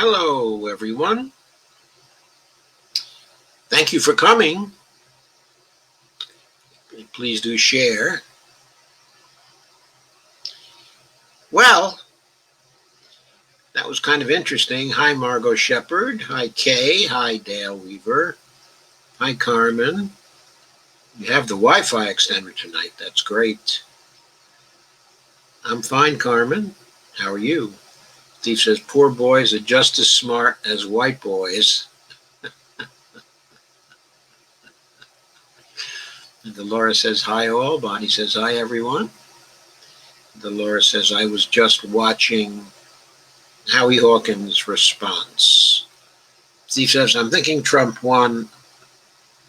Hello, everyone. Thank you for coming. Please do share. Well, that was kind of interesting. Hi, Margot Shepard. Hi, Kay. Hi, Dale Weaver. Hi, Carmen. You have the Wi-Fi extender tonight. That's great. I'm fine, Carmen. How are you? Steve says, poor boys are just as smart as white boys. And Dolores says, hi, all. Bonnie says, hi, everyone. Dolores says, I was just watching Howie Hawkins' response. Steve says, I'm thinking Trump won.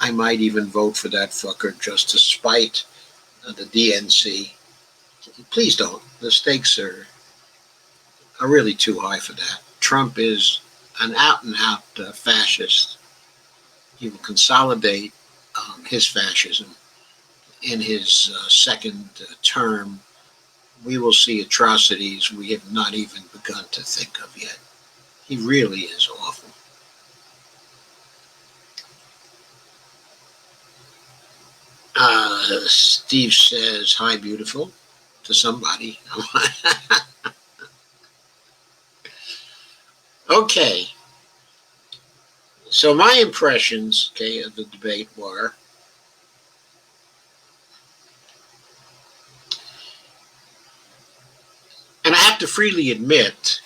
I might even vote for that fucker just to spite the DNC. Please don't. The stakes are really too high for that. Trump is an out-and-out fascist. He will consolidate his fascism in his second term. We will see atrocities we have not even begun to think of yet. He really is awful. Steve says, hi, beautiful, to somebody. Okay. So my impressions, of the debate were, and I have to freely admit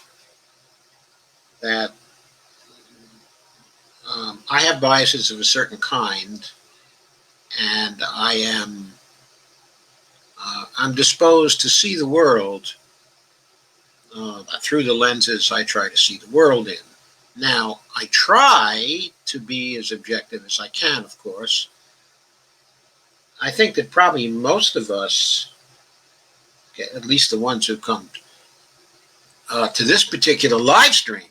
that I have biases of a certain kind, and I'm disposed to see the world through the lenses I try to see the world in. Now, I try to be as objective as I can, of course. I think that probably most of us, at least the ones who come to this particular live stream,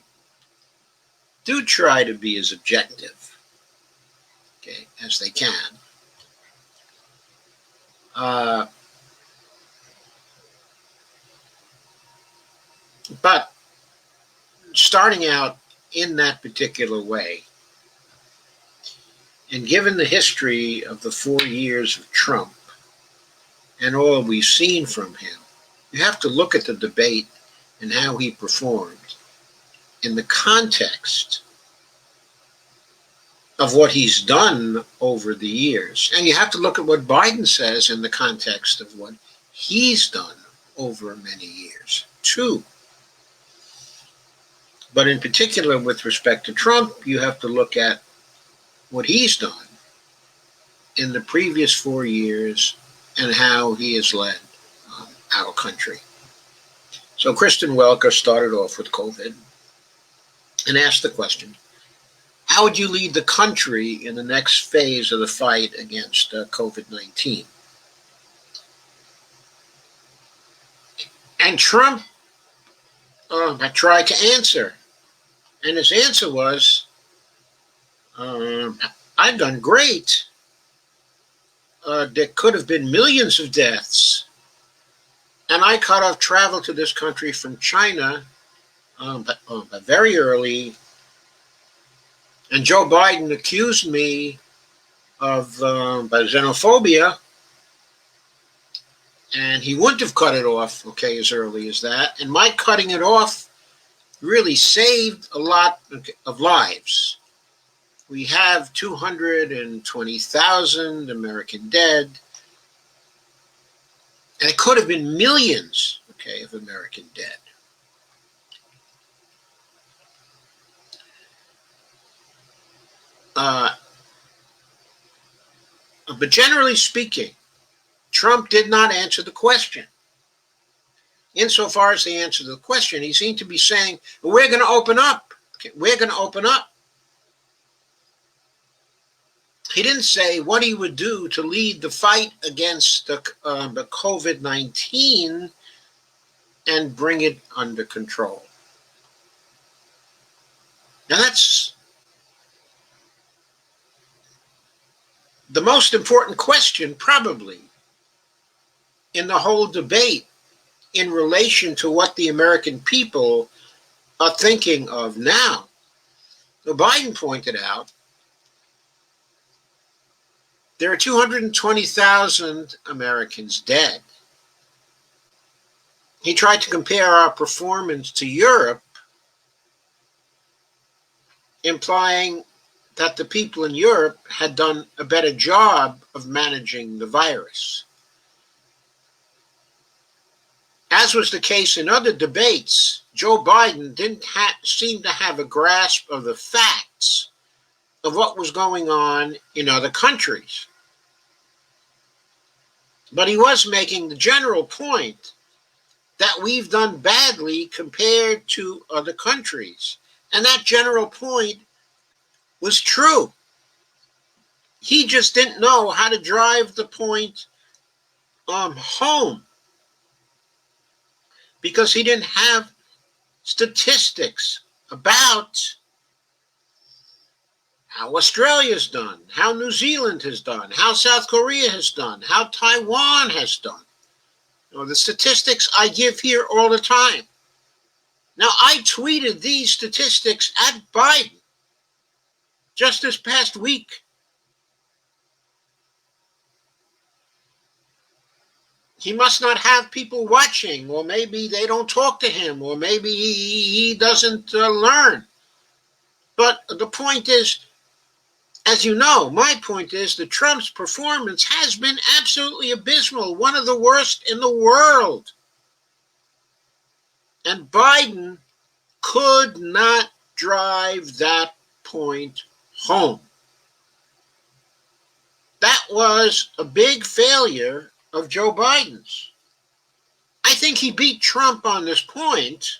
do try to be as objective, as they can. But starting out in that particular way, and given the history of the 4 years of Trump and all we've seen from him, you have to look at the debate and how he performed in the context of what he's done over the years. And you have to look at what Biden says in the context of what he's done over many years, too. But in particular, with respect to Trump, you have to look at what he's done in the previous 4 years and how he has led our country. So Kristen Welker started off with COVID and asked the question, how would you lead the country in the next phase of the fight against COVID-19? And Trump tried to answer. And his answer was, I've done great. There could have been millions of deaths. And I cut off travel to this country from China but very early. And Joe Biden accused me of xenophobia. And he wouldn't have cut it off, as early as that. And my cutting it off really saved a lot of lives. We have 220,000 American dead. And it could have been millions, of American dead. But generally speaking, Trump did not answer the question. Insofar as the answer to the question, he seemed to be saying, we're going to open up. We're going to open up. He didn't say what he would do to lead the fight against the COVID-19 and bring it under control. Now that's the most important question probably in the whole debate in relation to what the American people are thinking of now. So Biden pointed out there are 220,000 Americans dead. He tried to compare our performance to Europe, implying that the people in Europe had done a better job of managing the virus. As was the case in other debates, Joe Biden didn't seem to have a grasp of the facts of what was going on in other countries. But he was making the general point that we've done badly compared to other countries. And that general point was true. He just didn't know how to drive the point home because he didn't have statistics about how Australia's done, how New Zealand has done, how South Korea has done, how Taiwan has done. You know, the statistics I give here all the time. Now, I tweeted these statistics at Biden just this past week. He must not have people watching, or maybe they don't talk to him, or maybe he doesn't learn. But the point is, as you know, my point is that Trump's performance has been absolutely abysmal, one of the worst in the world. And Biden could not drive that point home. That was a big failure of Joe Biden's. I think he beat Trump on this point,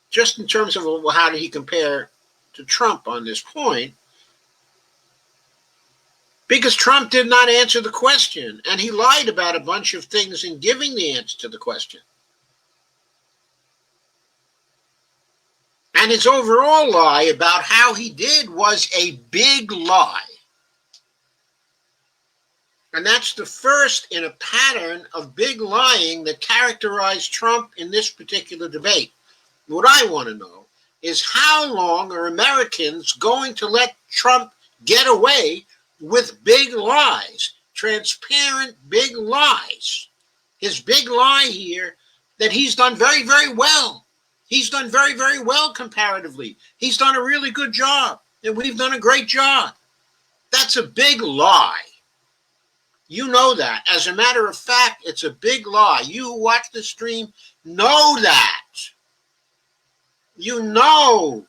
just in terms of how did he compare to Trump on this point, because Trump did not answer the question, and he lied about a bunch of things in giving the answer to the question. And his overall lie about how he did was a big lie. And that's the first in a pattern of big lying that characterized Trump in this particular debate. What I want to know is how long are Americans going to let Trump get away with big lies, transparent big lies? His big lie here that he's done very, very well. He's done very, very well comparatively. He's done a really good job, and we've done a great job. That's a big lie. You know that. As a matter of fact, it's a big lie. You who watch the stream know that. You know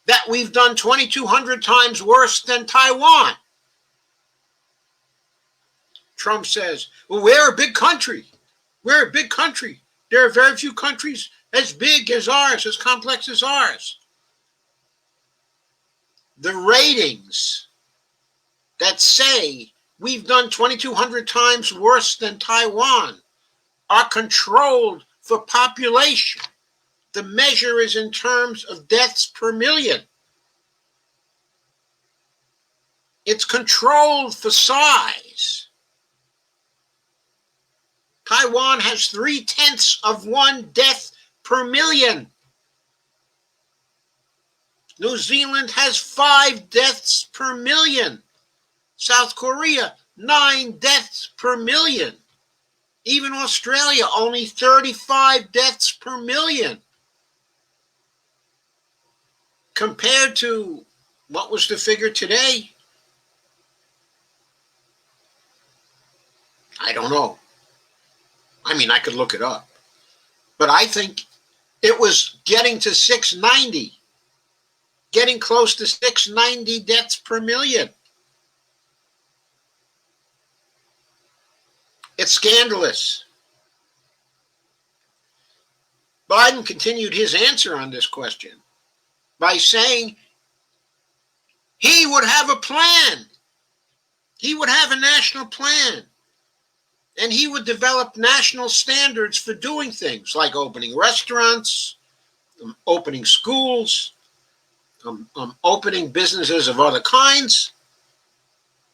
that we've done 2,200 times worse than Taiwan. Trump says, well, we're a big country. We're a big country. There are very few countries as big as ours, as complex as ours. The ratings that say we've done 2,200 times worse than Taiwan are controlled for population. The measure is in terms of deaths per million. It's controlled for size. Taiwan has 0.3 death per million. New Zealand has 5 deaths per million. South Korea, 9 deaths per million. Even Australia, only 35 deaths per million. Compared to what was the figure today? I don't know. I mean, I could look it up. But I think it was getting to 690, getting close to 690 deaths per million. It's scandalous. Biden continued his answer on this question by saying he would have a plan. He would have a national plan. And he would develop national standards for doing things like opening restaurants, opening schools, opening businesses of other kinds,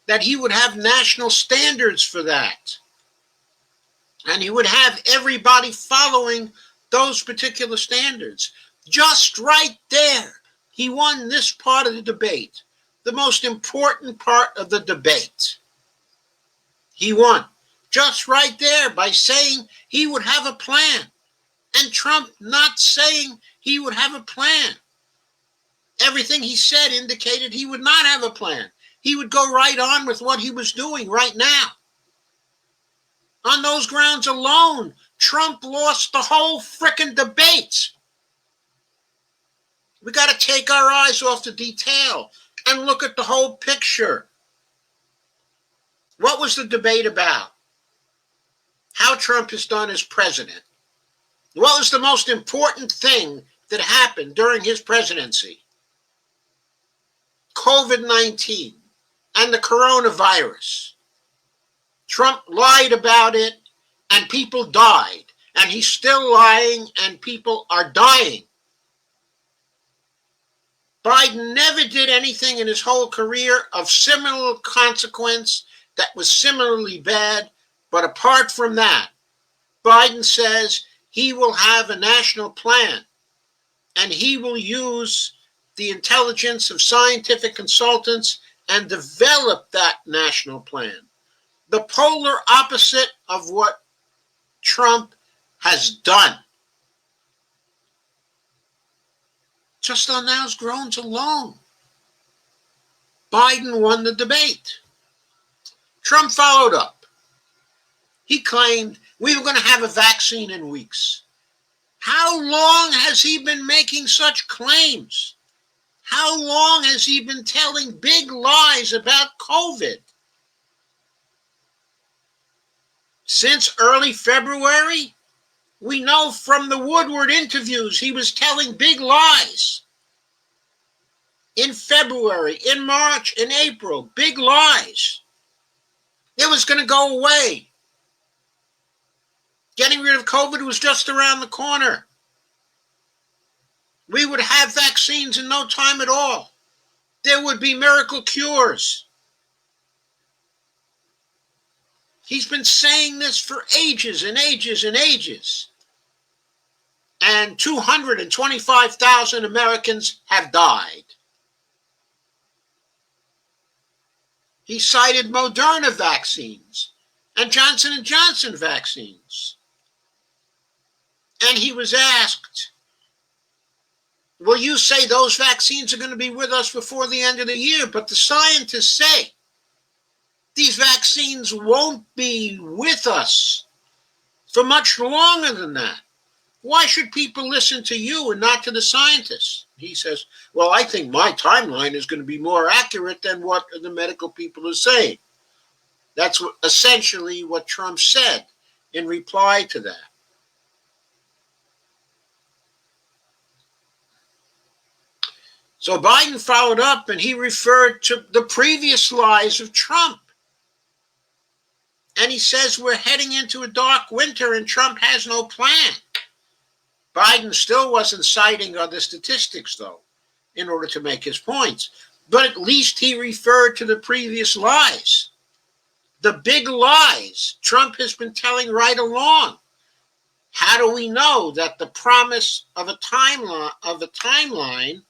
that he would have national standards for that. And he would have everybody following those particular standards. Just right there, he won this part of the debate, the most important part of the debate. He won just right there by saying he would have a plan, and Trump not saying he would have a plan. Everything he said indicated he would not have a plan. He would go right on with what he was doing right now. On those grounds alone, Trump lost the whole frickin' debate. We got to take our eyes off the detail and look at the whole picture. What was the debate about? How Trump has done as president. What was the most important thing that happened during his presidency? COVID-19 and the coronavirus. Trump lied about it and people died. And he's still lying and people are dying. Biden never did anything in his whole career of similar consequence that was similarly bad. But apart from that, Biden says he will have a national plan and he will use the intelligence of scientific consultants and develop that national plan. The polar opposite of what Trump has done. Just on those grounds alone, Biden won the debate. Trump followed up. He claimed we were going to have a vaccine in weeks. How long has he been making such claims? How long has he been telling big lies about COVID? Since early February, we know from the Woodward interviews he was telling big lies. In February, in March, in April, big lies. It was going to go away. Getting rid of COVID was just around the corner. We would have vaccines in no time at all. There would be miracle cures. He's been saying this for ages and ages and ages. And 225,000 Americans have died. He cited Moderna vaccines and Johnson & Johnson vaccines. And he was asked, well, you say those vaccines are going to be with us before the end of the year, but the scientists say these vaccines won't be with us for much longer than that. Why should people listen to you and not to the scientists? He says, well, I think my timeline is going to be more accurate than what the medical people are saying. That's essentially what Trump said in reply to that. So Biden followed up and he referred to the previous lies of Trump. And he says we're heading into a dark winter and Trump has no plan. Biden still wasn't citing other statistics, though, in order to make his points. But at least he referred to the previous lies. The big lies Trump has been telling right along. How do we know that the promise of a timeline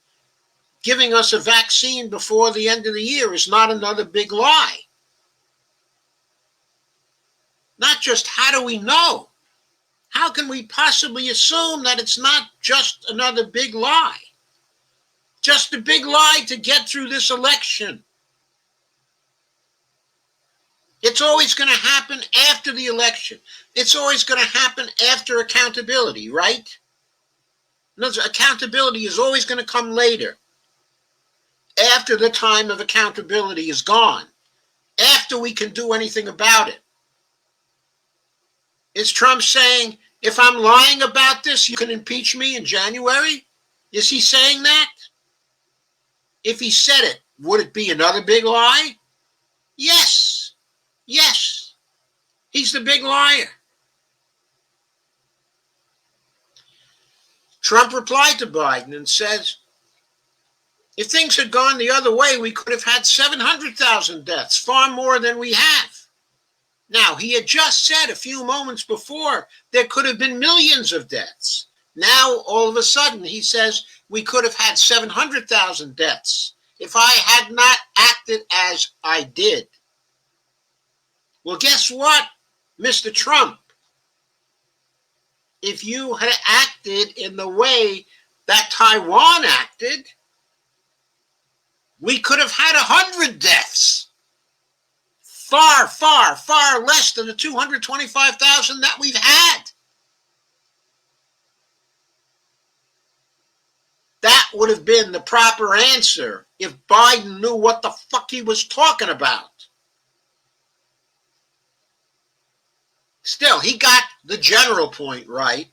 giving us a vaccine before the end of the year is not another big lie? Not just how do we know? How can we possibly assume that it's not just another big lie? Just a big lie to get through this election. It's always going to happen after the election. It's always going to happen after accountability, right? No, accountability is always going to come later. After the time of accountability is gone. After we can do anything about it. Is Trump saying, if I'm lying about this, you can impeach me in January? Is he saying that? If he said it, would it be another big lie? Yes. Yes. He's the big liar. Trump replied to Biden and says, if things had gone the other way, we could have had 700,000 deaths, far more than we have. Now, he had just said a few moments before there could have been millions of deaths. Now, all of a sudden, he says we could have had 700,000 deaths if I had not acted as I did. Well, guess what, Mr. Trump? If you had acted in the way that Taiwan acted, we could have had 100 deaths. Far, far, far less than the 225,000 that we've had. That would have been the proper answer if Biden knew what the fuck he was talking about. Still, he got the general point right,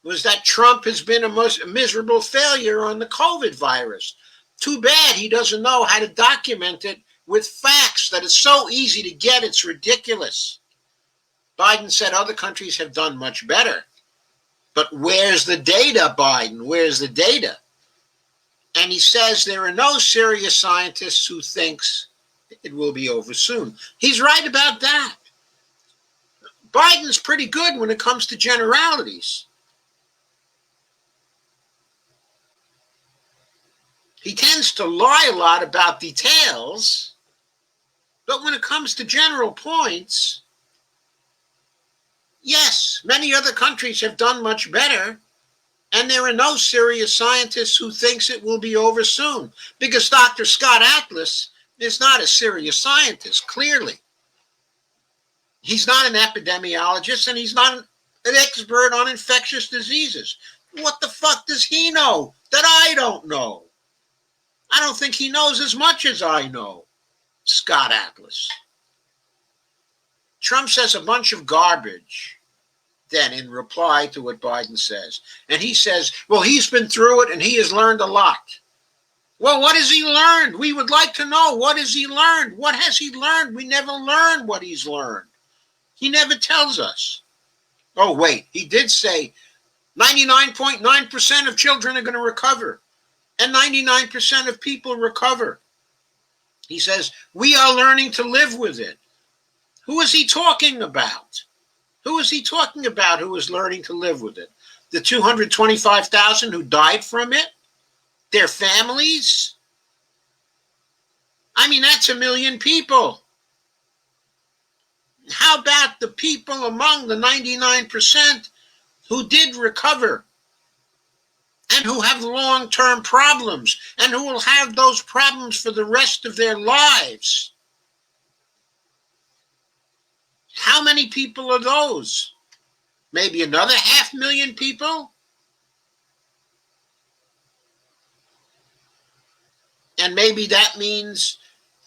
was that Trump has been a miserable failure on the COVID virus. Too bad he doesn't know how to document it with facts that it's so easy to get, it's ridiculous. Biden said other countries have done much better. But where's the data, Biden? Where's the data? And he says there are no serious scientists who thinks it will be over soon. He's right about that. Biden's pretty good when it comes to generalities. He tends to lie a lot about details, but when it comes to general points, yes, many other countries have done much better, and there are no serious scientists who thinks it will be over soon, because Dr. Scott Atlas is not a serious scientist, clearly. He's not an epidemiologist, and he's not an expert on infectious diseases. What the fuck does he know that I don't know? I don't think he knows as much as I know, Scott Atlas. Trump says a bunch of garbage then in reply to what Biden says. And he says, well, he's been through it and he has learned a lot. Well, what has he learned? We would like to know. What has he learned? What has he learned? We never learn what he's learned. He never tells us. Oh, wait, he did say 99.9% of children are going to recover, and 99% of people recover. He says, we are learning to live with it. Who is he talking about? Who is he talking about who is learning to live with it? The 225,000 who died from it? Their families? I mean, that's 1 million people. How about the people among the 99% who did recover and who have long-term problems and who will have those problems for the rest of their lives? How many people are those? Maybe another 500,000 people? And maybe that means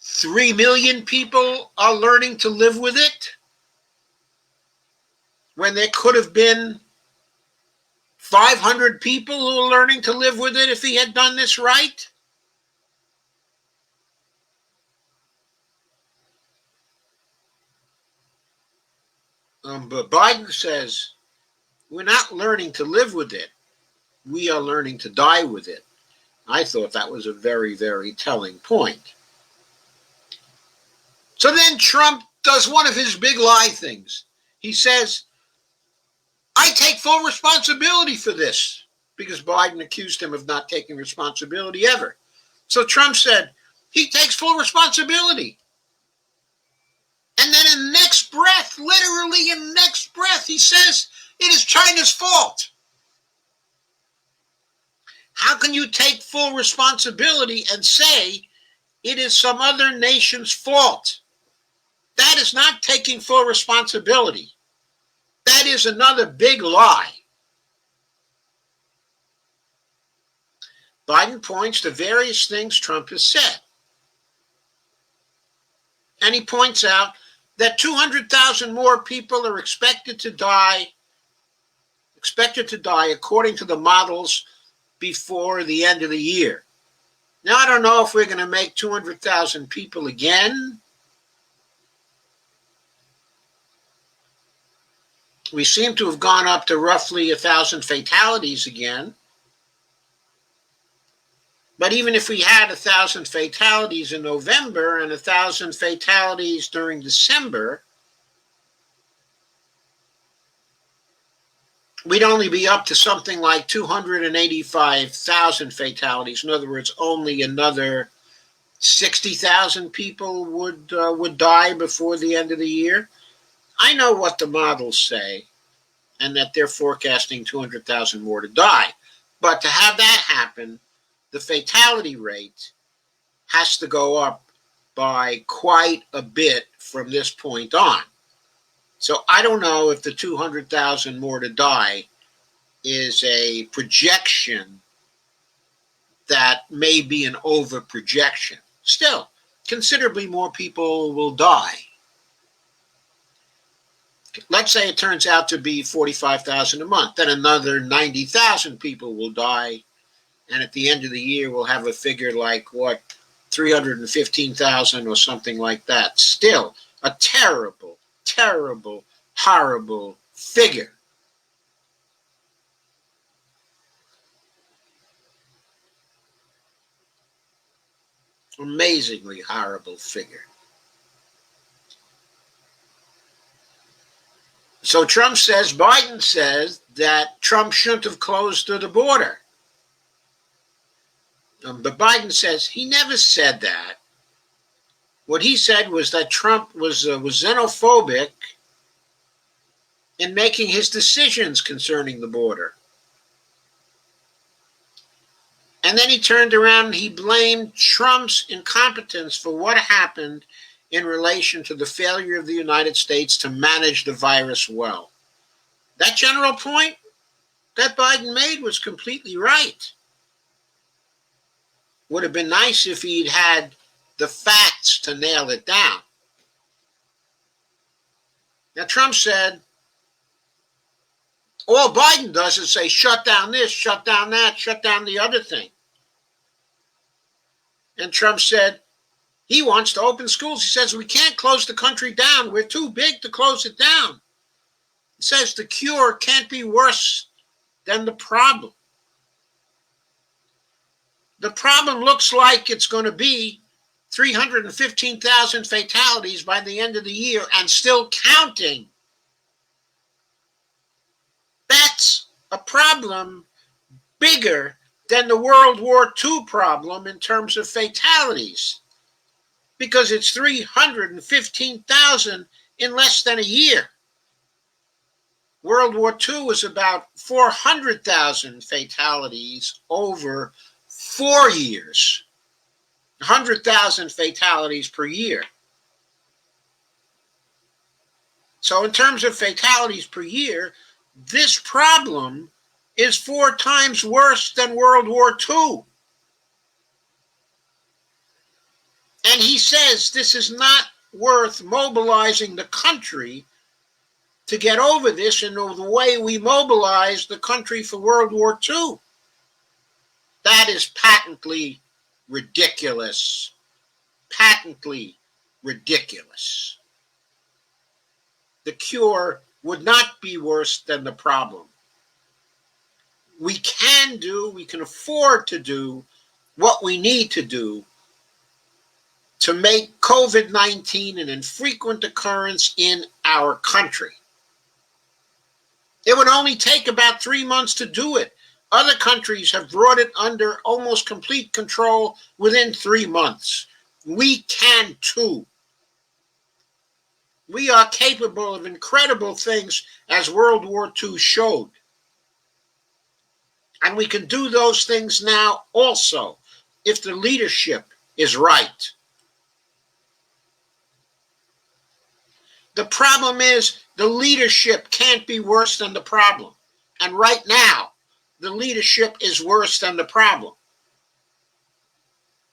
3 million people are learning to live with it when there could have been 500 people who are learning to live with it if he had done this right. But Biden says we're not learning to live with it. We are learning to die with it. I thought that was a very, very telling point. So then Trump does one of his big lie things. He says, I take full responsibility for this, because Biden accused him of not taking responsibility ever. So Trump said he takes full responsibility. And then in the next breath, literally in the next breath, he says it is China's fault. How can you take full responsibility and say it is some other nation's fault? That is not taking full responsibility. That is another big lie. Biden points to various things Trump has said. And he points out that 200,000 more people are expected to die according to the models before the end of the year. Now, I don't know if we're going to make 200,000 people again. We seem to have gone up to roughly 1,000 fatalities again. But even if we had 1,000 fatalities in November and 1,000 fatalities during December, we'd only be up to something like 285,000 fatalities. In other words, only another 60,000 people would die before the end of the year. I know what the models say, and that they're forecasting 200,000 more to die. But to have that happen, the fatality rate has to go up by quite a bit from this point on. So I don't know if the 200,000 more to die is a projection that may be an over projection. Still, considerably more people will die. Let's say it turns out to be 45,000 a month, then another 90,000 people will die, and at the end of the year we'll have a figure like 315,000 or something like that. Still a terrible, terrible, horrible figure. Amazingly horrible figure. So Biden says that Trump shouldn't have closed the border. But Biden says he never said that. What he said was that Trump was xenophobic in making his decisions concerning the border. And then he turned around and he blamed Trump's incompetence for what happened in relation to the failure of the United States to manage the virus well. That general point that Biden made was completely right. Would have been nice if he'd had the facts to nail it down. Now, Trump said, all Biden does is say, shut down this, shut down that, shut down the other thing. And Trump said he wants to open schools. He says, we can't close the country down. We're too big to close it down. He says the cure can't be worse than the problem. The problem looks like it's going to be 315,000 fatalities by the end of the year and still counting. That's a problem bigger than the World War II problem in terms of fatalities, because it's 315,000 in less than a year. World War II was about 400,000 fatalities over 4 years, 100,000 fatalities per year. So in terms of fatalities per year, this problem is 4 times worse than World War II. And he says this is not worth mobilizing the country to get over this in the way we mobilized the country for World War II. That is patently ridiculous. Patently ridiculous. The cure would not be worse than the problem. We can afford to do what we need to do to make COVID-19 an infrequent occurrence in our country. It would only take about 3 months to do it. Other countries have brought it under almost complete control within 3 months. We can too. We are capable of incredible things, as World War II showed. And we can do those things now also, if the leadership is right. The problem is the leadership can't be worse than the problem. And right now, the leadership is worse than the problem.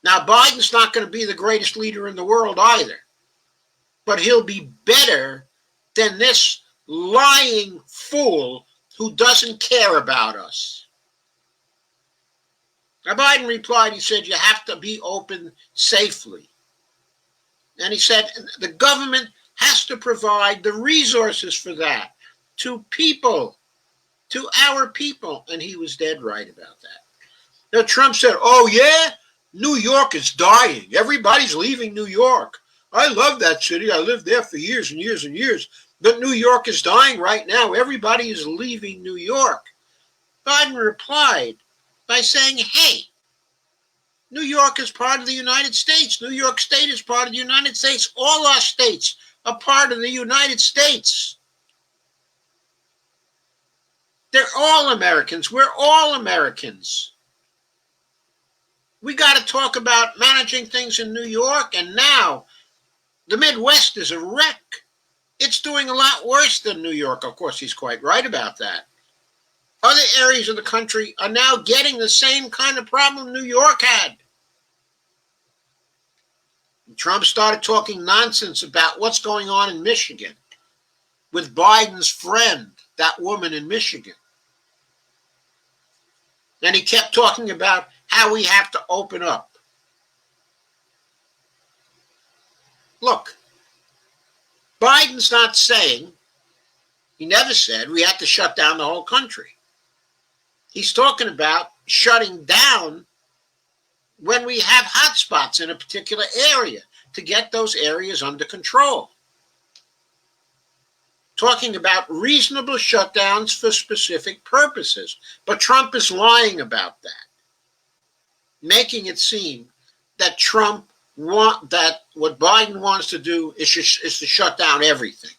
Now, Biden's not going to be the greatest leader in the world either. But he'll be better than this lying fool who doesn't care about us. Now, Biden replied, he said, you have to be open safely. And he said, the government has to provide the resources for that to people, to our people. And he was dead right about that. Now, Trump said, oh, yeah, New York is dying. Everybody's leaving New York. I love that city. I lived there for years and years and years. But New York is dying right now. Everybody is leaving New York. Biden replied by saying, hey, New York is part of the United States. New York State is part of the United States. All our states are part of the United States. They're all Americans. We're all Americans. We got to talk about managing things in New York, and now the Midwest is a wreck. It's doing a lot worse than New York. Of course, he's quite right about that. Other areas of the country are now getting the same kind of problem New York had. Trump started talking nonsense about what's going on in Michigan with Biden's friend, that woman in Michigan. And he kept talking about how we have to open up. Look, Biden's not saying, he never said we have to shut down the whole country. He's talking about shutting down when we have hotspots in a particular area to get those areas under control. Talking about reasonable shutdowns for specific purposes. But Trump is lying about that, making it seem that that what Biden wants to do is to shut down everything.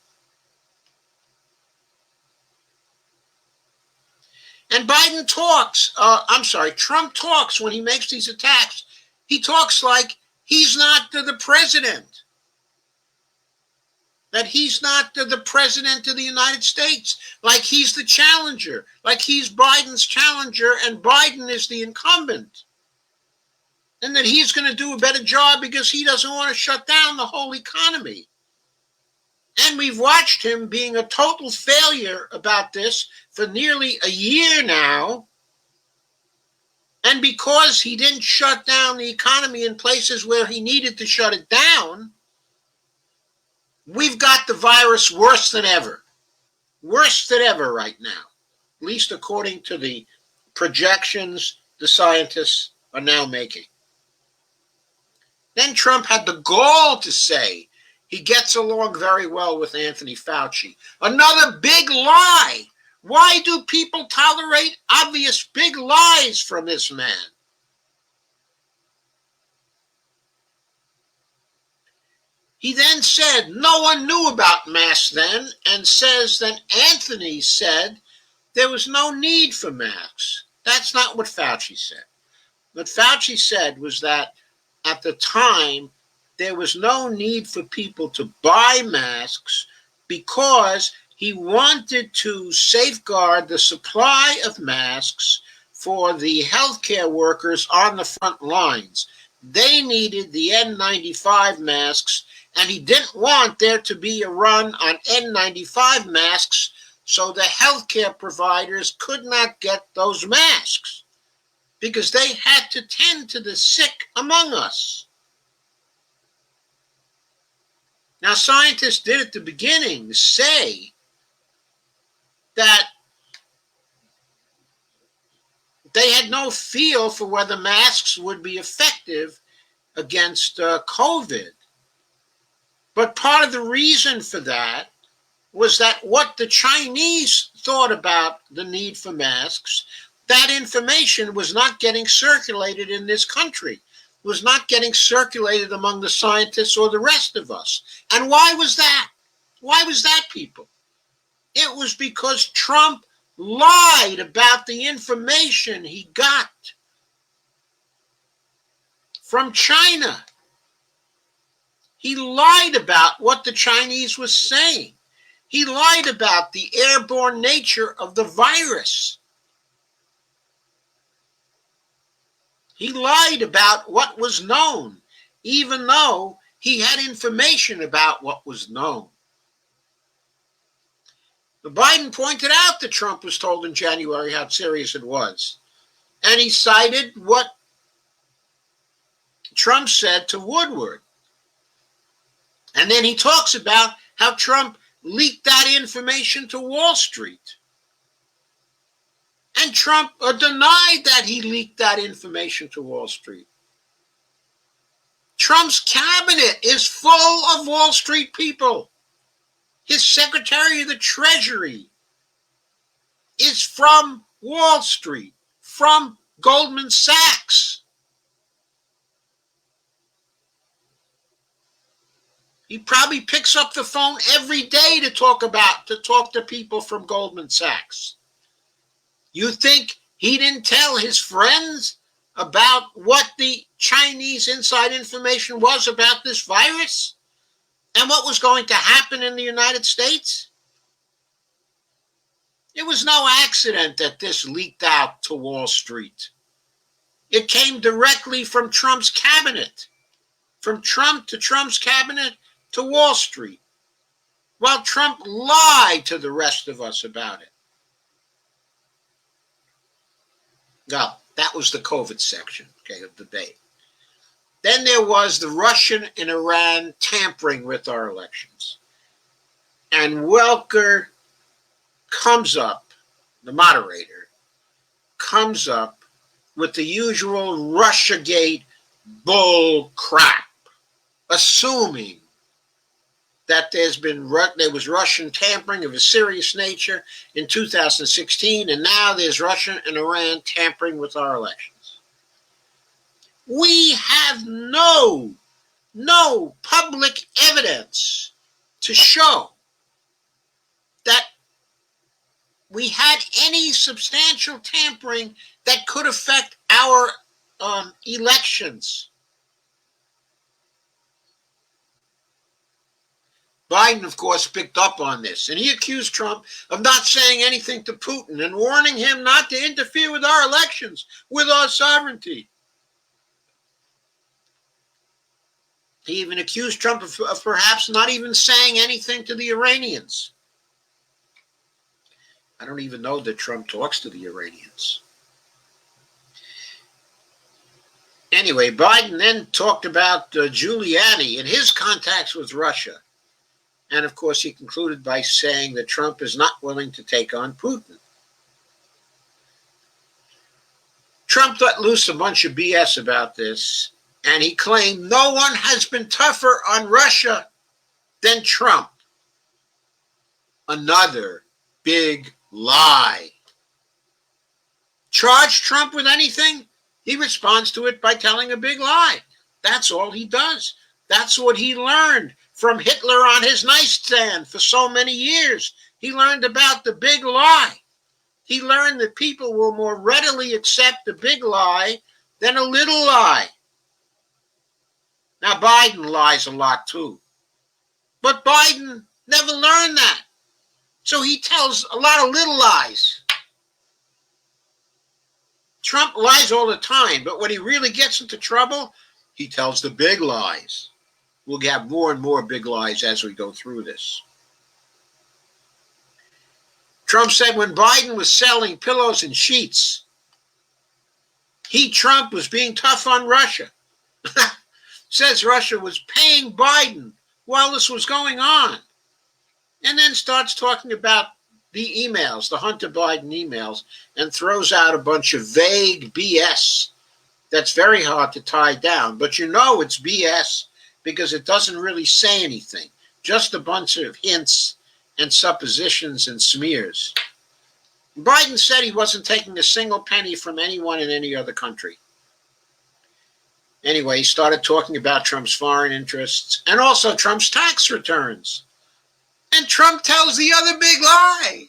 And Trump talks when he makes these attacks. He talks like he's not the president. That he's not the president of the United States. Like he's the challenger. Like he's Biden's challenger and Biden is the incumbent. And that he's going to do a better job because he doesn't want to shut down the whole economy. And we've watched him being a total failure about this for nearly a year now. And because he didn't shut down the economy in places where he needed to shut it down, we've got the virus worse than ever. Worse than ever right now. At least according to the projections the scientists are now making. Then Trump had the gall to say he gets along very well with Anthony Fauci. Another big lie. Why do people tolerate obvious big lies from this man? He then said no one knew about masks then, and says that Anthony said there was no need for masks. That's not what Fauci said. What Fauci said was that at the time, there was no need for people to buy masks because he wanted to safeguard the supply of masks for the healthcare workers on the front lines. They needed the N95 masks, and he didn't want there to be a run on N95 masks, so the healthcare providers could not get those masks because they had to tend to the sick among us. Now, scientists did at the beginning say that they had no feel for whether masks would be effective against COVID. But part of the reason for that was that what the Chinese thought about the need for masks, that information was not getting circulated in this country, was not getting circulated among the scientists or the rest of us. And why was that? Why was that, people? It was because Trump lied about the information he got from China. He lied about what the Chinese was saying. He lied about the airborne nature of the virus. He lied about what was known, even though he had information about what was known. But Biden pointed out that Trump was told in January how serious it was. And he cited what Trump said to Woodward. And then he talks about how Trump leaked that information to Wall Street. And Trump denied that he leaked that information to Wall Street. Trump's cabinet is full of Wall Street people. His Secretary of the Treasury is from Wall Street, from Goldman Sachs. He probably picks up the phone every day to talk to people from Goldman Sachs. You think he didn't tell his friends about what the Chinese inside information was about this virus and what was going to happen in the United States? It was no accident that this leaked out to Wall Street. It came directly from Trump's cabinet, from Trump to Trump's cabinet to Wall Street, while Trump lied to the rest of us about it. Well, that was the COVID section, okay, of the debate. Then there was the Russian and Iran tampering with our elections. And Welker comes up, the moderator, comes up with the usual Russiagate bull crap, assuming that there was Russian tampering of a serious nature in 2016, and now there's Russia and Iran tampering with our elections. We have no public evidence to show that we had any substantial tampering that could affect our elections. Biden, of course, picked up on this, and he accused Trump of not saying anything to Putin and warning him not to interfere with our elections, with our sovereignty. He even accused Trump of perhaps not even saying anything to the Iranians. I don't even know that Trump talks to the Iranians. Anyway, Biden then talked about Giuliani and his contacts with Russia. And, of course, he concluded by saying that Trump is not willing to take on Putin. Trump let loose a bunch of BS about this, and he claimed no one has been tougher on Russia than Trump. Another big lie. Charge Trump with anything, he responds to it by telling a big lie. That's all he does. That's what he learned from Hitler on his nightstand for so many years. He learned about the big lie. He learned that people will more readily accept a big lie than a little lie. Now, Biden lies a lot too. But Biden never learned that. So he tells a lot of little lies. Trump lies all the time, but when he really gets into trouble, he tells the big lies. We'll have more and more big lies as we go through this. Trump said when Biden was selling pillows and sheets, Trump, was being tough on Russia. Says Russia was paying Biden while this was going on. And then starts talking about the emails, the Hunter Biden emails, and throws out a bunch of vague BS that's very hard to tie down. But you know it's BS because it doesn't really say anything, just a bunch of hints and suppositions and smears. Biden said he wasn't taking a single penny from anyone in any other country. Anyway, he started talking about Trump's foreign interests and also Trump's tax returns. And Trump tells the other big lie.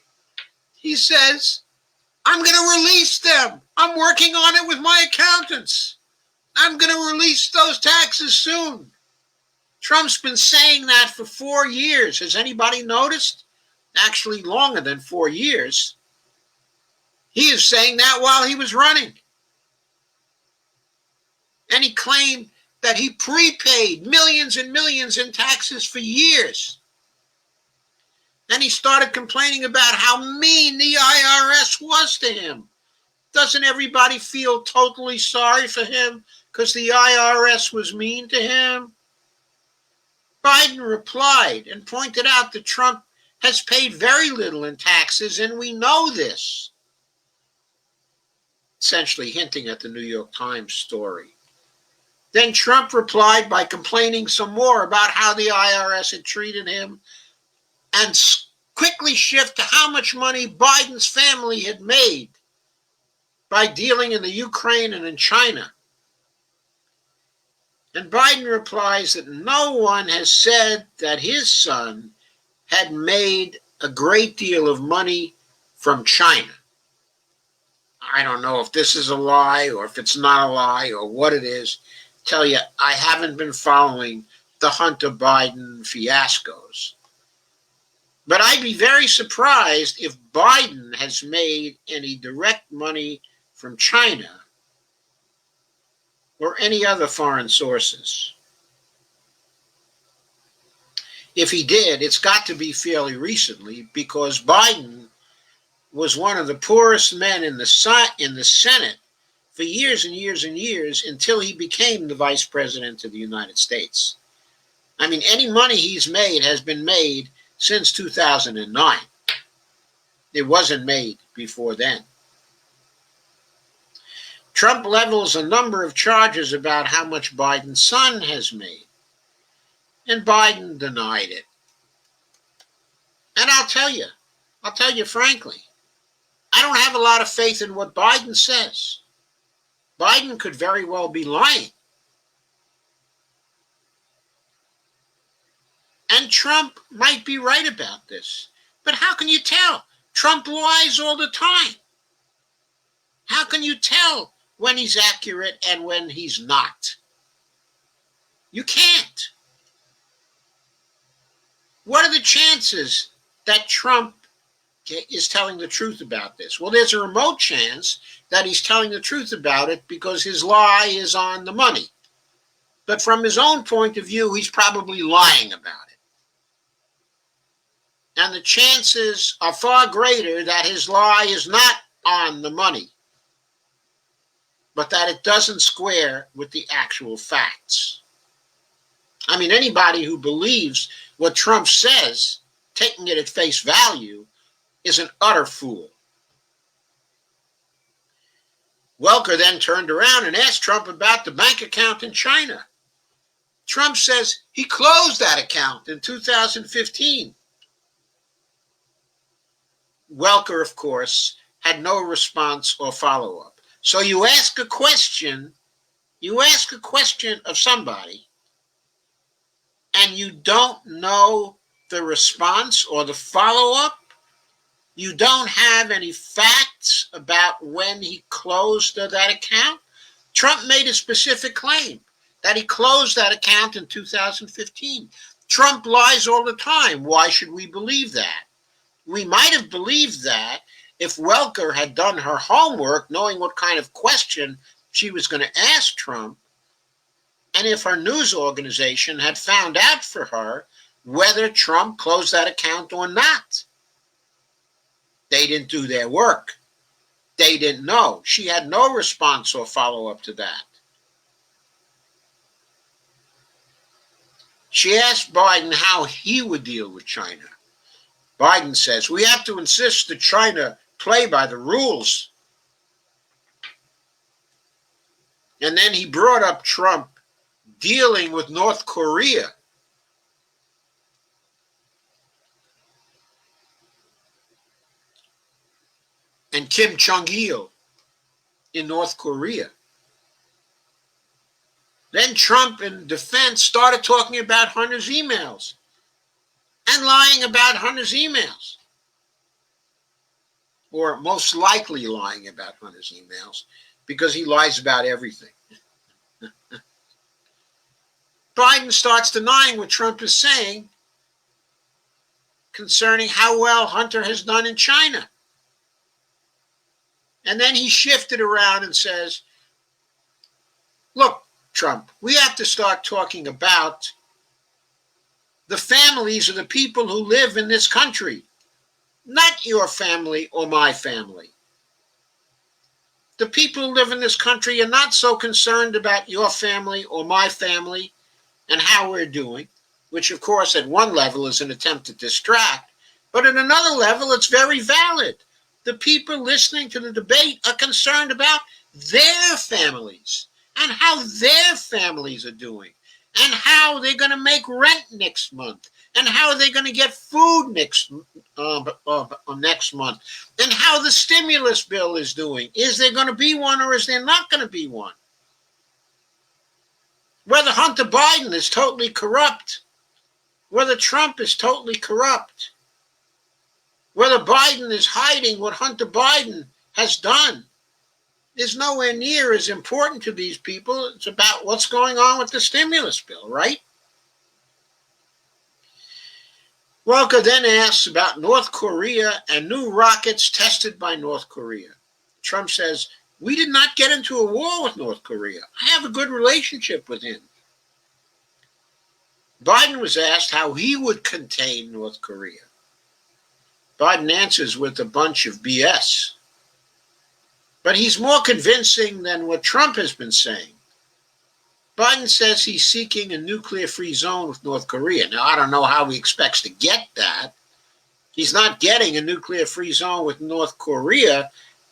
He says, I'm going to release them. I'm working on it with my accountants. I'm going to release those taxes soon. Trump's been saying that for 4 years. Has anybody noticed? Actually, longer than 4 years. He is saying that while he was running. And he claimed that he prepaid millions and millions in taxes for years. And he started complaining about how mean the IRS was to him. Doesn't everybody feel totally sorry for him because the IRS was mean to him? Biden replied and pointed out that Trump has paid very little in taxes, and we know this. Essentially hinting at the New York Times story. Then Trump replied by complaining some more about how the IRS had treated him and quickly shift to how much money Biden's family had made by dealing in the Ukraine and in China. And Biden replies that no one has said that his son had made a great deal of money from China. I don't know if this is a lie or if it's not a lie or what it is. Tell you, I haven't been following the Hunter Biden fiascos. But I'd be very surprised if Biden has made any direct money from China or any other foreign sources. If he did, it's got to be fairly recently, because Biden was one of the poorest men in the Senate for years and years and years until he became the vice president of the United States. I mean, any money he's made has been made since 2009. It wasn't made before then. Trump levels a number of charges about how much Biden's son has made, and Biden denied it. And I'll tell you frankly, I don't have a lot of faith in what Biden says. Biden could very well be lying. And Trump might be right about this. But how can you tell? Trump lies all the time. How can you tell when he's accurate and when he's not? You can't. What are the chances that Trump is telling the truth about this? Well, there's a remote chance that he's telling the truth about it because his lie is on the money. But from his own point of view, he's probably lying about it. And the chances are far greater that his lie is not on the money, but that it doesn't square with the actual facts. I mean, anybody who believes what Trump says, taking it at face value, is an utter fool. Welker then turned around and asked Trump about the bank account in China. Trump says he closed that account in 2015. Welker, of course, had no response or follow-up. So you ask a question of somebody, and you don't know the response or the follow-up. You don't have any facts about when he closed that account. Trump made a specific claim that he closed that account in 2015. Trump lies all the time. Why should we believe that? We might have believed that if Welker had done her homework, knowing what kind of question she was going to ask Trump, and if her news organization had found out for her whether Trump closed that account or not. They didn't do their work. They didn't know. She had no response or follow-up to that. She asked Biden how he would deal with China. Biden says, we have to insist that China play by the rules. And then he brought up Trump dealing with North Korea. And Kim Jong-il in North Korea. Then Trump, in defense, started talking about Hunter's emails and lying about Hunter's emails. Or most likely lying about Hunter's emails, because he lies about everything. Biden starts denying what Trump is saying concerning how well Hunter has done in China. And then he shifted around and says, look, Trump, we have to start talking about the families of the people who live in this country, not your family or my family. The people who live in this country are not so concerned about your family or my family and how we're doing, which of course at one level is an attempt to distract, but at another level it's very valid. The people listening to the debate are concerned about their families and how their families are doing. and how they're going to make rent next month, and how they're going to get food next month, and how the stimulus bill is doing. Is there going to be one or is there not going to be one? Whether Hunter Biden is totally corrupt, whether Trump is totally corrupt, whether Biden is hiding what Hunter Biden has done is nowhere near as important to these people. It's about what's going on with the stimulus bill, right? Welker then asks about North Korea and new rockets tested by North Korea. Trump says, we did not get into a war with North Korea. I have a good relationship with him. Biden was asked how he would contain North Korea. Biden answers with a bunch of BS. But he's more convincing than what Trump has been saying. Biden says he's seeking a nuclear-free zone with North Korea. Now, I don't know how he expects to get that. He's not getting a nuclear-free zone with North Korea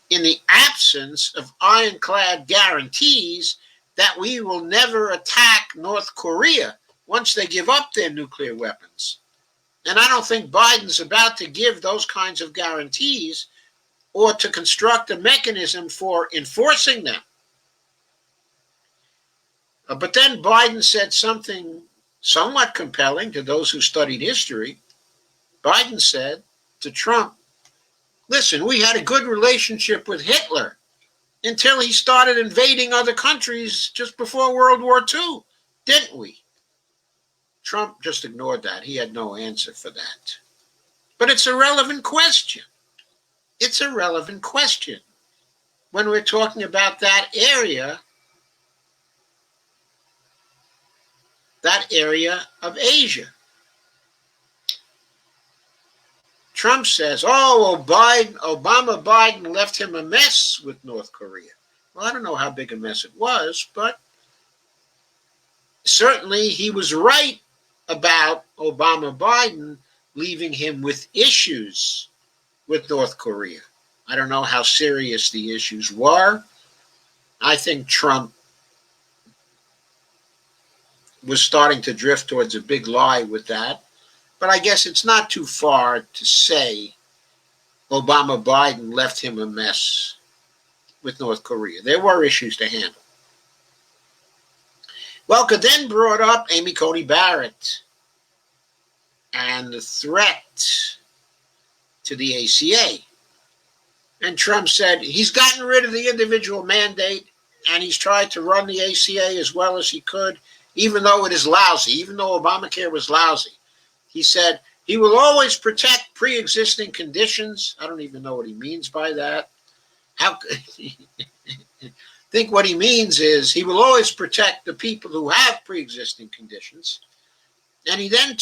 in the absence of ironclad guarantees that we will never attack North Korea once they give up their nuclear weapons. And I don't think Biden's about to give those kinds of guarantees or to construct a mechanism for enforcing them. But then Biden said something somewhat compelling to those who studied history. Biden said to Trump, listen, we had a good relationship with Hitler until he started invading other countries just before World War II, didn't we? Trump just ignored that. He had no answer for that. But it's a relevant question. It's a relevant question when we're talking about that area of Asia. Trump says, Obama Biden left him a mess with North Korea. Well, I don't know how big a mess it was, but certainly he was right about Obama Biden leaving him with issues with North Korea. I don't know how serious the issues were. I think Trump was starting to drift towards a big lie with that. But I guess it's not too far to say Obama Biden left him a mess with North Korea. There were issues to handle. Welker then brought up Amy Coney Barrett and the threat to the ACA. And Trump said he's gotten rid of the individual mandate and he's tried to run the ACA as well as he could, even though it is lousy, even though Obamacare was lousy. He said he will always protect pre-existing conditions. I don't even know what he means by that. I think what he means is he will always protect the people who have pre-existing conditions. And he then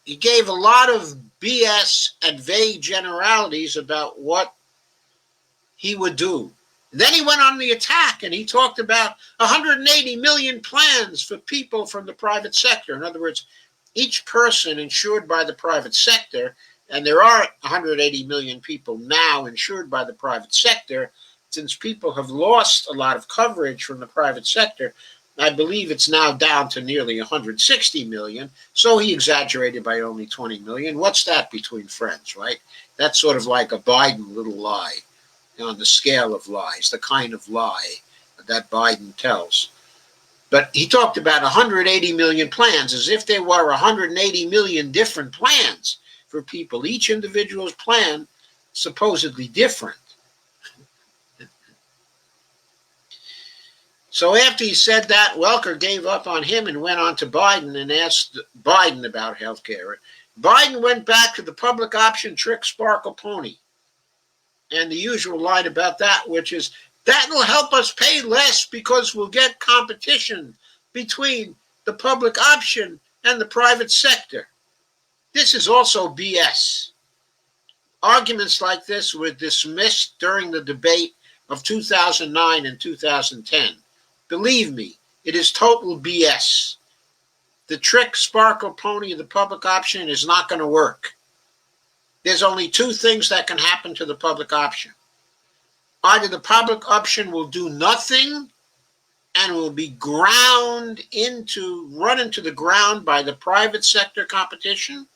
he gave a lot of BS and vague generalities about what he would do. And then he went on the attack and he talked about 180 million plans for people from the private sector. In other words, each person insured by the private sector, and there are 180 million people now insured by the private sector, since people have lost a lot of coverage from the private sector. I believe it's now down to nearly 160 million. So he exaggerated by only 20 million. What's that between friends, right? That's sort of like a Biden little lie on the scale of lies, the kind of lie that Biden tells. But he talked about 180 million plans as if there were 180 million different plans for people, each individual's plan supposedly different. So after he said that, Welker gave up on him and went on to Biden and asked Biden about health care. Biden went back to the public option trick sparkle pony. And the usual line about that, which is, that will help us pay less because we'll get competition between the public option and the private sector. This is also BS. Arguments like this were dismissed during the debate of 2009 and 2010. Believe me, it is total BS. The trick sparkle pony of the public option is not going to work. There's only two things that can happen to the public option. Either the public option will do nothing and will be run into the ground by the private sector competition,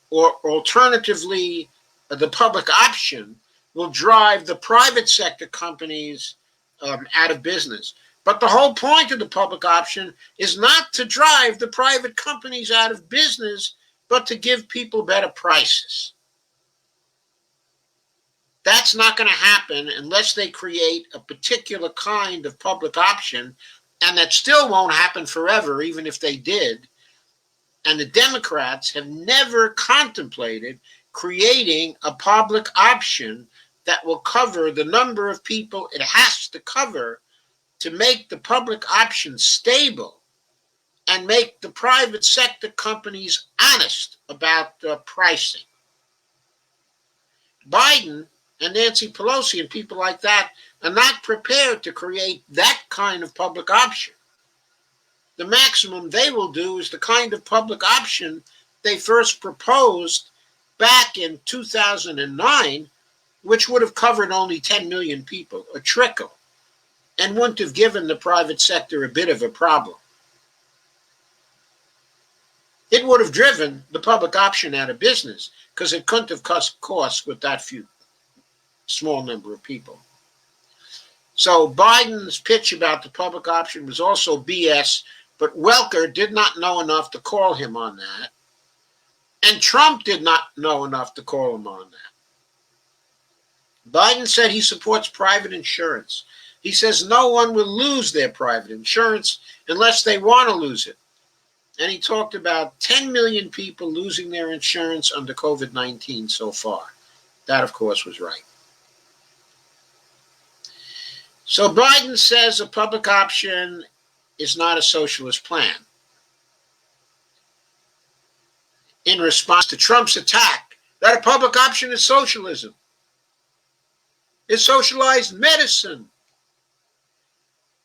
or alternatively, the public option will drive the private sector companies out of business. But the whole point of the public option is not to drive the private companies out of business, but to give people better prices. That's not going to happen unless they create a particular kind of public option, and that still won't happen forever, even if they did. And the Democrats have never contemplated creating a public option that will cover the number of people it has to cover to make the public option stable and make the private sector companies honest about pricing. Biden and Nancy Pelosi and people like that are not prepared to create that kind of public option. The maximum they will do is the kind of public option they first proposed back in 2009, which would have covered only 10 million people, a trickle, and wouldn't have given the private sector a bit of a problem. It would have driven the public option out of business because it couldn't have cut costs with that small number of people. So Biden's pitch about the public option was also BS, but Welker did not know enough to call him on that. And Trump did not know enough to call him on that. Biden said he supports private insurance. He says no one will lose their private insurance unless they want to lose it. And he talked about 10 million people losing their insurance under COVID-19 so far. That, of course, was right. So Biden says a public option is not a socialist plan. In response to Trump's attack that a public option is socialism, it's socialized medicine.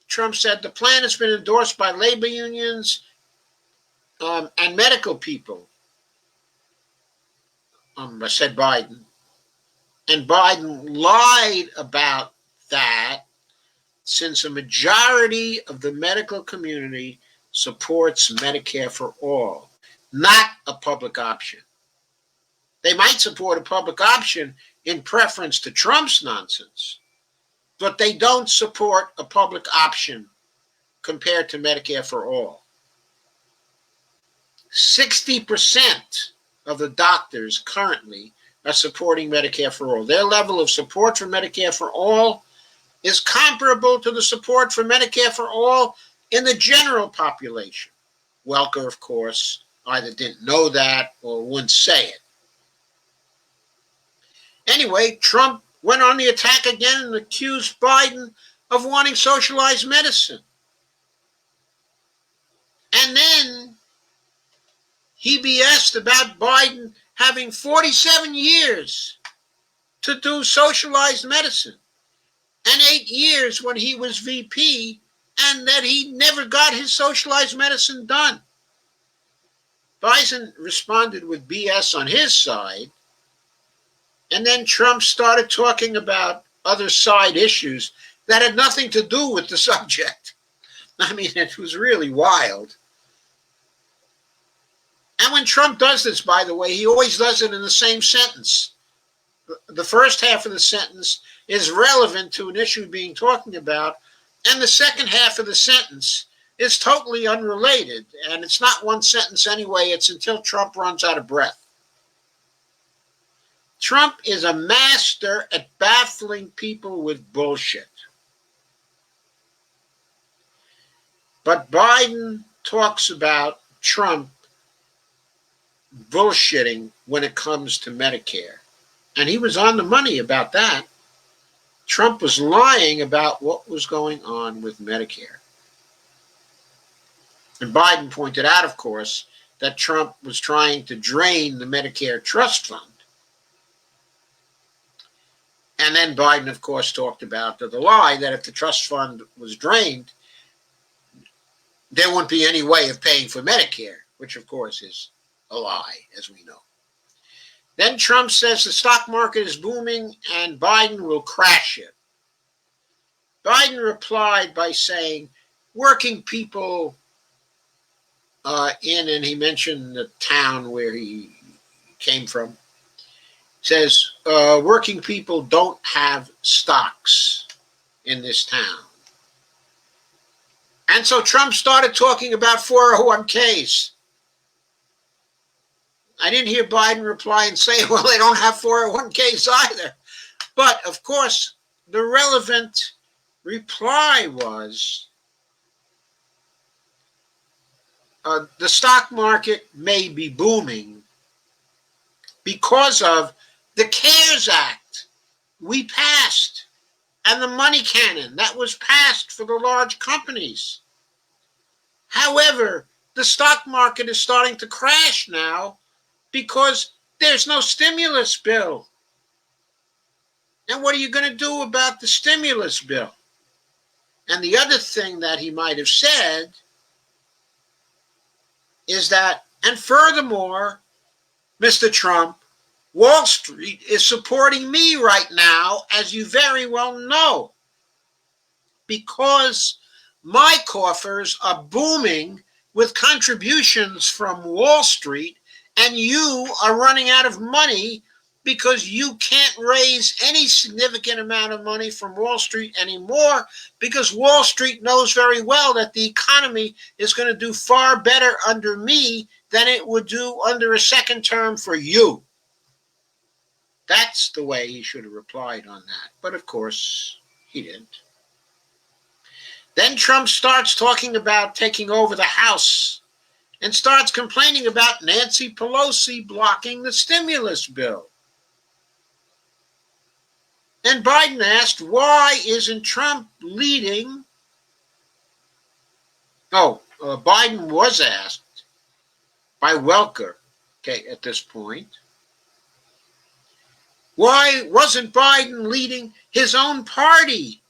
Trump said the plan has been endorsed by labor unions and medical people, said Biden. And Biden lied about that, since a majority of the medical community supports Medicare for all, not a public option. They might support a public option in preference to Trump's nonsense, but they don't support a public option compared to Medicare for all. 60% of the doctors currently are supporting Medicare for all. Their level of support for Medicare for all is comparable to the support for Medicare for all in the general population. Welker, of course, either didn't know that or wouldn't say it. Anyway, Trump went on the attack again and accused Biden of wanting socialized medicine. And then he BS'd about Biden having 47 years to do socialized medicine, and 8 years when he was VP, and that he never got his socialized medicine done. Biden responded with BS on his side, and then Trump started talking about other side issues that had nothing to do with the subject. I mean, it was really wild. And when Trump does this, by the way, he always does it in the same sentence. The first half of the sentence is relevant to an issue being talked about, and the second half of the sentence is totally unrelated. And it's not one sentence anyway. It's until Trump runs out of breath. Trump is a master at baffling people with bullshit. But Biden talks about Trump bullshitting when it comes to Medicare. And he was on the money about that. Trump was lying about what was going on with Medicare. And Biden pointed out, of course, that Trump was trying to drain the Medicare trust fund. And then Biden, of course, talked about the lie that if the trust fund was drained, there wouldn't be any way of paying for Medicare, which, of course, is a lie, as we know. Then Trump says the stock market is booming and Biden will crash it. Biden replied by saying, working people and he mentioned the town where he came from, says working people don't have stocks in this town. And so Trump started talking about 401ks. I didn't hear Biden reply and say, well, they don't have 401ks either. But, of course, the relevant reply was the stock market may be booming because of the CARES Act we passed and the money cannon that was passed for the large companies. However, the stock market is starting to crash now because there's no stimulus bill. And what are you going to do about the stimulus bill? And the other thing that he might have said is that, and furthermore, Mr. Trump, Wall Street is supporting me right now, as you very well know, because my coffers are booming with contributions from Wall Street, and you are running out of money because you can't raise any significant amount of money from Wall Street anymore, because Wall Street knows very well that the economy is going to do far better under me than it would do under a second term for you. That's the way he should have replied on that. But of course, he didn't. Then Trump starts talking about taking over the House and starts complaining about Nancy Pelosi blocking the stimulus bill. And Biden asked, why isn't Trump leading? Biden was asked by Welker, at this point, why wasn't Biden leading his own party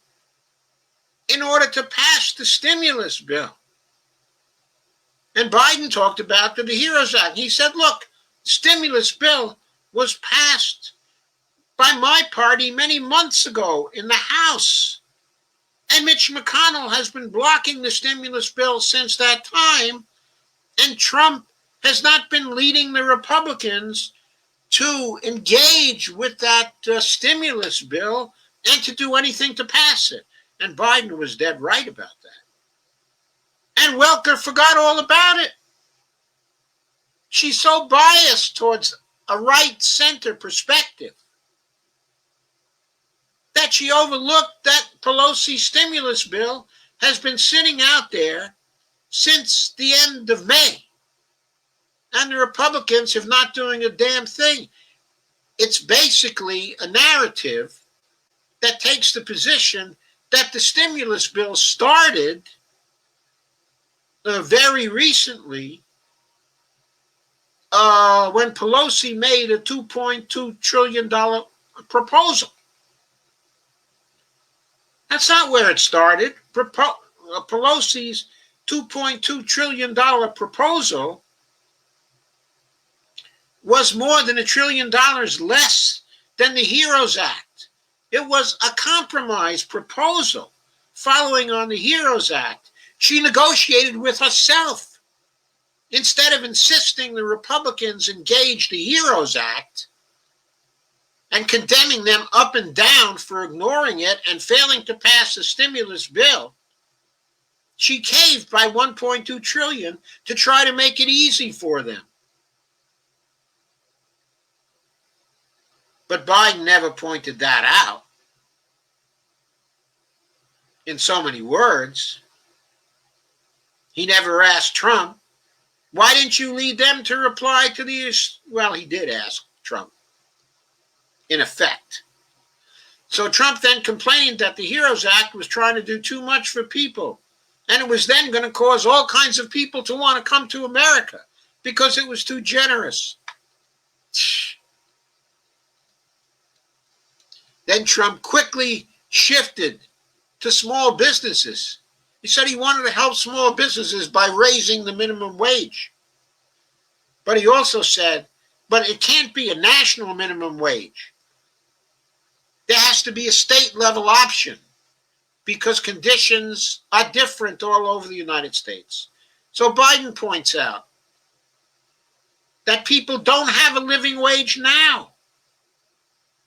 in order to pass the stimulus bill? And Biden talked about the HEROES Act. He said, look, the stimulus bill was passed by my party many months ago in the House. And Mitch McConnell has been blocking the stimulus bill since that time. And Trump has not been leading the Republicans to engage with that stimulus bill and to do anything to pass it. And Biden was dead right about that. And Welker forgot all about it. She's so biased towards a right-center perspective that she overlooked that Pelosi stimulus bill has been sitting out there since the end of May. And the Republicans have not doing a damn thing. It's basically a narrative that takes the position that the stimulus bill started very recently when Pelosi made a $2.2 trillion proposal. That's not where it started. Pelosi's $2.2 trillion proposal was more than $1 trillion less than the HEROES Act. It was a compromise proposal following on the HEROES Act. She negotiated with herself. Instead of insisting the Republicans engage the HEROES Act and condemning them up and down for ignoring it and failing to pass the stimulus bill, she caved by $1.2 trillion to try to make it easy for them. But Biden never pointed that out in so many words. He never asked Trump, why didn't you lead them to reply to the issue? Well, he did ask Trump, in effect. So Trump then complained that the HEROES Act was trying to do too much for people. And it was then going to cause all kinds of people to want to come to America because it was too generous. Then Trump quickly shifted to small businesses. He said he wanted to help small businesses by raising the minimum wage. But he also said, but it can't be a national minimum wage. There has to be a state level option. because conditions are different all over the United States. So Biden points out that people don't have a living wage now.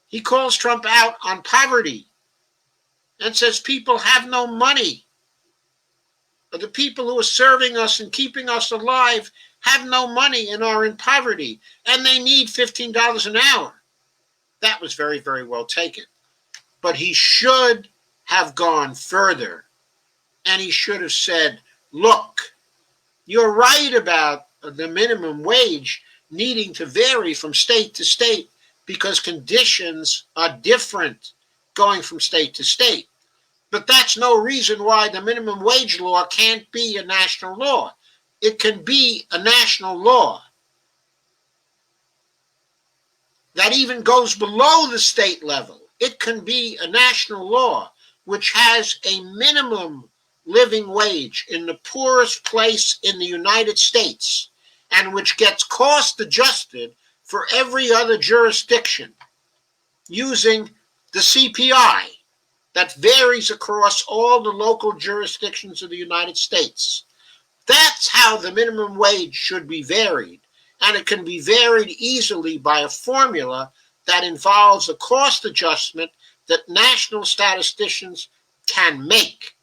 He calls Trump out on poverty and says people have no money. The people who are serving us and keeping us alive have no money and are in poverty, and they need $15 an hour. That was very, very well taken. But he should have gone further, and he should have said, look, you're right about the minimum wage needing to vary from state to state because conditions are different going from state to state. But that's no reason why the minimum wage law can't be a national law. It can be a national law that even goes below the state level. It can be a national law which has a minimum living wage in the poorest place in the United States and which gets cost adjusted for every other jurisdiction using the CPI that varies across all the local jurisdictions of the United States. That's how the minimum wage should be varied, and it can be varied easily by a formula that involves a cost adjustment that national statisticians can make.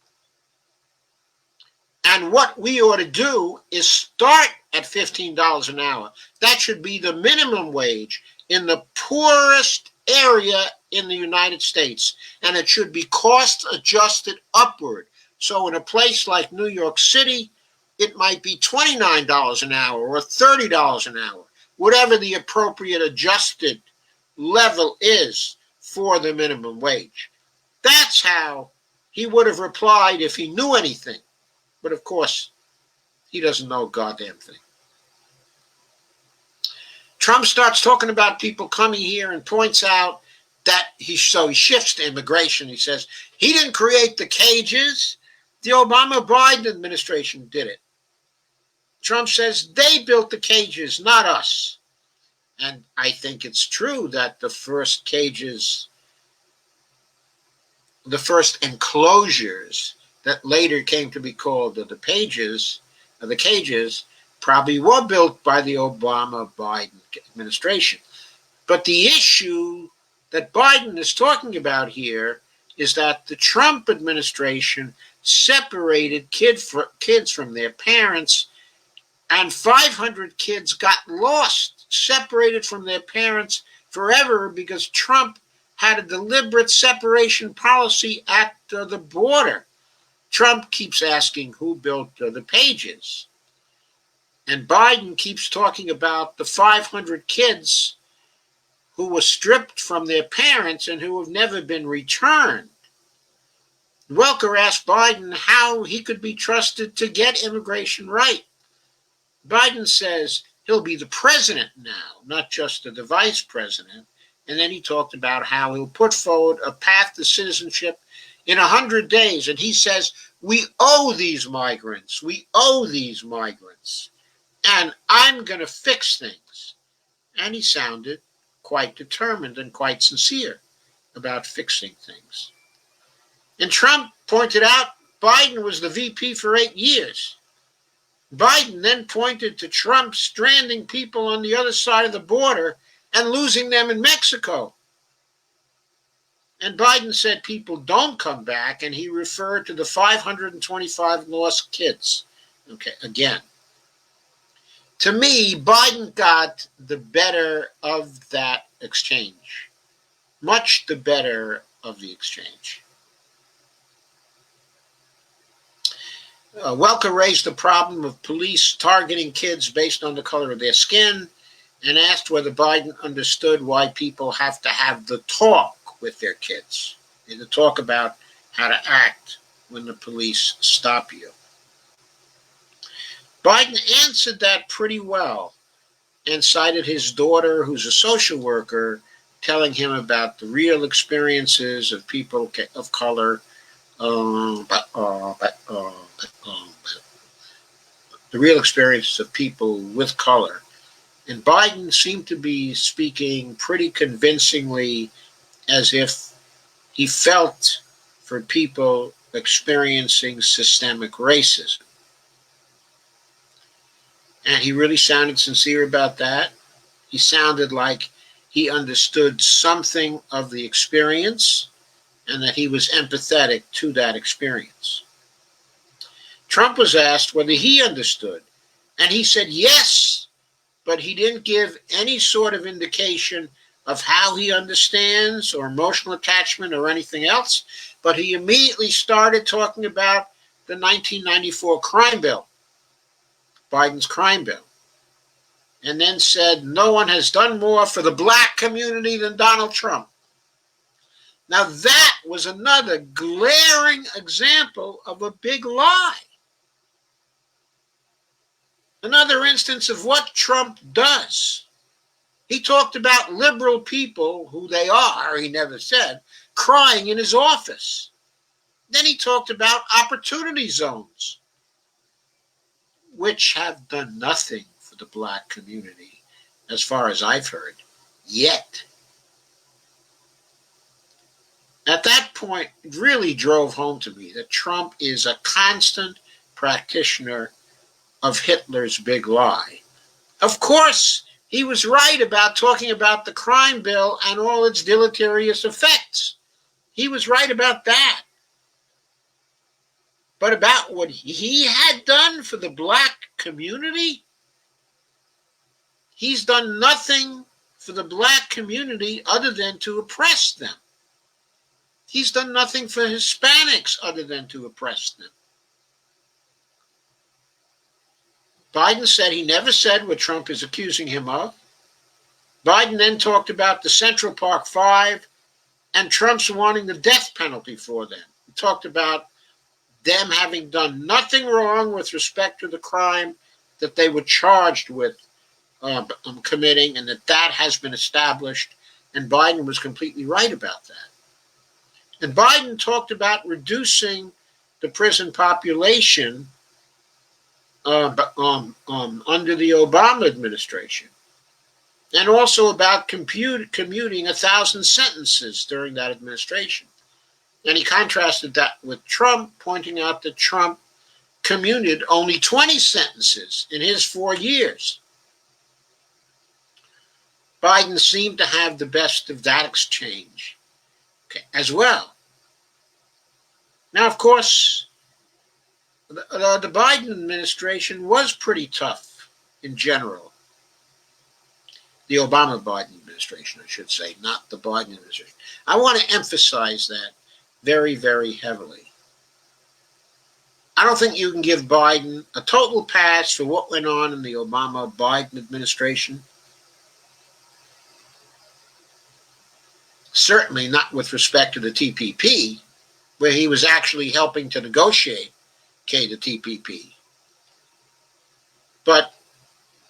And what we ought to do is start at $15 an hour. That should be the minimum wage in the poorest area in the United States, and it should be cost adjusted upward. So in a place like New York City, it might be $29 an hour or $30 an hour, whatever the appropriate adjusted level is for the minimum wage. That's how he would have replied if he knew anything. But of course, he doesn't know a goddamn thing. Trump starts talking about people coming here and points out that he shifts to immigration. He says he didn't create the cages. The Obama-Biden administration did it. Trump says they built the cages, not us. And I think it's true that the first cages, the first enclosures that later came to be called the cages, probably were built by the Obama-Biden administration. But the issue that Biden is talking about here is that the Trump administration separated kids from their parents, and 500 kids got lost, separated from their parents forever because Trump had a deliberate separation policy at the border. Trump keeps asking who built the pages. And Biden keeps talking about the 500 kids who were stripped from their parents and who have never been returned. Welker asked Biden how he could be trusted to get immigration right. Biden says he'll be the president now, not just the vice president. And then he talked about how he'll put forward a path to citizenship in 100 days. And he says, we owe these migrants. We owe these migrants. And I'm going to fix things. And he sounded quite determined and quite sincere about fixing things. And Trump pointed out Biden was the VP for 8 years. Biden then pointed to Trump stranding people on the other side of the border and losing them in Mexico. And Biden said people don't come back, and he referred to the 525 lost kids. Okay, again. To me, Biden got the better of that exchange. Much the better of the exchange. Welker raised the problem of police targeting kids based on the color of their skin and asked whether Biden understood why people have to have the talk with their kids. They to talk about how to act when the police stop you. Biden answered that pretty well and cited his daughter, who's a social worker, telling him about the real experiences of people of color, the real experiences of people with color. And Biden seemed to be speaking pretty convincingly as if he felt for people experiencing systemic racism. And he really sounded sincere about that. He sounded like he understood something of the experience and that he was empathetic to that experience. Trump was asked whether he understood, and he said yes, but he didn't give any sort of indication of how he understands or emotional attachment or anything else. But he immediately started talking about the 1994 crime bill, Biden's crime bill, and then said no one has done more for the black community than Donald Trump. Now that was another glaring example of a big lie. Another instance of what Trump does. He talked about liberal people, who they are, he never said, crying in his office. Then he talked about opportunity zones, which have done nothing for the black community, as far as I've heard, yet. At that point, it really drove home to me that Trump is a constant practitioner of Hitler's big lie. Of course, he was right about talking about the crime bill and all its deleterious effects. He was right about that. But about what he had done for the black community, he's done nothing for the black community other than to oppress them. He's done nothing for Hispanics other than to oppress them. Biden said he never said what Trump is accusing him of. Biden then talked about the Central Park Five and Trump's wanting the death penalty for them. He talked about them having done nothing wrong with respect to the crime that they were charged with committing, and that has been established, and Biden was completely right about that. And Biden talked about reducing the prison population under the Obama administration, and also about commuting 1,000 sentences during that administration. And he contrasted that with Trump, pointing out that Trump commuted only 20 sentences in his 4 years. Biden seemed to have the best of that exchange as well. Now, of course, the Biden administration was pretty tough in general. The Obama-Biden administration, I should say, not the Biden administration. I want to emphasize that very, very heavily. I don't think you can give Biden a total pass for what went on in the Obama-Biden administration. Certainly not with respect to the TPP, where he was actually helping to negotiate the TPP. But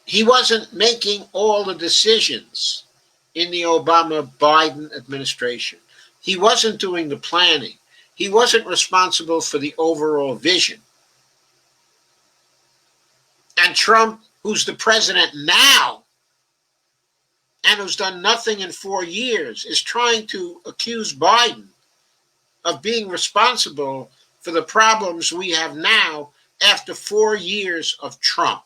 he wasn't making all the decisions in the Obama-Biden administration. He wasn't doing the planning. He wasn't responsible for the overall vision. And Trump, who's the president now, and who's done nothing in 4 years, is trying to accuse Biden of being responsible for the problems we have now after 4 years of Trump.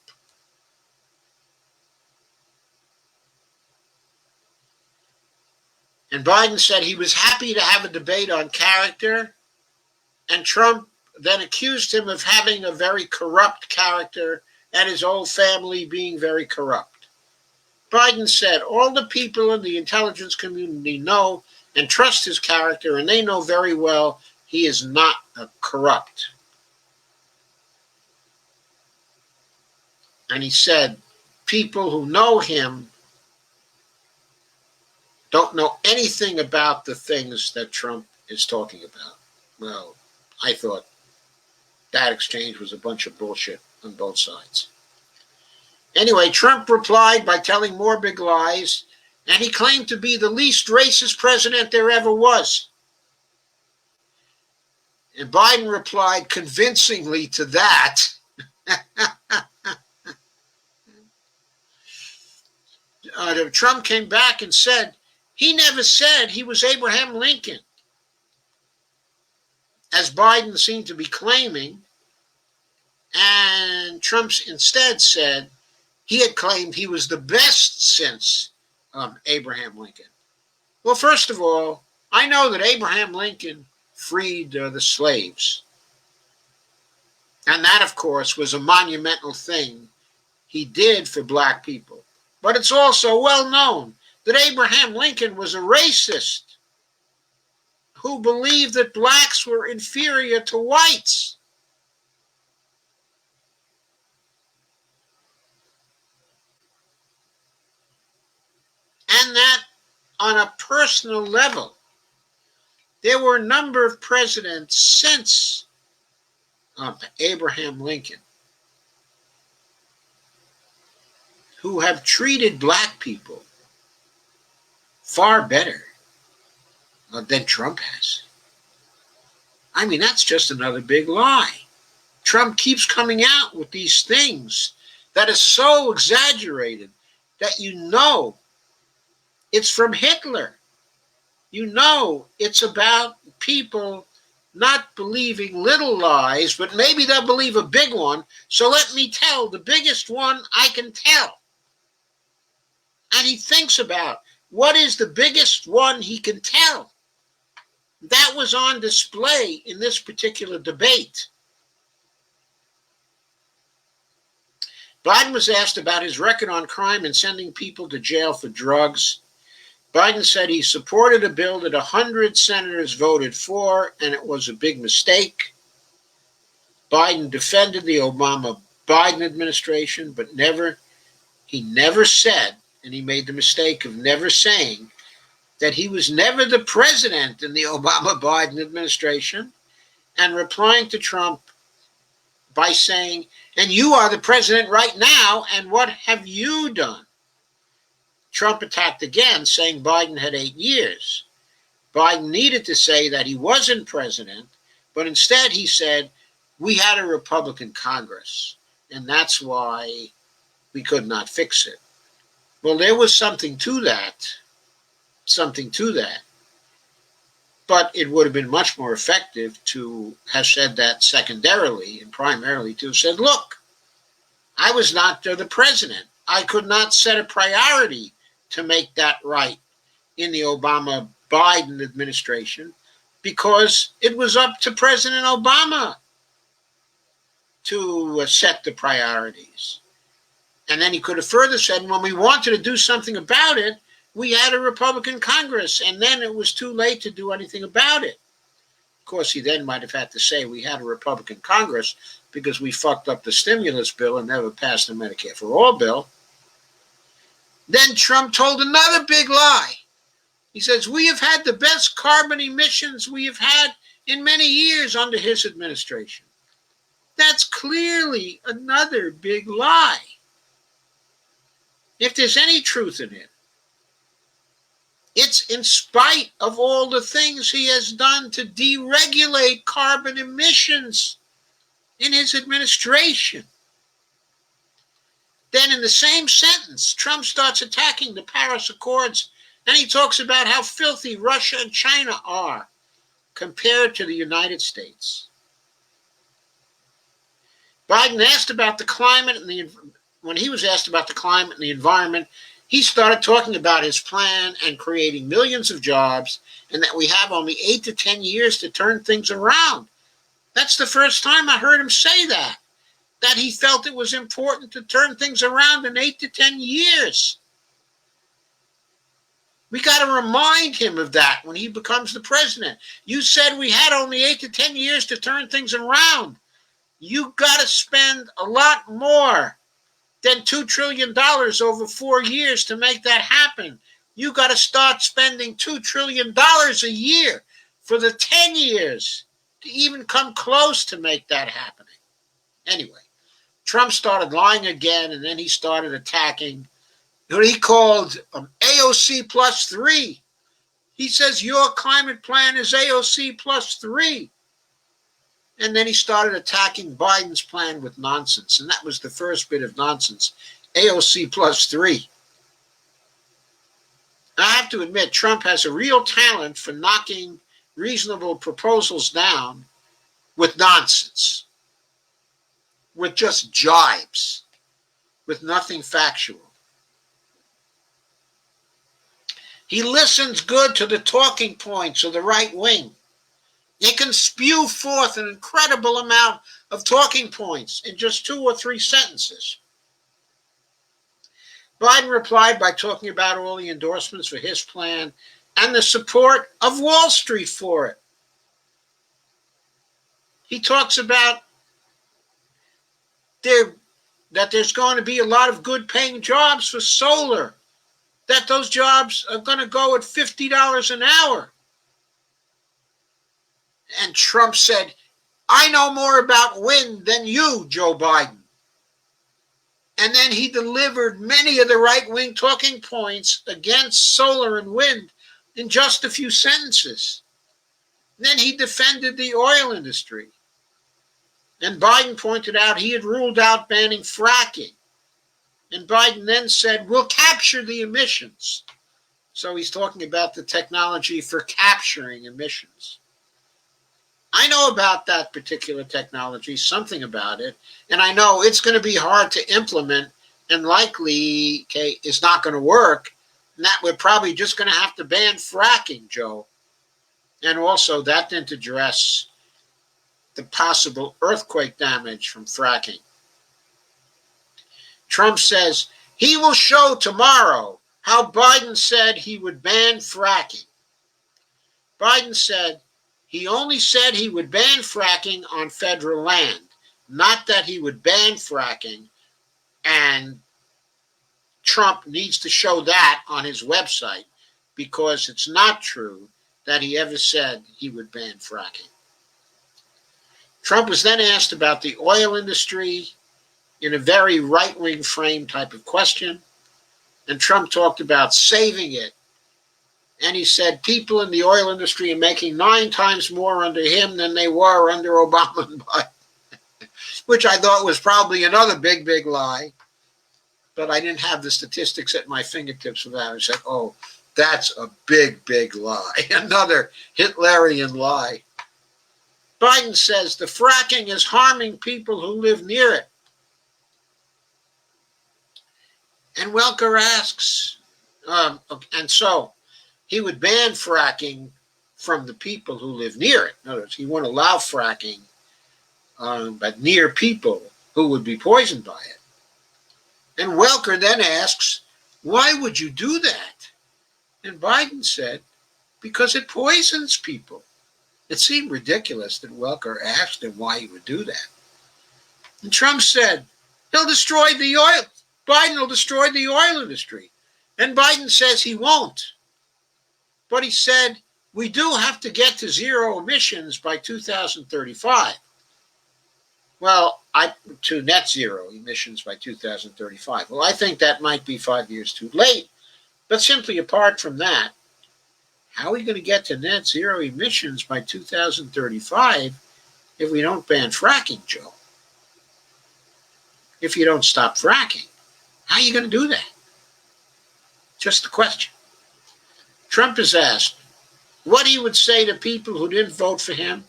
And Biden said he was happy to have a debate on character, and Trump then accused him of having a very corrupt character and his whole family being very corrupt. Biden said all the people in the intelligence community know and trust his character, and they know very well he is not corrupt. And he said people who know him don't know anything about the things that Trump is talking about. Well, I thought that exchange was a bunch of bullshit on both sides. Anyway, Trump replied by telling more big lies, and he claimed to be the least racist president there ever was. And Biden replied convincingly to that. Trump came back and said he never said he was Abraham Lincoln. as Biden seemed to be claiming, and Trump instead said he had claimed he was the best since Abraham Lincoln. Well, first of all, I know that Abraham Lincoln freed the slaves. And that, of course, was a monumental thing he did for black people. But it's also well known that Abraham Lincoln was a racist who believed that blacks were inferior to whites. And that on a personal level, there were a number of presidents since Abraham Lincoln who have treated black people far better than Trump has. I mean, that's just another big lie. Trump keeps coming out with these things that is so exaggerated that you know it's from Hitler. You know it's about people not believing little lies, but maybe they'll believe a big one. So let me tell the biggest one I can tell. And he thinks about what is the biggest one he can tell. That was on display in this particular debate. Biden was asked about his record on crime and sending people to jail for drugs. Biden said he supported a bill that 100 senators voted for, and it was a big mistake. Biden defended the Obama-Biden administration, but he never said, and he made the mistake of never saying, that he was never the president in the Obama-Biden administration, and replying to Trump by saying, and you are the president right now, and what have you done? Trump attacked again, saying Biden had 8 years. Biden needed to say that he wasn't president, but instead he said, we had a Republican Congress, and that's why we could not fix it. Well, there was something to that. But it would have been much more effective to have said that secondarily and primarily to have said, look, I was not the president. I could not set a priority to make that right in the Obama-Biden administration because it was up to President Obama to set the priorities. And then he could have further said, when we wanted to do something about it, we had a Republican Congress, and then it was too late to do anything about it. Of course, he then might have had to say we had a Republican Congress because we fucked up the stimulus bill and never passed the Medicare for All bill. Then Trump told another big lie. He says, we have had the best carbon emissions we have had in many years under his administration. That's clearly another big lie. If there's any truth in it, it's in spite of all the things he has done to deregulate carbon emissions in his administration. Then in the same sentence, Trump starts attacking the Paris Accords, and he talks about how filthy Russia and China are compared to the United States. Biden asked about the climate, and when he was asked about the climate and the environment, he started talking about his plan and creating millions of jobs, and that we have only 8 to 10 years to turn things around. That's the first time I heard him say that he felt it was important to turn things around in 8 to 10 years. We got to remind him of that when he becomes the president. You said we had only 8 to 10 years to turn things around. You got to spend a lot more than $2 trillion over 4 years to make that happen. You got to start spending $2 trillion a year for the 10 years to even come close to make that happening. Anyway, Trump started lying again, and then he started attacking what he called AOC plus 3. He says your climate plan is AOC plus 3. And then he started attacking Biden's plan with nonsense. And that was the first bit of nonsense, AOC plus 3. I have to admit, Trump has a real talent for knocking reasonable proposals down with nonsense, with just jibes, with nothing factual. He listens good to the talking points of the right wing. He can spew forth an incredible amount of talking points in just 2 or 3 sentences. Biden replied by talking about all the endorsements for his plan and the support of Wall Street for it. He talks about that there's going to be a lot of good paying jobs for solar, that those jobs are going to go at $50 an hour. And Trump said, I know more about wind than you, Joe Biden. And then he delivered many of the right-wing talking points against solar and wind in just a few sentences. Then he defended the oil industry. And Biden pointed out he had ruled out banning fracking. And Biden then said, we'll capture the emissions. So he's talking about the technology for capturing emissions. I know about that particular technology, something about it, and I know it's going to be hard to implement and likely, it's not going to work, and that we're probably just going to have to ban fracking, Joe. And also that didn't address the possible earthquake damage from fracking. Trump says he will show tomorrow how Biden said he would ban fracking. Biden said he only said he would ban fracking on federal land, not that he would ban fracking, and Trump needs to show that on his website because it's not true that he ever said he would ban fracking. Trump was then asked about the oil industry in a very right-wing frame type of question, and Trump talked about saving it. And he said people in the oil industry are making 9 times more under him than they were under Obama and Biden, which I thought was probably another big, big lie. But I didn't have the statistics at my fingertips for that. I said, oh, that's a big, big lie. Another Hitlerian lie. Biden says the fracking is harming people who live near it. And Welker asks, and so he would ban fracking from the people who live near it. In other words, he won't allow fracking, but near people who would be poisoned by it. And Welker then asks, why would you do that? And Biden said, because it poisons people. It seemed ridiculous that Welker asked him why he would do that. And Trump said, he'll destroy the oil. Biden will destroy the oil industry. And Biden says he won't. But he said, we do have to get to zero emissions by 2035. Well, to net zero emissions by 2035. Well, I think that might be 5 years too late. But simply apart from that, how are we going to get to net zero emissions by 2035 if we don't ban fracking, Joe? If you don't stop fracking, how are you going to do that? Just a question. Trump is asked what he would say to people who didn't vote for him.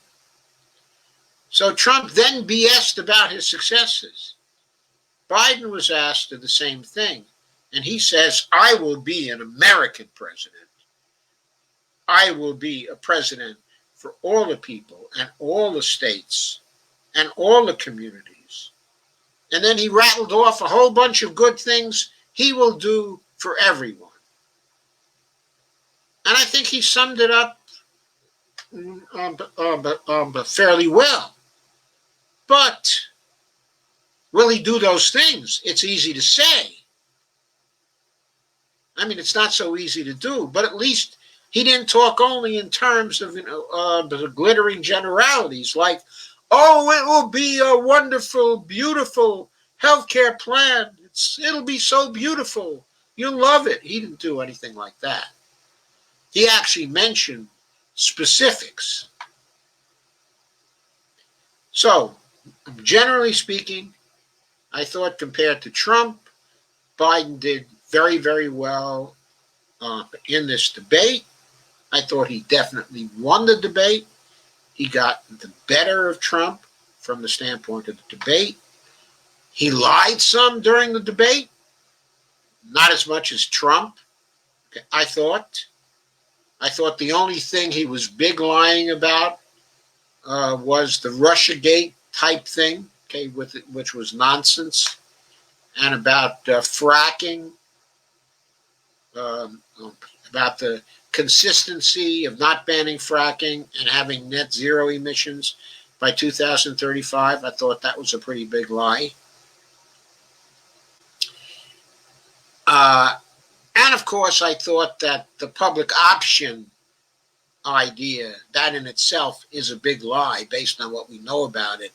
So Trump then BS'd about his successes. Biden was asked the same thing, and he says, I will be an American president. I will be a president for all the people and all the states and all the communities. And then he rattled off a whole bunch of good things he will do for everyone. And I think he summed it up fairly well. But will he do those things? It's easy to say. I mean, it's not so easy to do, but at least he didn't talk only in terms of the glittering generalities like, oh, it will be a wonderful, beautiful healthcare plan. It'll be so beautiful. You'll love it. He didn't do anything like that. He actually mentioned specifics. So, generally speaking, I thought compared to Trump, Biden did very, very well in this debate. I thought he definitely won the debate. He got the better of Trump from the standpoint of the debate. He lied some during the debate, not as much as Trump, I thought. I thought the only thing he was big lying about was the Russiagate type thing, okay, which was nonsense, and about fracking, um, about the consistency of not banning fracking and having net zero emissions by 2035. I thought that was a pretty big lie. And of course, I thought that the public option idea, that in itself is a big lie based on what we know about it.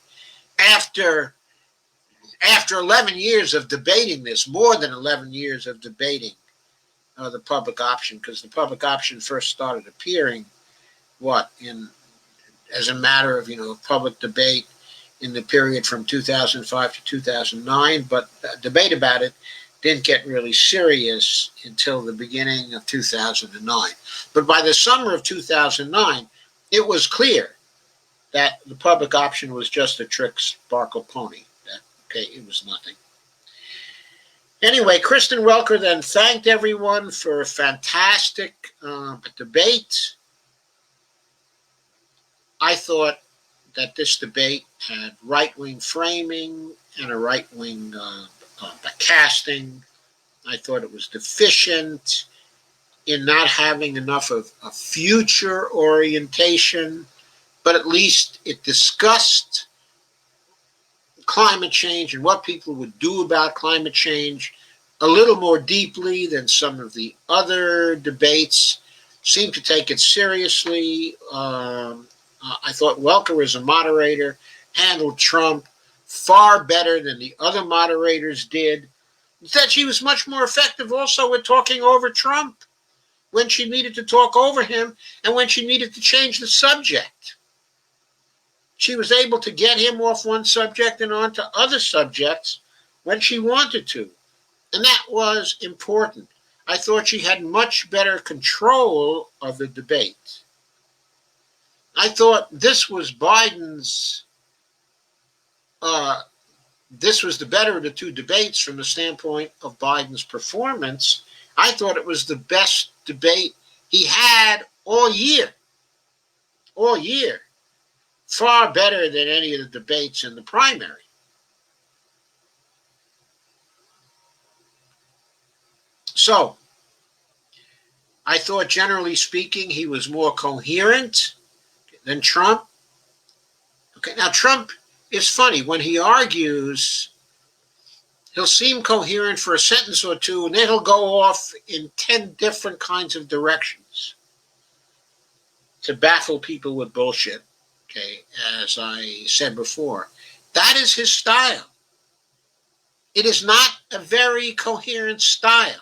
After 11 years of debating this, more than 11 years of debating the public option, because the public option first started appearing, as a matter of, public debate in the period from 2005 to 2009, but debate about it didn't get really serious until the beginning of 2009. But by the summer of 2009, it was clear that the public option was just a trick sparkle pony. It was nothing. Anyway, Kristen Welker then thanked everyone for a fantastic debate. I thought that this debate had right-wing framing and a right-wing casting. I thought it was deficient in not having enough of a future orientation, but at least it discussed climate change and what people would do about climate change a little more deeply than some of the other debates. Seemed to take it seriously. I thought Welker, as a moderator, handled Trump far better than the other moderators did. That she was much more effective also with talking over Trump when she needed to talk over him and when she needed to change the subject. She was able to get him off one subject and onto other subjects when she wanted to. And that was important. I thought she had much better control of the debate. I thought this was Biden's, this was the better of the two debates from the standpoint of Biden's performance. I thought it was the best debate he had all year. All year. Far better than any of the debates in the primary. So, I thought, generally speaking, he was more coherent than Trump. Okay, now Trump is funny. When he argues, he'll seem coherent for a sentence or two, and then he'll go off in 10 different kinds of directions to baffle people with bullshit. Okay, as I said before, that is his style. It is not a very coherent style.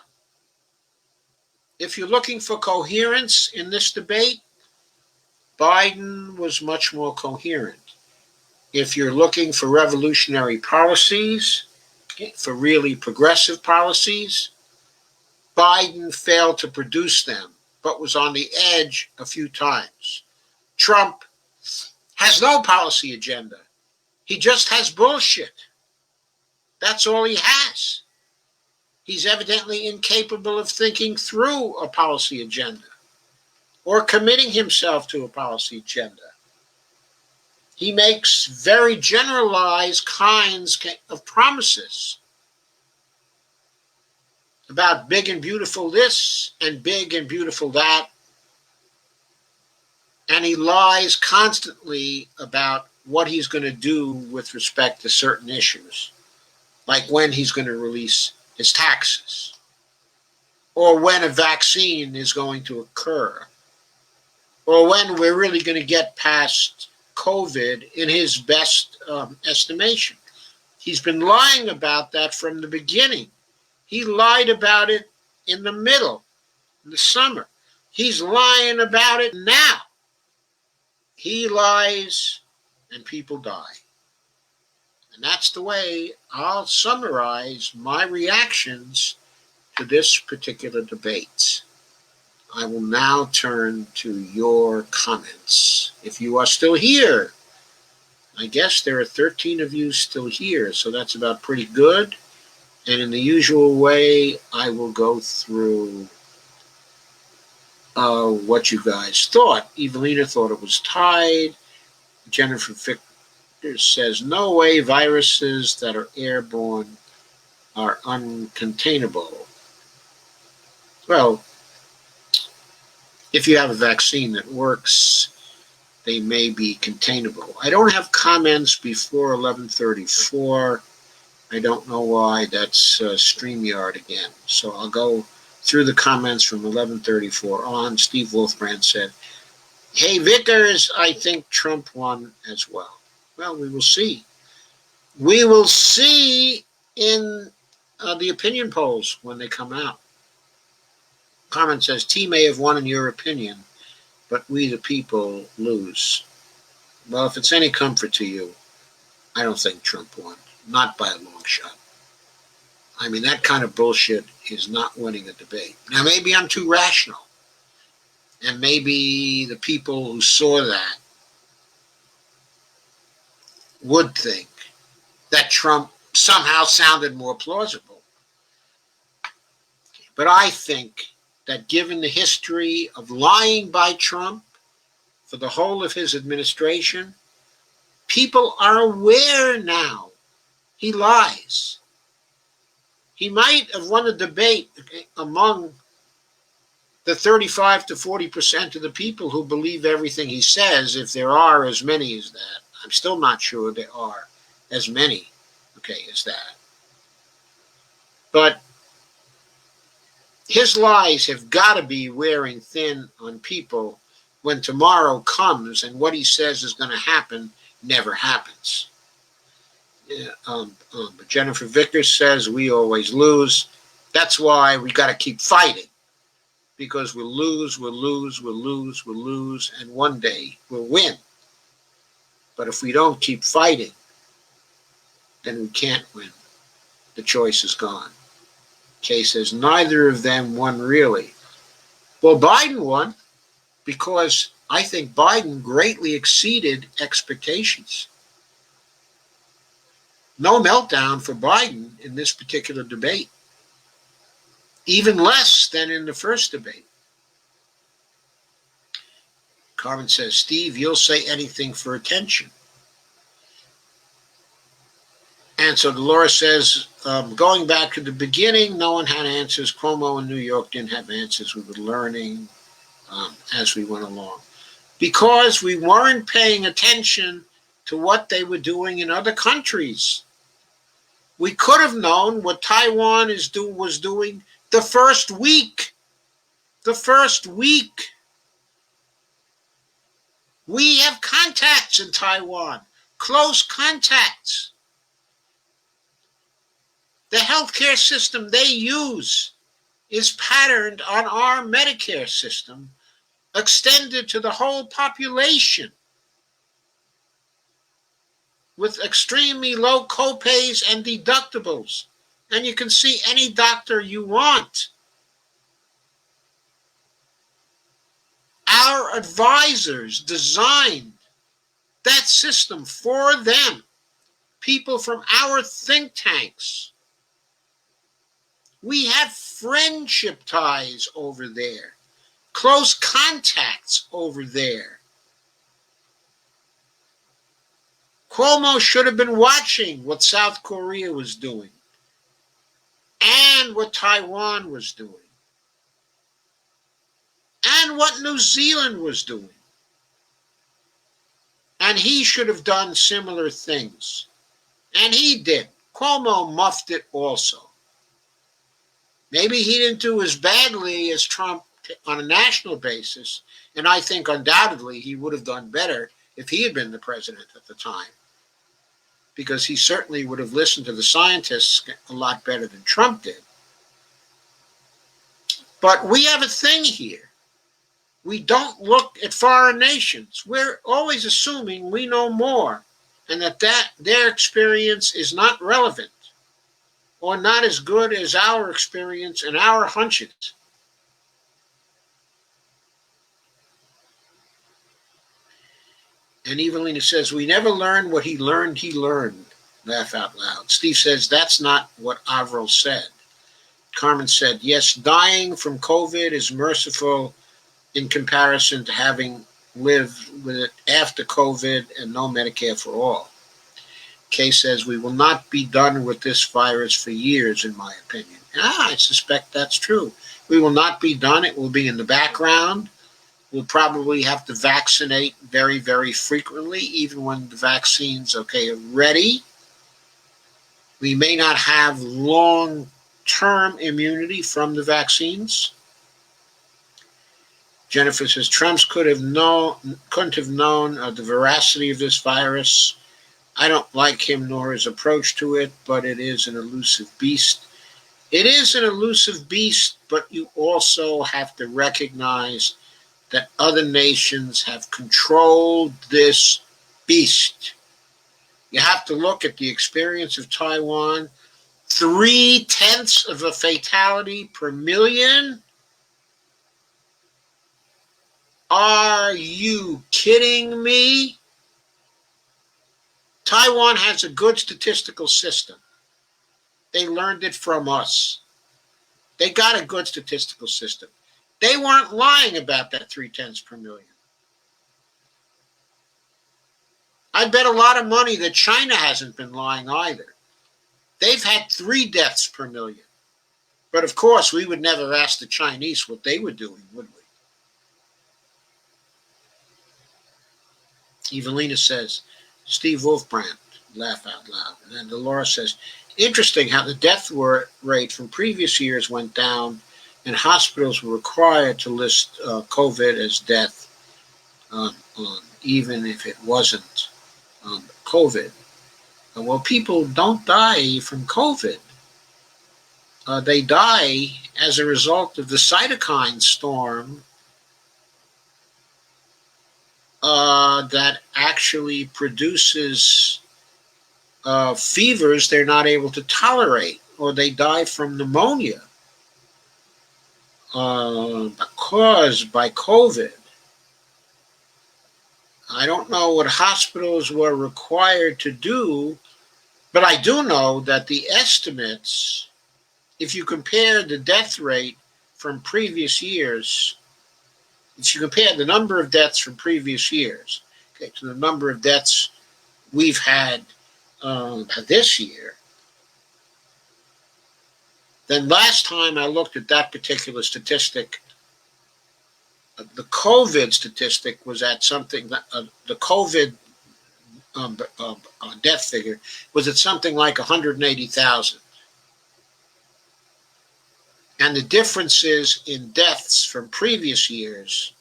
If you're looking for coherence in this debate, Biden was much more coherent. If you're looking for revolutionary policies, for really progressive policies, Biden failed to produce them, but was on the edge a few times. Trump has no policy agenda. He just has bullshit. That's all he has. He's evidently incapable of thinking through a policy agenda or committing himself to a policy agenda. He makes very generalized kinds of promises about big and beautiful this and big and beautiful that. And he lies constantly about what he's going to do with respect to certain issues, like when he's going to release his taxes, or when a vaccine is going to occur, or when we're really going to get past COVID in his best estimation. He's been lying about that from the beginning. He lied about it in the middle, in the summer. He's lying about it now. He lies and people die. And that's the way I'll summarize my reactions to this particular debate. I will now turn to your comments. If you are still here, I guess there are 13 of you still here, so that's about pretty good. And in the usual way, I will go through what you guys thought. Evelina thought it was tied. Jennifer Victor says, no way, viruses that are airborne are uncontainable. Well, if you have a vaccine that works, they may be containable. I don't have comments before 11:34. I don't know why. That's StreamYard again. So I'll go through the comments from 11:34 on. Steve Wolfbrand said, hey, Vickers, I think Trump won as well. Well, we will see. We will see in the opinion polls when they come out. Comment says, T may have won in your opinion, but we the people lose. Well, if it's any comfort to you, I don't think Trump won. Not by a long shot. I mean, that kind of bullshit is not winning a debate. Now, maybe I'm too rational. And maybe the people who saw that would think that Trump somehow sounded more plausible. But I think that given the history of lying by Trump for the whole of his administration, people are aware now he lies. He might have won a debate among the 35 to 40% of the people who believe everything he says, if there are as many as that. I'm still not sure there are as many, as that. But his lies have got to be wearing thin on people when tomorrow comes and what he says is going to happen never happens. But Jennifer Vickers says we always lose. That's why we got to keep fighting, because we'll lose, and one day we'll win. But if we don't keep fighting, then we can't win. The choice is gone. Kay says neither of them won really. Well, Biden won because I think Biden greatly exceeded expectations. No meltdown for Biden in this particular debate. Even less than in the first debate. Carmen says, Steve, you'll say anything for attention. And so Dolores says, going back to the beginning, no one had answers. Cuomo in New York didn't have answers. We were learning as we went along. Because we weren't paying attention to what they were doing in other countries. We could have known what Taiwan was doing the first week. The first week. We have contacts in Taiwan, close contacts. The healthcare system they use is patterned on our Medicare system, extended to the whole population, with extremely low copays and deductibles. And you can see any doctor you want. Our advisors designed that system for them. People from our think tanks. We have friendship ties over there, close contacts over there. Cuomo should have been watching what South Korea was doing and what Taiwan was doing and what New Zealand was doing. And he should have done similar things. And he did. Cuomo muffed it also. Maybe he didn't do as badly as Trump on a national basis, and I think undoubtedly he would have done better if he had been the president at the time, because he certainly would have listened to the scientists a lot better than Trump did. But we have a thing here. We don't look at foreign nations. We're always assuming we know more and that their experience is not relevant or not as good as our experience and our hunches. And Evelina says, we never learn what he learned. Laugh out loud. Steve says, that's not what Avril said. Carmen said, yes, dying from COVID is merciful in comparison to having lived with it after COVID and no Medicare for all. Kay says, we will not be done with this virus for years, in my opinion. I suspect that's true. We will not be done. It will be in the background. We'll probably have to vaccinate very, very frequently, even when the vaccines, are ready. We may not have long-term immunity from the vaccines. Jennifer says, Trump couldn't have known the veracity of this virus. I don't like him nor his approach to it, but it is an elusive beast. It is an elusive beast, but you also have to recognize that other nations have controlled this beast. You have to look at the experience of Taiwan. 0.3 of a fatality per million? Are you kidding me? Taiwan has a good statistical system. They learned it from us. They got a good statistical system. They weren't lying about that 0.3 per million. I bet a lot of money that China hasn't been lying either. They've had 3 deaths per million. But of course, we would never ask the Chinese what they were doing, would we? Evelina says, Steve Wolfbrand, laugh out loud. And then Dolores says, interesting how the death rate from previous years went down and hospitals were required to list COVID as death, even if it wasn't COVID. Well, people don't die from COVID. They die as a result of the cytokine storm that actually produces fevers they're not able to tolerate, or they die from pneumonia caused by COVID. I don't know what hospitals were required to do, but I do know that the estimates, if you compare the death rate from previous years, if you compare the number of deaths from previous years to the number of deaths we've had this year, then last time I looked at that particular statistic, the COVID statistic was at something, the COVID death figure was at something like 180,000. And the differences in deaths from previous years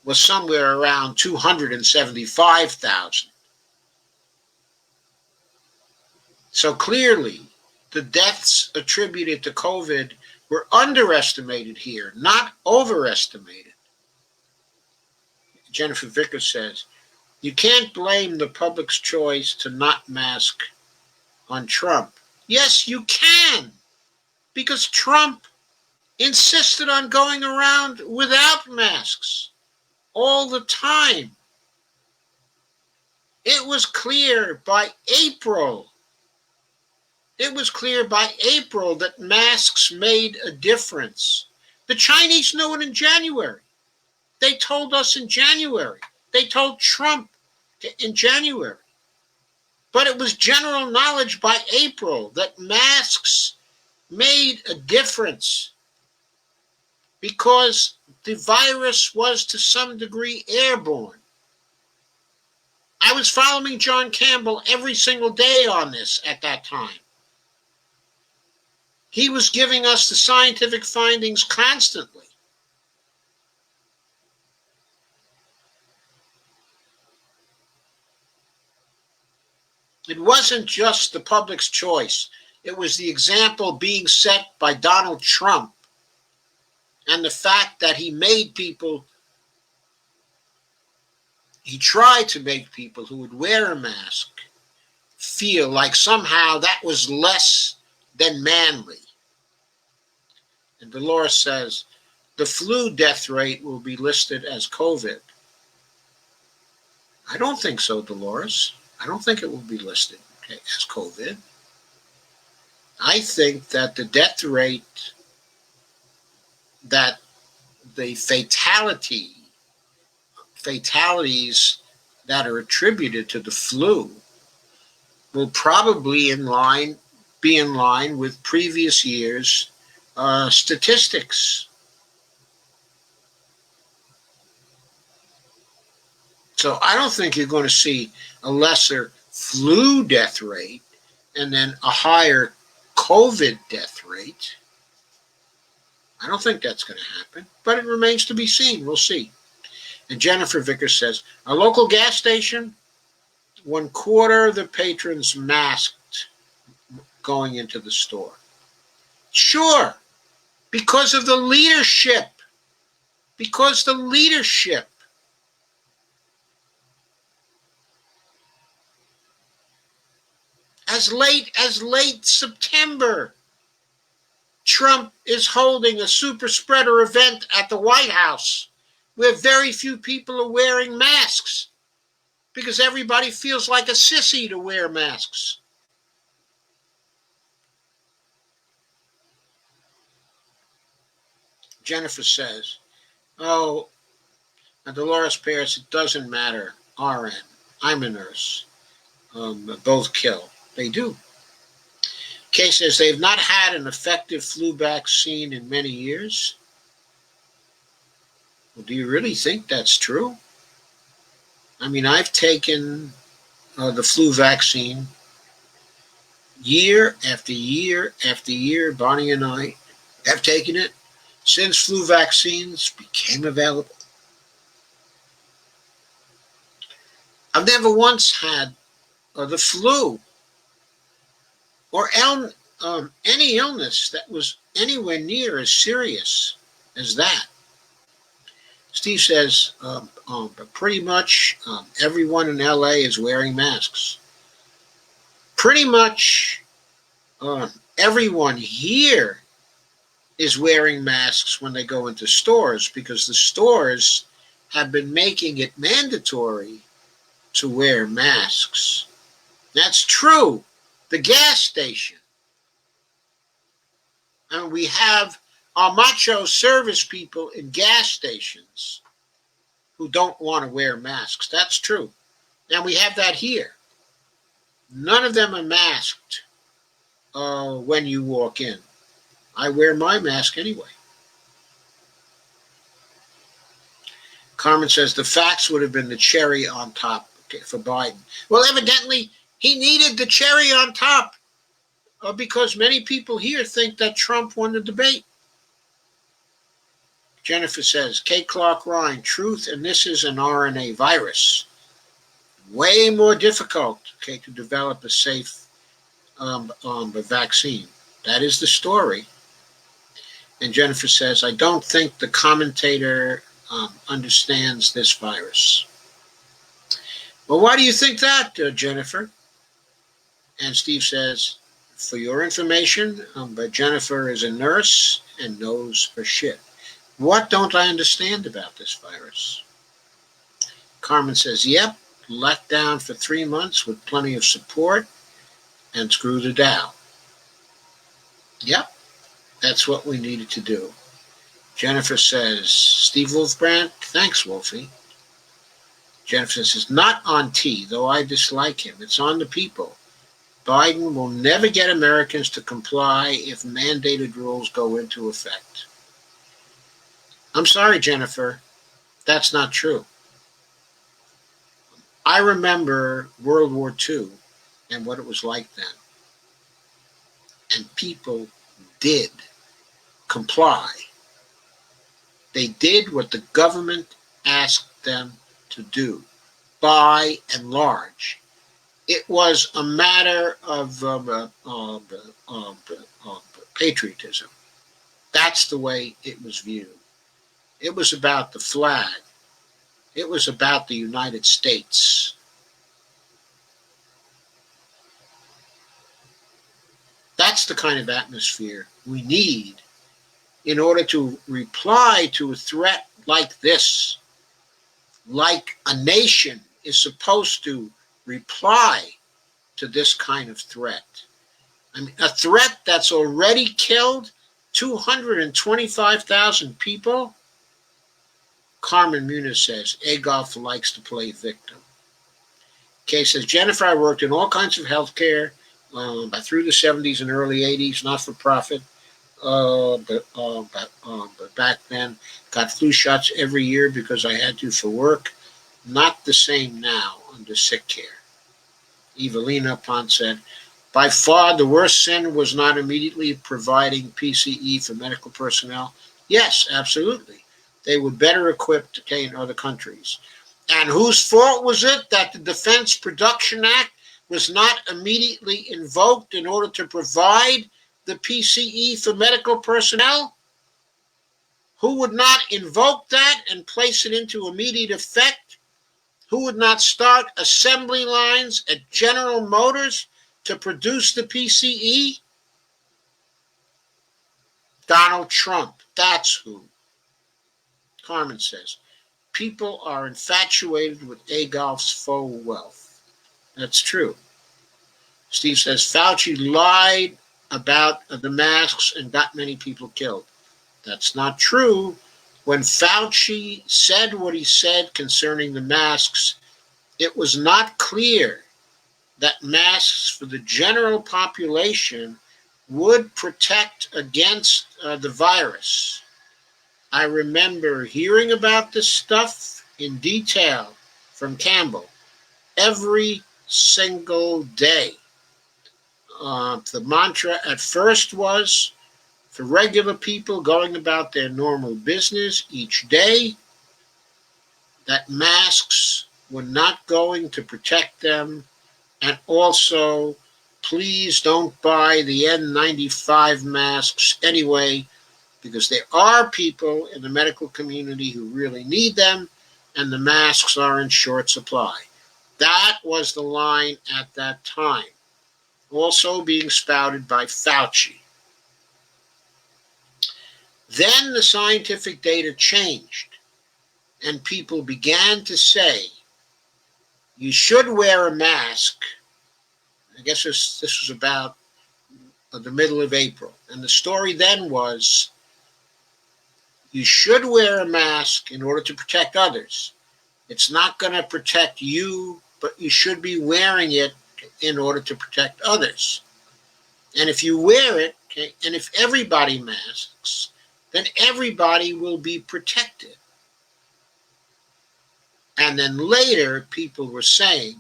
was somewhere around 275,000. So clearly, the deaths attributed to COVID were underestimated here, not overestimated. Jennifer Vickers says, you can't blame the public's choice to not mask on Trump. Yes, you can, because Trump insisted on going around without masks all the time. It was clear by April. It was clear by April that masks made a difference. The Chinese knew it in January. They told us in January. They told Trump in January. But it was general knowledge by April that masks made a difference because the virus was to some degree airborne. I was following John Campbell every single day on this at that time. He was giving us the scientific findings constantly. It wasn't just the public's choice. It was the example being set by Donald Trump and the fact that he tried to make people who would wear a mask feel like somehow that was less than manly. And Dolores says, the flu death rate will be listed as COVID. I don't think so, Dolores. I don't think it will be listed as COVID. I think that the death rate, that the fatalities that are attributed to the flu will probably be in line with previous years' statistics. So I don't think you're going to see a lesser flu death rate and then a higher COVID death rate. I don't think that's going to happen, but it remains to be seen. We'll see. And Jennifer Vickers says, our local gas station, 1/4 of the patrons masked going into the store. Sure, because of the leadership. Because the leadership. As late September, Trump is holding a super spreader event at the White House where very few people are wearing masks because everybody feels like a sissy to wear masks. Jennifer says, oh, Dolores Paris, it doesn't matter. RN. I'm a nurse. Both kill. They do. Kay says they've not had an effective flu vaccine in many years. Well, do you really think that's true? I mean, I've taken the flu vaccine year after year after year. Bonnie and I have taken it since flu vaccines became available. I've never once had the flu or any illness that was anywhere near as serious as that. Steve says, pretty much everyone in LA is wearing masks. Pretty much everyone here is wearing masks when they go into stores because the stores have been making it mandatory to wear masks. That's true. The gas station. And we have our macho service people in gas stations who don't want to wear masks. That's true. And we have that here. None of them are masked when you walk in. I wear my mask anyway. Carmen says the facts would have been the cherry on top for Biden. Well, evidently, he needed the cherry on top because many people here think that Trump won the debate. Jennifer says, Kate Clark Ryan, truth, and this is an RNA virus. Way more difficult, to develop a safe vaccine. That is the story. And Jennifer says, I don't think the commentator understands this virus. Well, why do you think that, Jennifer? And Steve says, for your information, but Jennifer is a nurse and knows her shit. What don't I understand about this virus? Carmen says, yep, let down for 3 months with plenty of support and screw the Dow. Yep, that's what we needed to do. Jennifer says, Steve Wolfbrand, thanks, Wolfie. Jennifer says, not on T, though I dislike him. It's on the people. Biden will never get Americans to comply if mandated rules go into effect. I'm sorry, Jennifer. That's not true. I remember World War II and what it was like then. And people did comply. They did what the government asked them to do, by and large. It was a matter of patriotism. That's the way it was viewed. It was about the flag. It was about the United States. That's the kind of atmosphere we need in order to reply to a threat like this, like a nation is supposed to reply to this kind of threat? I mean, a threat that's already killed 225,000 people? Carmen Muniz says, Adolf likes to play victim. Kay says, Jennifer, I worked in all kinds of healthcare through the 70s and early 80s, not for profit. But back then, got flu shots every year because I had to for work. Not the same now under sick care. Evelina Pont said, by far the worst sin was not immediately providing PCE for medical personnel. Yes, absolutely. They were better equipped in other countries. And whose fault was it that the Defense Production Act was not immediately invoked in order to provide the PCE for medical personnel? Who would not invoke that and place it into immediate effect? Who would not start assembly lines at General Motors to produce the PCE? Donald Trump. That's who. Carmen says, people are infatuated with Adolf's faux wealth. That's true. Steve says, Fauci lied about the masks and got many people killed. That's not true. When Fauci said what he said concerning the masks, it was not clear that masks for the general population would protect against the virus. I remember hearing about this stuff in detail from Campbell every single day. The mantra at first was for regular people going about their normal business each day, that masks were not going to protect them, and also please don't buy the N95 masks anyway, because there are people in the medical community who really need them, and the masks are in short supply. That was the line at that time, also being spouted by Fauci. Then the scientific data changed, and people began to say, you should wear a mask. I guess this was about the middle of April. And the story then was, you should wear a mask in order to protect others. It's not going to protect you, but you should be wearing it in order to protect others. And if you wear it, okay, and if everybody masks, then everybody will be protected. And then later, people were saying,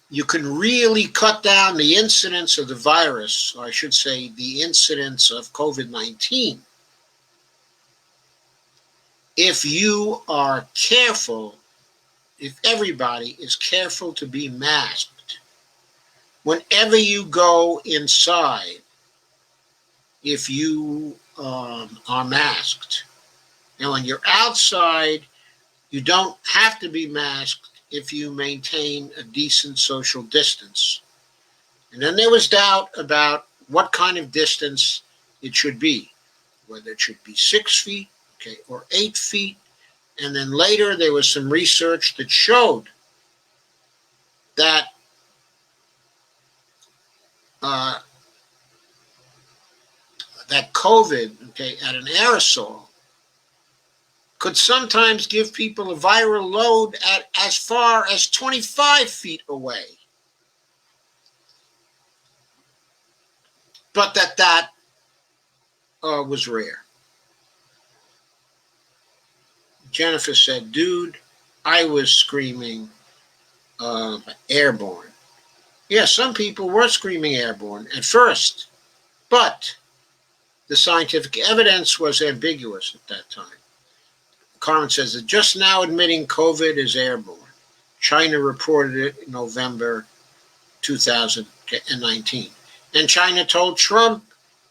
you can really cut down the incidence of the virus, or I should say the incidence of COVID-19, if you are careful, if everybody is careful to be masked. Whenever you go inside, if you are masked. And when you're outside, you don't have to be masked if you maintain a decent social distance. And then there was doubt about what kind of distance it should be, whether it should be 6 feet, okay, or 8 feet. And then later there was some research that showed that that COVID, okay, at an aerosol, could sometimes give people a viral load at as far as 25 feet away. But that was rare. Jennifer said, dude, I was screaming airborne. Yeah, some people were screaming airborne at first, but the scientific evidence was ambiguous at that time. Carmen says that just now admitting COVID is airborne. China reported it in November 2019. And China told Trump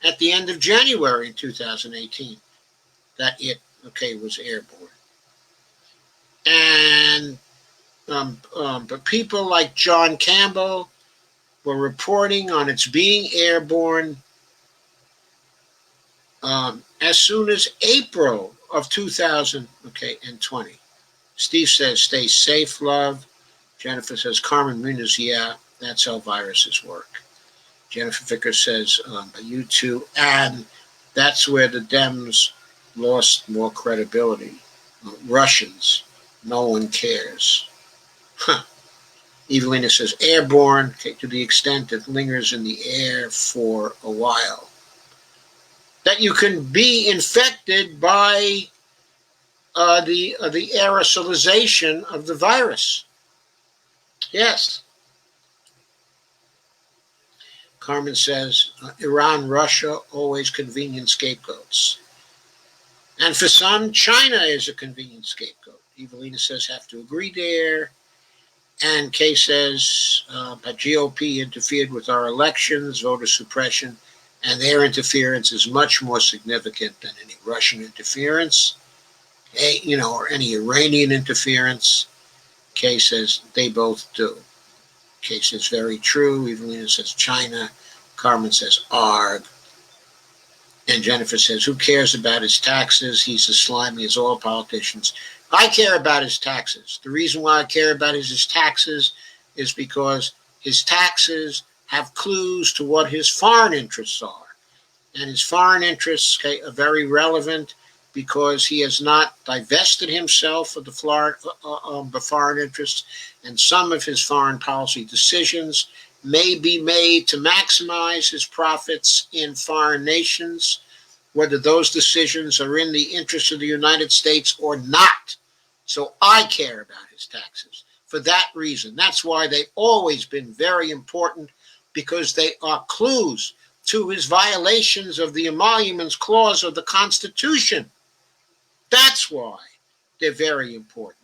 at the end of January 2018 that it, okay, was airborne. And but people like John Campbell were reporting on its being airborne As soon as April of 2020. Steve says, stay safe, love. Jennifer says, Carmen Munoz, yeah, that's how viruses work. Jennifer Vickers says, you too. And that's where the Dems lost more credibility. Russians, no one cares. Huh. Evelina says, airborne, okay, to the extent it lingers in the air for a while. That you can be infected by the aerosolization of the virus. Yes. Carmen says, Iran, Russia, always convenient scapegoats. And for some, China is a convenient scapegoat. Evelina says, have to agree there. And Kay says, the GOP interfered with our elections, voter suppression, and their interference is much more significant than any Russian interference, or any Iranian interference. Kay says, they both do. Kay says, very true. Evelina says, China. Carmen says, ARG. And Jennifer says, who cares about his taxes? He's as slimy as all politicians. I care about his taxes. The reason why I care about his taxes is because his taxes have clues to what his foreign interests are. And his foreign interests are very relevant because he has not divested himself of the foreign interests, and some of his foreign policy decisions may be made to maximize his profits in foreign nations, whether those decisions are in the interest of the United States or not. So I care about his taxes for that reason. That's why they've always been very important, because they are clues to his violations of the Emoluments Clause of the Constitution. That's why they're very important.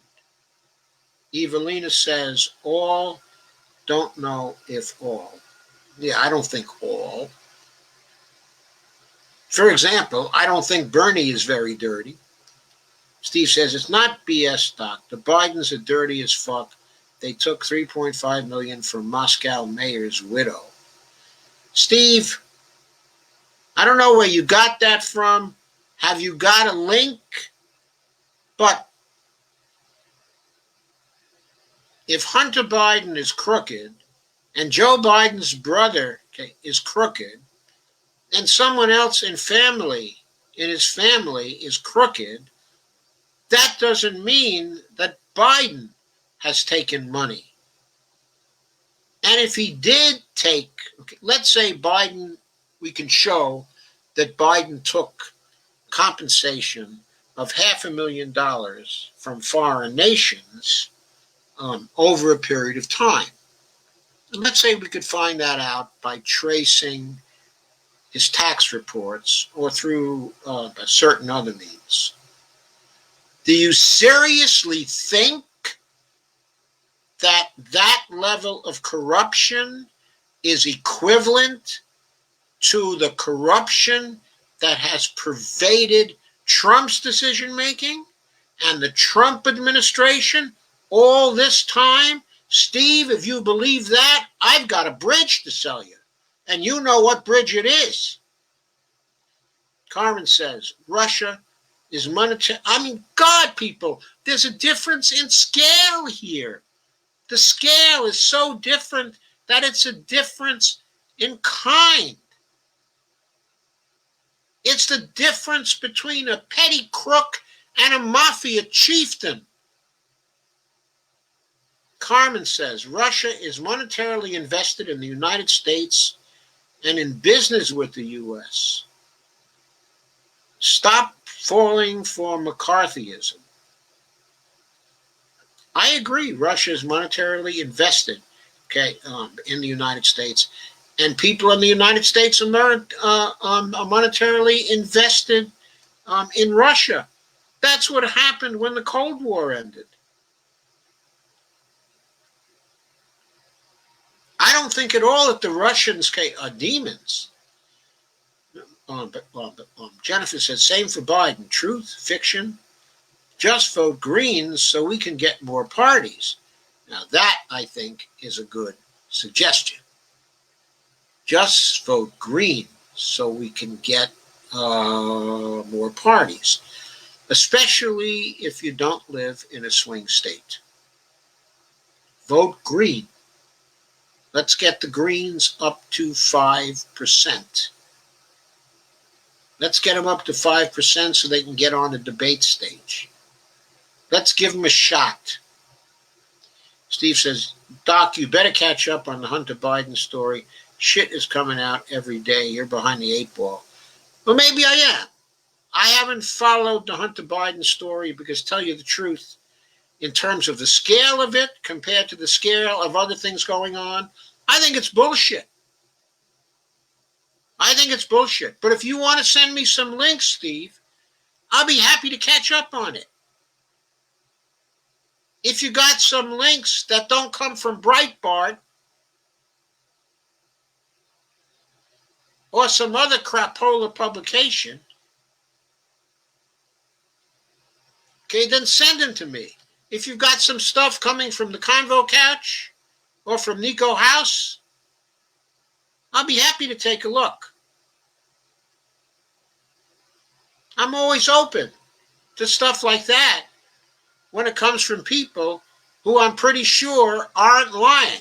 Evelina says, all, don't know if all. Yeah, I don't think all. For example, I don't think Bernie is very dirty. Steve says, it's not BS, Doc. The Bidens are dirty as fuck. They took $3.5 million from Moscow mayor's widow. Steve, I don't know where you got that from. Have you got a link? But if Hunter Biden is crooked and Joe Biden's brother is crooked and someone else in his family is crooked, that doesn't mean that Biden has taken money. And if he did take, let's say Biden, we can show that Biden took compensation of $500,000 from foreign nations over a period of time. And let's say we could find that out by tracing his tax reports or through certain other means. Do you seriously think that that level of corruption is equivalent to the corruption that has pervaded Trump's decision-making and the Trump administration all this time? Steve, if you believe that, I've got a bridge to sell you. And you know what bridge it is. Carmen says, Russia is monetary. I mean, God, people, there's a difference in scale here. The scale is so different that it's a difference in kind. It's the difference between a petty crook and a mafia chieftain. Carmen says, Russia is monetarily invested in the United States and in business with the U.S. Stop falling for McCarthyism. I agree. Russia is monetarily invested, in the United States, and people in the United States are monetarily invested in Russia. That's what happened when the Cold War ended. I don't think at all that the Russians are demons. Jennifer said, same for Biden. Truth, fiction. Just vote Greens so we can get more parties. Now that, I think, is a good suggestion. Just vote Green so we can get more parties, especially if you don't live in a swing state. Vote green. Let's get the Greens up to 5%. Let's get them up to 5% so they can get on the debate stage. Let's give them a shot. Steve says, Doc, you better catch up on the Hunter Biden story. Shit is coming out every day. You're behind the 8 ball. Well, maybe I am. I haven't followed the Hunter Biden story because, tell you the truth, in terms of the scale of it compared to the scale of other things going on, I think it's bullshit. I think it's bullshit. But if you want to send me some links, Steve, I'll be happy to catch up on it. If you got some links that don't come from Breitbart or some other crapola publication, okay, then send them to me. If you've got some stuff coming from the Convo Couch or from Nico House, I'll be happy to take a look. I'm always open to stuff like that when it comes from people who I'm pretty sure aren't lying.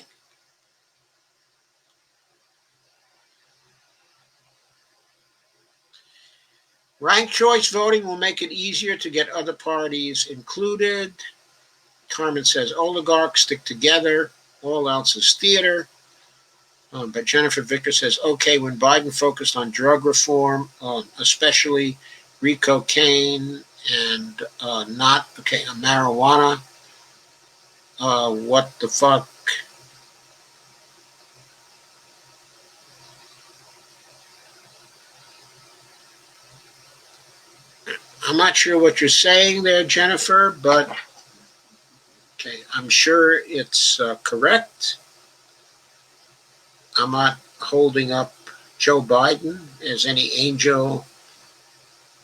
Ranked choice voting will make it easier to get other parties included. Carmen says oligarchs stick together, all else is theater. But Jennifer Victor says, okay, when Biden focused on drug reform, especially cocaine and marijuana, what the fuck? I'm not sure what you're saying there, Jennifer, but okay, I'm sure it's correct. I'm not holding up Joe Biden as any angel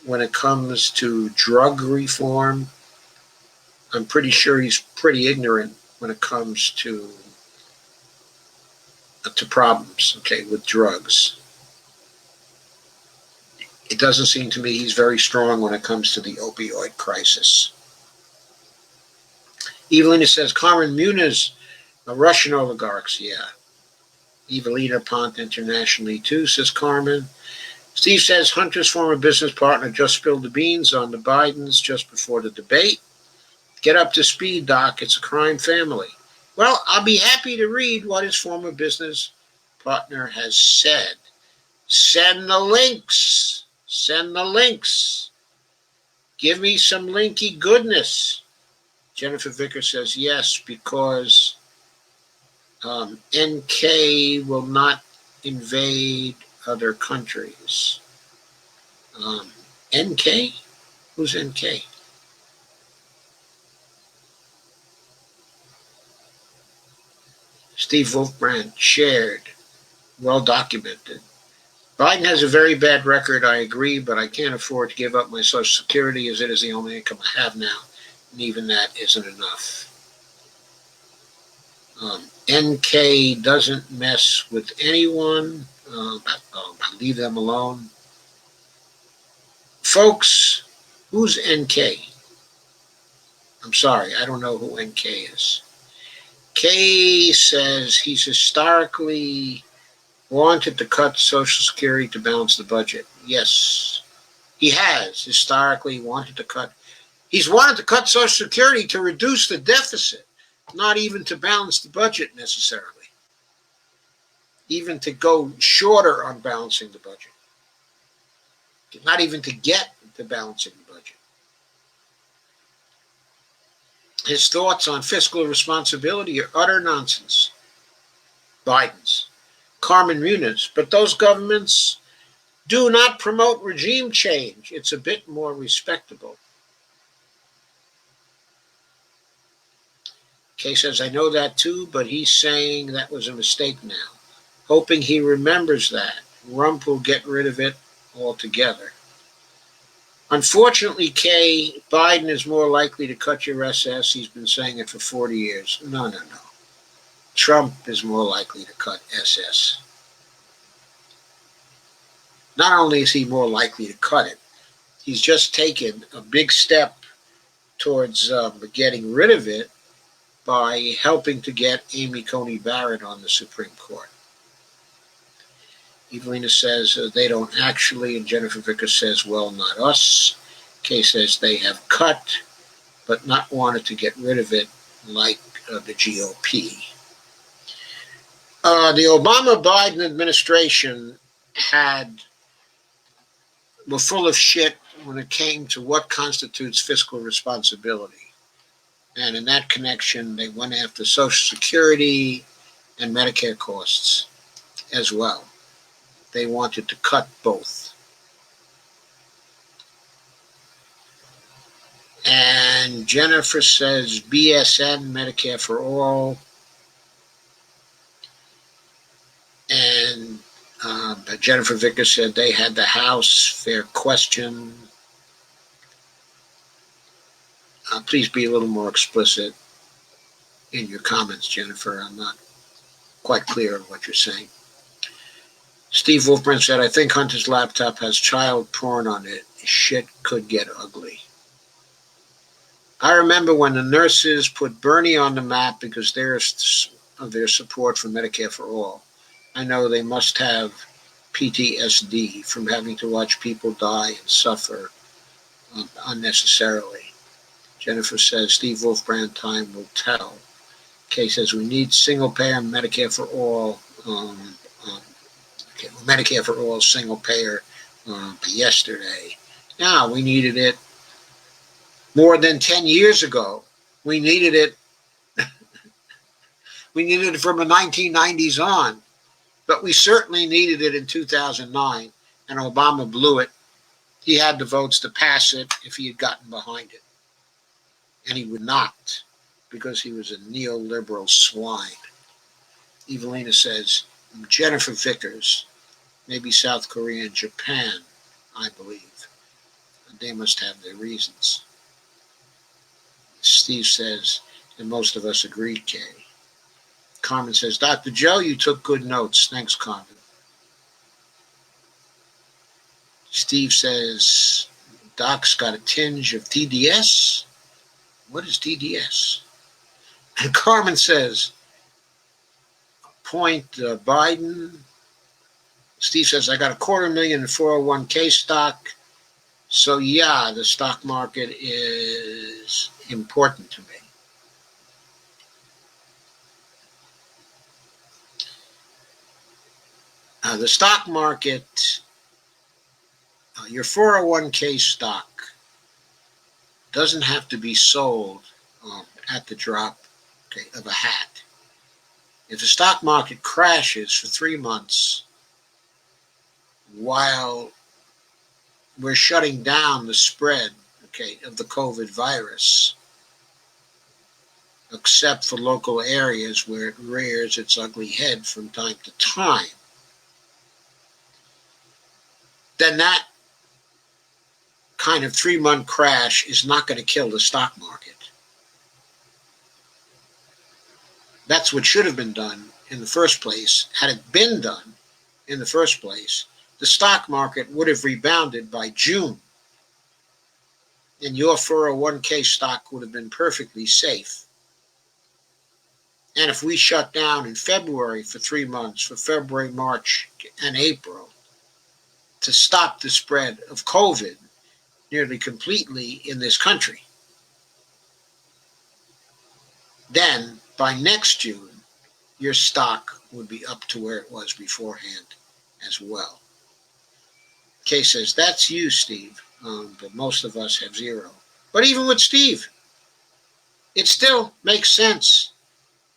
when it comes to drug reform. I'm pretty sure he's pretty ignorant when it comes to problems, okay, with drugs. It doesn't seem to me he's very strong when it comes to the opioid crisis. Evelina says, Carmen Muniz, Russian oligarchs, yeah. Evelina Pont internationally too, says Carmen. Steve says, Hunter's former business partner just spilled the beans on the Bidens just before the debate. Get up to speed, Doc. It's a crime family. Well, I'll be happy to read what his former business partner has said. Send the links. Send the links. Give me some linky goodness. Jennifer Vickers says yes, because NK will not invade other countries. NK? Who's NK? Steve Wolfbrand shared, well documented. Biden has a very bad record, I agree, but I can't afford to give up my Social Security as it is the only income I have now, and even that isn't enough. NK doesn't mess with anyone. Leave them alone. Folks, who's NK? I'm sorry, I don't know who NK is. K says he's historically wanted to cut Social Security to balance the budget. Yes, he has historically wanted to cut. He's wanted to cut Social Security to reduce the deficit, not even to balance the budget necessarily. Even to go shorter on balancing the budget. Not even to get to balancing the budget. His thoughts on fiscal responsibility are utter nonsense. Biden's. Carmen Muniz. But those governments do not promote regime change. It's a bit more respectable. Kay says, I know that too, but he's saying that was a mistake now. Hoping he remembers that. Rump will get rid of it altogether. Unfortunately, Kay, Biden is more likely to cut your SS. He's been saying it for 40 years. No. Trump is more likely to cut SS. not only is he more likely to cut it, he's just taken a big step towards getting rid of it by helping to get Amy Coney Barrett on the Supreme Court. Evelina says they don't actually, and Jennifer Vickers says, well, not us. Kay says they have cut, but not wanted to get rid of it like the GOP. The Obama-Biden administration were full of shit when it came to what constitutes fiscal responsibility. And in that connection, they went after Social Security and Medicare costs as well. They wanted to cut both. And Jennifer says BSN, Medicare for All. And Jennifer Vickers said they had the House. Fair question. Please be a little more explicit in your comments, Jennifer. I'm not quite clear on what you're saying. Steve Wolfbrand said, I think Hunter's laptop has child porn on it. Shit could get ugly. I remember when the nurses put Bernie on the map because of their support for Medicare for All. I know they must have PTSD from having to watch people die and suffer unnecessarily. Jennifer says, Steve Wolfbrand, time will tell. Kay says, we need single-payer Medicare for All. Medicare for All single-payer yesterday. Now, we needed it more than 10 years ago. We needed it. We needed it from the 1990s on. But we certainly needed it in 2009, and Obama blew it. He had the votes to pass it if he had gotten behind it. And he would not, because he was a neoliberal swine. Evelina says, Jennifer Vickers, maybe South Korea and Japan, I believe. They must have their reasons. Steve says, and most of us agree, Kay. Carmen says, Dr. Joe, you took good notes. Thanks, Carmen. Steve says, Doc's got a tinge of TDS. What is TDS? And Carmen says, point Biden. Steve says, I got $250,000 in 401k stock. So, yeah, the stock market is important to me. The stock market, your 401k stock doesn't have to be sold at the drop of a hat. If the stock market crashes for 3 months while we're shutting down the spread of the COVID virus, except for local areas where it rears its ugly head from time to time, then that kind of 3-month crash is not going to kill the stock market. That's what should have been done in the first place. Had it been done in the first place, the stock market would have rebounded by June. And your 401k stock would have been perfectly safe. And if we shut down in February for 3 months, for February, March, and April, to stop the spread of COVID nearly completely in this country, then by next June, your stock would be up to where it was beforehand as well. Kay says, that's you, Steve, but most of us have zero. But even with Steve, it still makes sense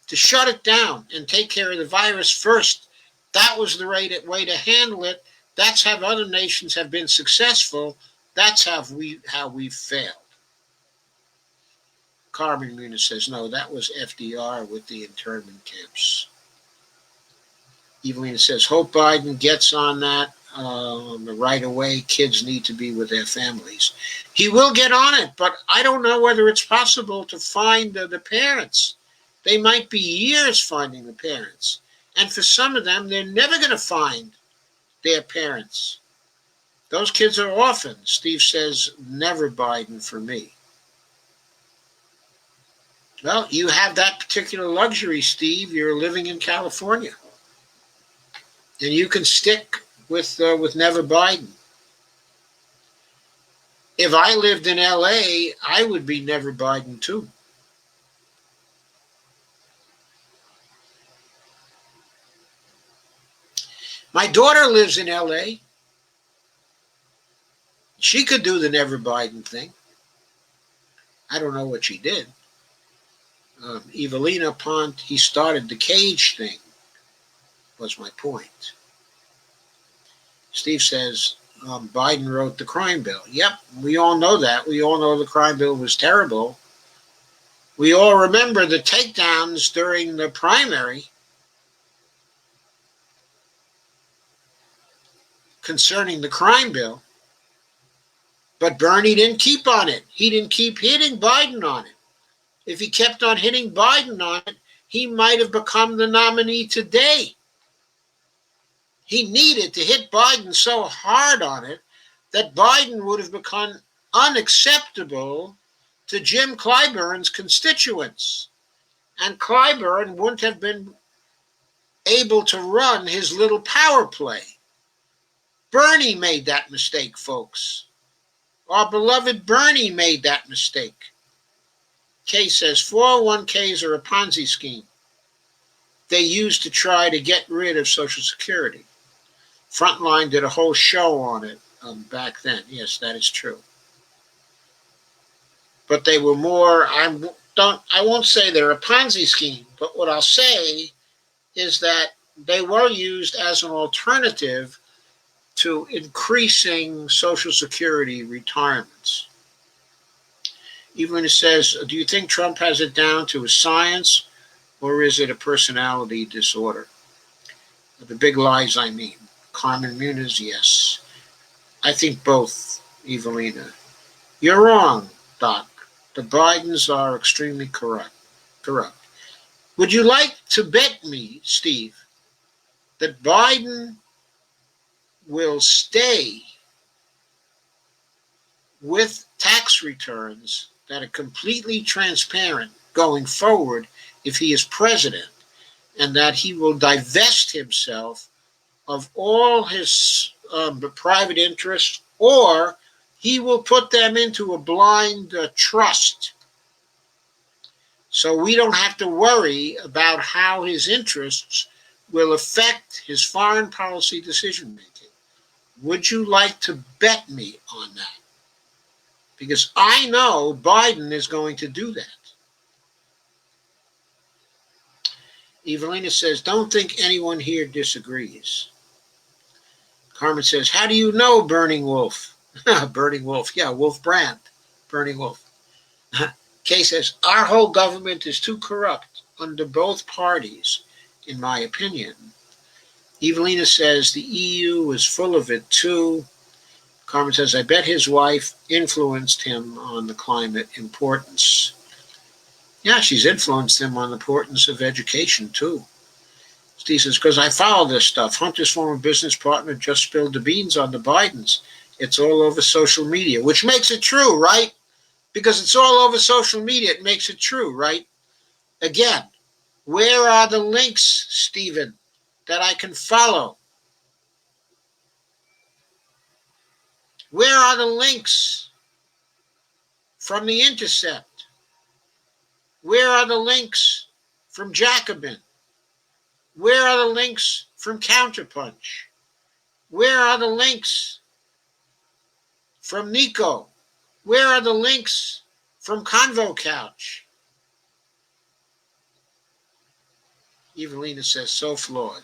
to shut it down and take care of the virus first. That was the way to handle it. That's how other nations have been successful. That's how we've failed. Carmen Muna says, no, that was FDR with the internment camps. Evelina says, hope Biden gets on that right away. Kids need to be with their families. He will get on it, but I don't know whether it's possible to find the parents. They might be years finding the parents. And for some of them, they're never going to find their parents. Those kids are orphans. Steve says, never Biden for me. Well, you have that particular luxury, Steve. You're living in California. And you can stick with never Biden. If I lived in LA, I would be never Biden too. My daughter lives in LA. She could do the never Biden thing. I don't know what she did. Evelina Pont, he started the cage thing, was my point. Steve says, Biden wrote the crime bill. Yep, we all know that. We all know the crime bill was terrible. We all remember the takedowns during the primary concerning the crime bill. But Bernie didn't keep on it. He didn't keep hitting Biden on it. If he kept on hitting Biden on it, he might have become the nominee today. He needed to hit Biden so hard on it that Biden would have become unacceptable to Jim Clyburn's constituents. And Clyburn wouldn't have been able to run his little power play. Bernie made that mistake, folks. Our beloved Bernie made that mistake. Kay says 401ks are a Ponzi scheme they used to try to get rid of Social Security. Frontline did a whole show on it back then. Yes, that is true. But they were more, I won't say they're a Ponzi scheme, but what I'll say is that they were used as an alternative to increasing Social Security retirements. Even it says, do you think Trump has it down to a science or is it a personality disorder? The big lies, I mean. Carmen Muniz, yes. I think both, Evelina. You're wrong, Doc. The Bidens are extremely corrupt. Would you like to bet me, Steve, that Biden will stay with tax returns that are completely transparent going forward if he is president, and that he will divest himself of all his private interests, or he will put them into a blind trust so we don't have to worry about how his interests will affect his foreign policy decision making? Would you like to bet me on that? Because I know Biden is going to do that. Evelina says, don't think anyone here disagrees. Carmen says, how do you know Burning Wolf? Burning Wolf, yeah, Wolf Brand, Burning Wolf. Kay says, our whole government is too corrupt under both parties, in my opinion. Evelina says, the EU is full of it too. Carmen says, I bet his wife influenced him on the climate importance. Yeah, she's influenced him on the importance of education too. Steve says, because I follow this stuff. Hunter's former business partner just spilled the beans on the Bidens. It's all over social media, which makes it true, right? Because it's all over social media, it makes it true, right? Again, where are the links, Stephen, that I can follow? Where are the links from The Intercept? Where are the links from Jacobin? Where are the links from Counterpunch? Where are the links from Nico? Where are the links from Convo Couch? Evelina says, so flawed.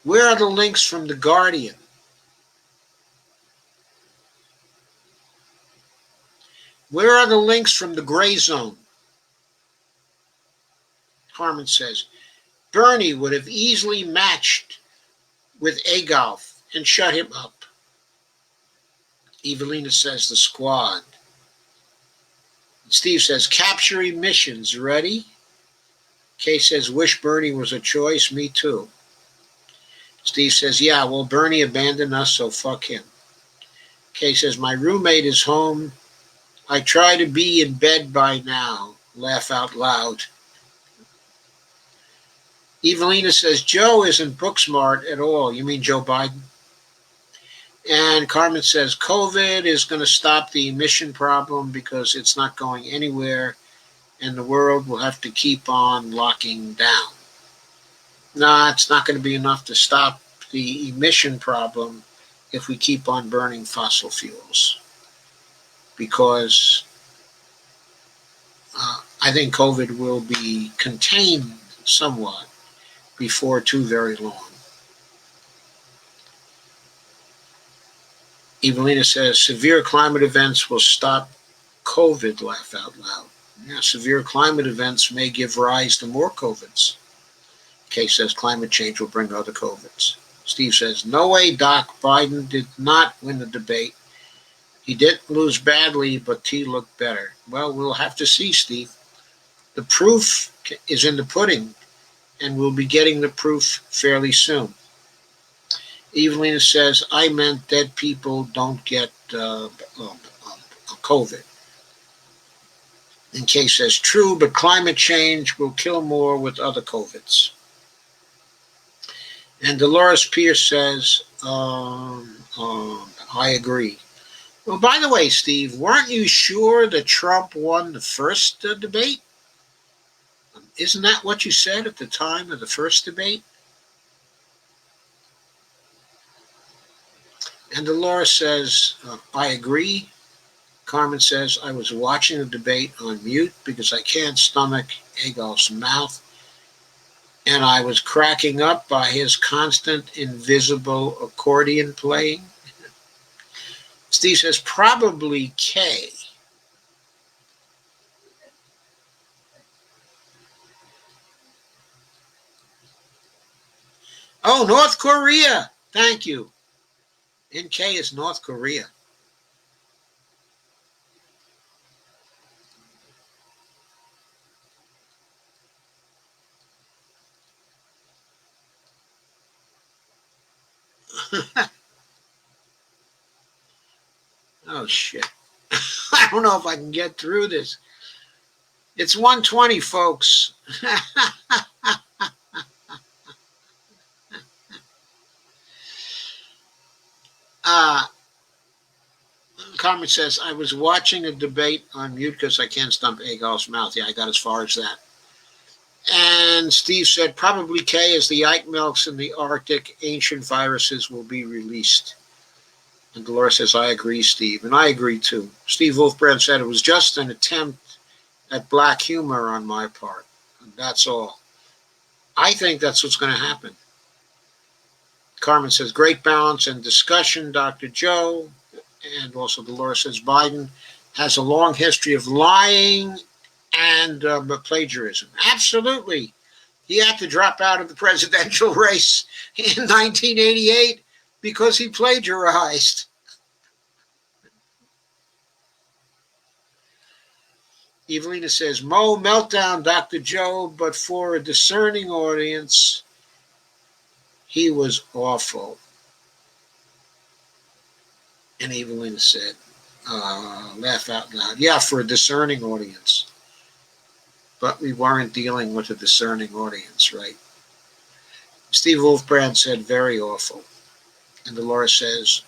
Where are the links from The Guardian? Where are the links from The Gray Zone? Carmen says, Bernie would have easily matched with Adolf and shut him up. Evelina says, the squad. Steve says, capturing missions, ready? Kay says, wish Bernie was a choice, me too. Steve says, yeah, well, Bernie abandoned us, so fuck him. Kay says, my roommate is home. I try to be in bed by now. Laugh out loud. Evelina says, Joe isn't book smart at all. You mean Joe Biden? And Carmen says, COVID is going to stop the emission problem because it's not going anywhere and the world will have to keep on locking down. Nah, it's not going to be enough to stop the emission problem if we keep on burning fossil fuels. Because I think COVID will be contained somewhat before too very long. Evelina says, severe climate events will stop COVID, laugh out loud. Yeah, severe climate events may give rise to more COVIDs. Kay says, climate change will bring other COVIDs. Steve says, no way, Doc. Biden did not win the debate. He didn't lose badly, but he looked better. Well, we'll have to see, Steve. The proof is in the pudding, and we'll be getting the proof fairly soon. Evelina says, I meant dead people don't get COVID. And Kay says, true, but climate change will kill more with other COVIDs. And Dolores Pierce says, I agree. Well, by the way, Steve, weren't you sure that Trump won the first debate? Isn't that what you said at the time of the first debate? And Dolores says, I agree. Carmen says, I was watching the debate on mute because I can't stomach Adolf's mouth. And I was cracking up by his constant invisible accordion playing. Steve says, probably Kay. Oh, North Korea. Thank you. NK is North Korea. Oh, shit. I don't know if I can get through this. It's 1:20, folks. Carmen says, I was watching a debate on mute because I can't stomp Adolf's mouth. Yeah, I got as far as that. And Steve said, probably K, as the Ike melts in the Arctic, ancient viruses will be released. And Dolores says, I agree, Steve. And I agree, too. Steve Wolfbrand said, it was just an attempt at black humor on my part. And that's all. I think that's what's going to happen. Carmen says, great balance and discussion, Dr. Joe. And also Dolores says, Biden has a long history of lying and plagiarism. Absolutely. He had to drop out of the presidential race in 1988 because he plagiarized. Evelina says, Mo meltdown, Dr. Joe, but for a discerning audience, he was awful. And Evelina said, laugh out loud. Yeah, for a discerning audience. But we weren't dealing with a discerning audience, right? Steve Wolfbrand said, very awful. And Dolores says,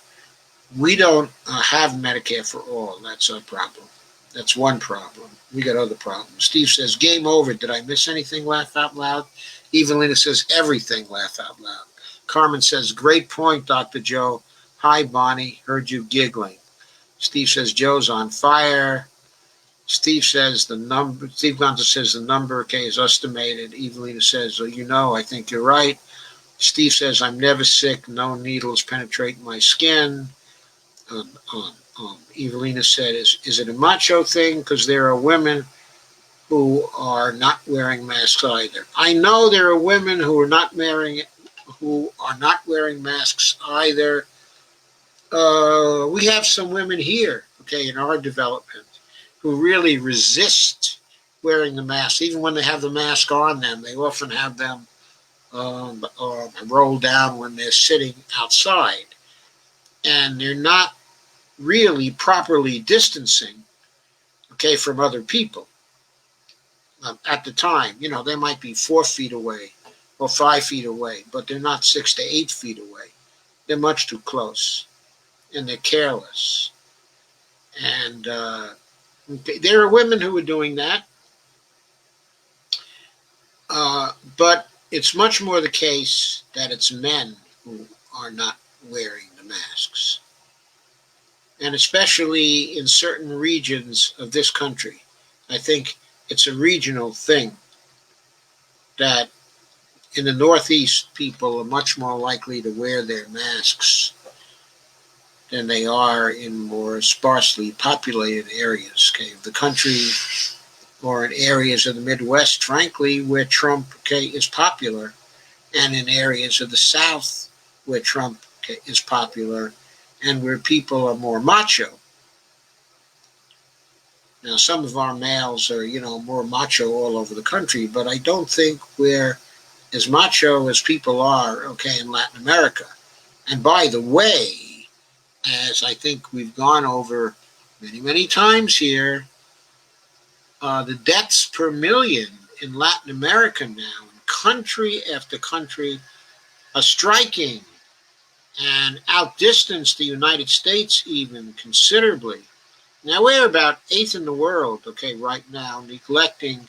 we don't have Medicare for all. That's our problem. That's one problem. We got other problems. Steve says, game over. Did I miss anything? Laugh out loud. Evelina says, everything. Laugh out loud. Carmen says, great point, Dr. Joe. Hi, Bonnie. Heard you giggling. Steve says, Joe's on fire. Steve Gonza says the number, okay, is estimated. Evelina says, I think you're right. Steve says, I'm never sick. No needles penetrate my skin. Evelina said, is it a macho thing? Because there are women who are not wearing masks either. I know there are women who are not wearing masks either. We have some women here, okay, in our development who really resist wearing the mask. Even when they have the mask on them, they often have them roll down when they're sitting outside. And they're not really properly distancing, okay, from other people at the time. You know, they might be 4 feet away or 5 feet away, but they're not 6 to 8 feet away. They're much too close, and they're careless. And there are women who are doing that, but it's much more the case that it's men who are not wearing the masks. And especially in certain regions of this country, I think it's a regional thing that in the Northeast, people are much more likely to wear their masks than they are in more sparsely populated areas, okay, of the country, or in areas of the Midwest, frankly, where Trump, okay, is popular, and in areas of the South where Trump, okay, is popular, and where people are more macho. Now, some of our males are, more macho all over the country, but I don't think we're as macho as people are, okay, in Latin America. And by the way, as I think we've gone over many, many times here, the deaths per million in Latin America now, in country after country, are striking and outdistance the United States even considerably. Now, we're about eighth in the world, okay, right now, neglecting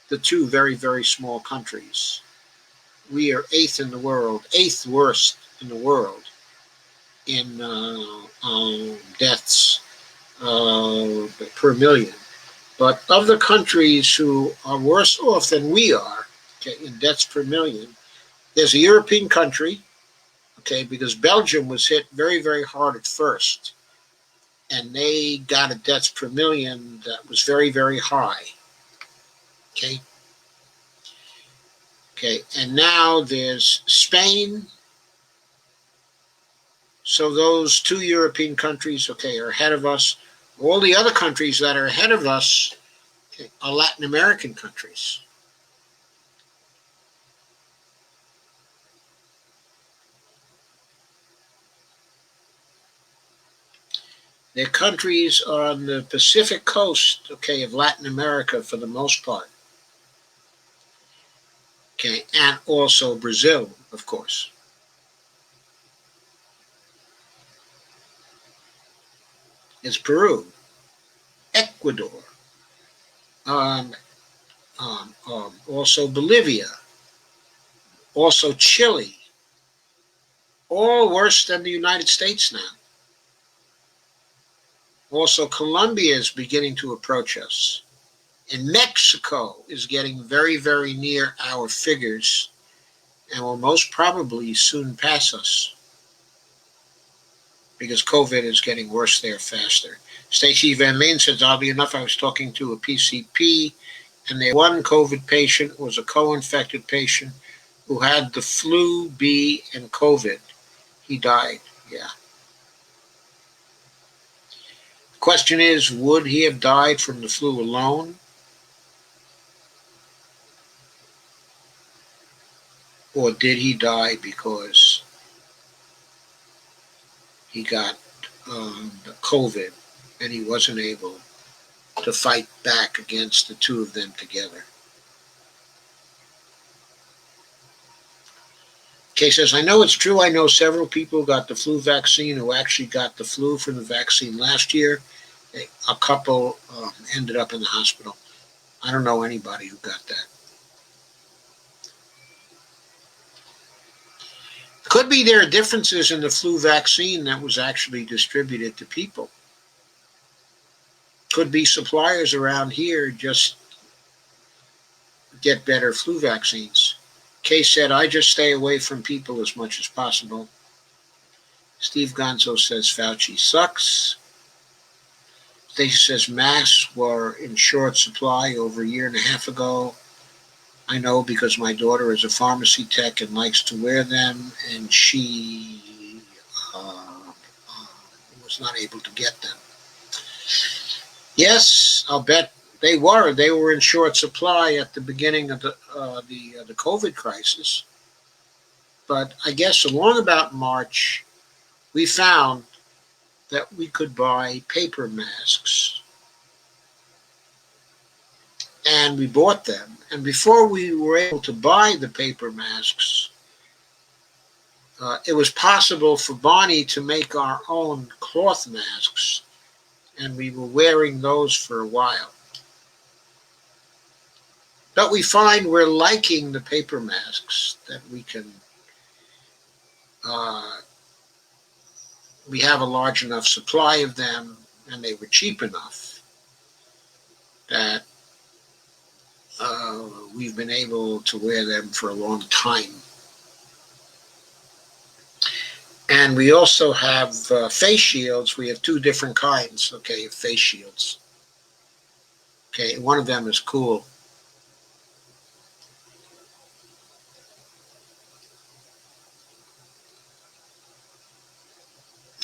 the two very, very small countries. We are eighth in the world, eighth worst in the world in deaths per million. But of the countries who are worse off than we are, okay, in deaths per million, there's a European country, okay, because Belgium was hit very, very hard at first. And they got a deaths per million that was very, very high. Okay. Okay. And now there's Spain. So those two European countries, okay, are ahead of us. All the other countries that are ahead of us, okay, are Latin American countries. They're countries on the Pacific coast, okay, of Latin America for the most part. Okay, and also Brazil, of course. It's Peru, Ecuador, um, also Bolivia, also Chile, all worse than the United States now. Also, Colombia is beginning to approach us. And Mexico is getting very, very near our figures and will most probably soon pass us because COVID is getting worse there faster. Stacey Van Main says, oddly enough, I was talking to a PCP, and their one COVID patient was a co-infected patient who had the flu, B, and COVID. He died. Yeah. The question is, would he have died from the flu alone? Or did he die because he got COVID and he wasn't able to fight back against the two of them together? Kay says, I know it's true. I know several people who got the flu vaccine who actually got the flu from the vaccine last year. A couple ended up in the hospital. I don't know anybody who got that. Could be there are differences in the flu vaccine that was actually distributed to people. Could be suppliers around here just get better flu vaccines. Kay said, I just stay away from people as much as possible. Steve Gonzo says Fauci sucks. Stacey says masks were in short supply over a year and a half ago. I know because my daughter is a pharmacy tech and likes to wear them, and she was not able to get them. Yes, I'll bet they were. They were in short supply at the beginning of the COVID crisis. But I guess along about March, we found that we could buy paper masks. And we bought them. And before we were able to buy the paper masks, it was possible for Bonnie to make our own cloth masks. And we were wearing those for a while. But we find we're liking the paper masks, that we can, we have a large enough supply of them, and they were cheap enough that we've been able to wear them for a long time. And we also have face shields. We have two different kinds, okay, of face shields. Okay, one of them is cool.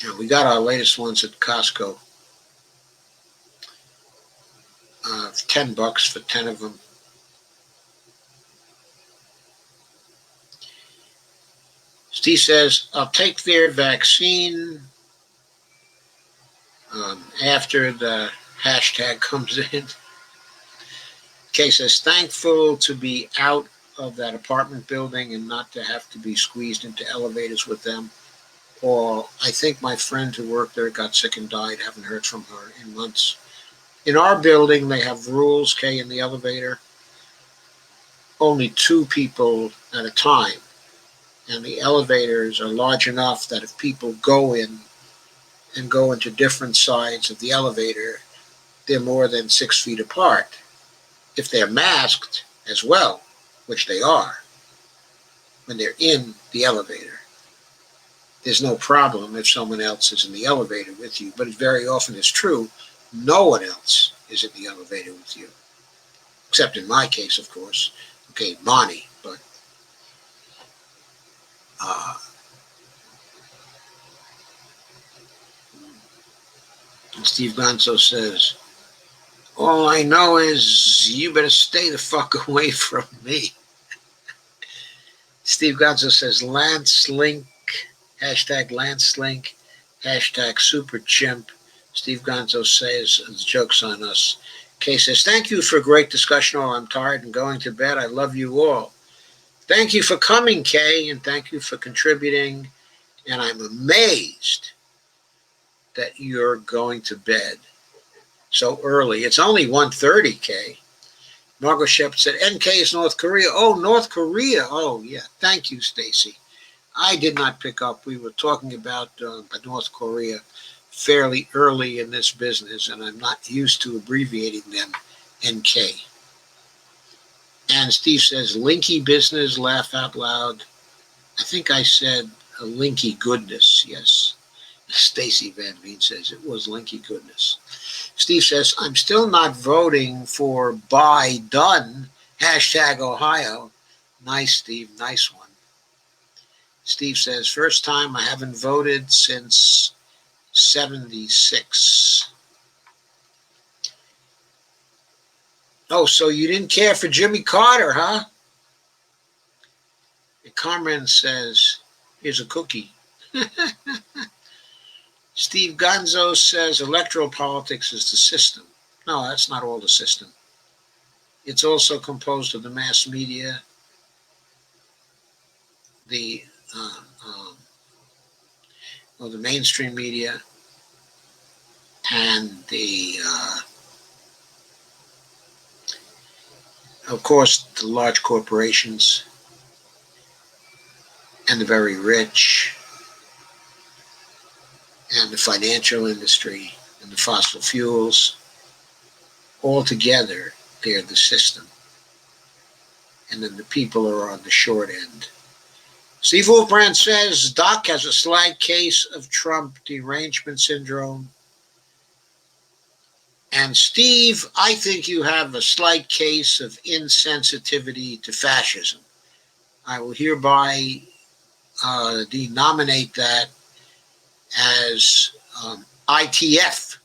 Yeah, we got our latest ones at Costco. $10 for 10 of them. Steve says, I'll take their vaccine after the hashtag comes in. Kay says, thankful to be out of that apartment building and not to have to be squeezed into elevators with them. Or I think my friend who worked there got sick and died. Haven't heard from her in months. In our building, they have rules, Kay, in the elevator. Only 2 people at a time. And the elevators are large enough that if people go in and go into different sides of the elevator, they're more than 6 feet apart. If they're masked as well, which they are, when they're in the elevator, there's no problem if someone else is in the elevator with you. But it very often is true, no one else is in the elevator with you. Except in my case, of course. Okay, Bonnie, but and Steve Gonzo says, all I know is you better stay the fuck away from me. Steve Gonzo says, Lance Link, hashtag Lance Link, hashtag Super Chimp. Steve Gonzo says, the joke's on us. Kay says, thank you for a great discussion. Oh, I'm tired and going to bed. I love you all. Thank you for coming, Kay, and thank you for contributing. And I'm amazed that you're going to bed so early. It's only 1:30, Kay. Margot Shepard said, NK is North Korea. Oh, North Korea. Oh, yeah. Thank you, Stacy. I did not pick up. We were talking about North Korea fairly early in this business, and I'm not used to abbreviating them NK. And Steve says, Linky business, laugh out loud. I think I said Linky goodness, yes. Stacy Van Veen says it was Linky goodness. Steve says, I'm still not voting for Biden, hashtag Ohio. Nice, Steve, nice one. Steve says, first time I haven't voted since 76. Oh, so you didn't care for Jimmy Carter, huh? And Carmen says, here's a cookie. Steve Gonzo says electoral politics is the system. No, that's not all the system. It's also composed of the mass media, the mainstream media, and of course, the large corporations and the very rich and the financial industry and the fossil fuels. All together, they're the system. And then the people are on the short end. Steve Wolfbrand says Doc has a slight case of Trump derangement syndrome. And Steve, I think you have a slight case of insensitivity to fascism. I will hereby denominate that as ITF.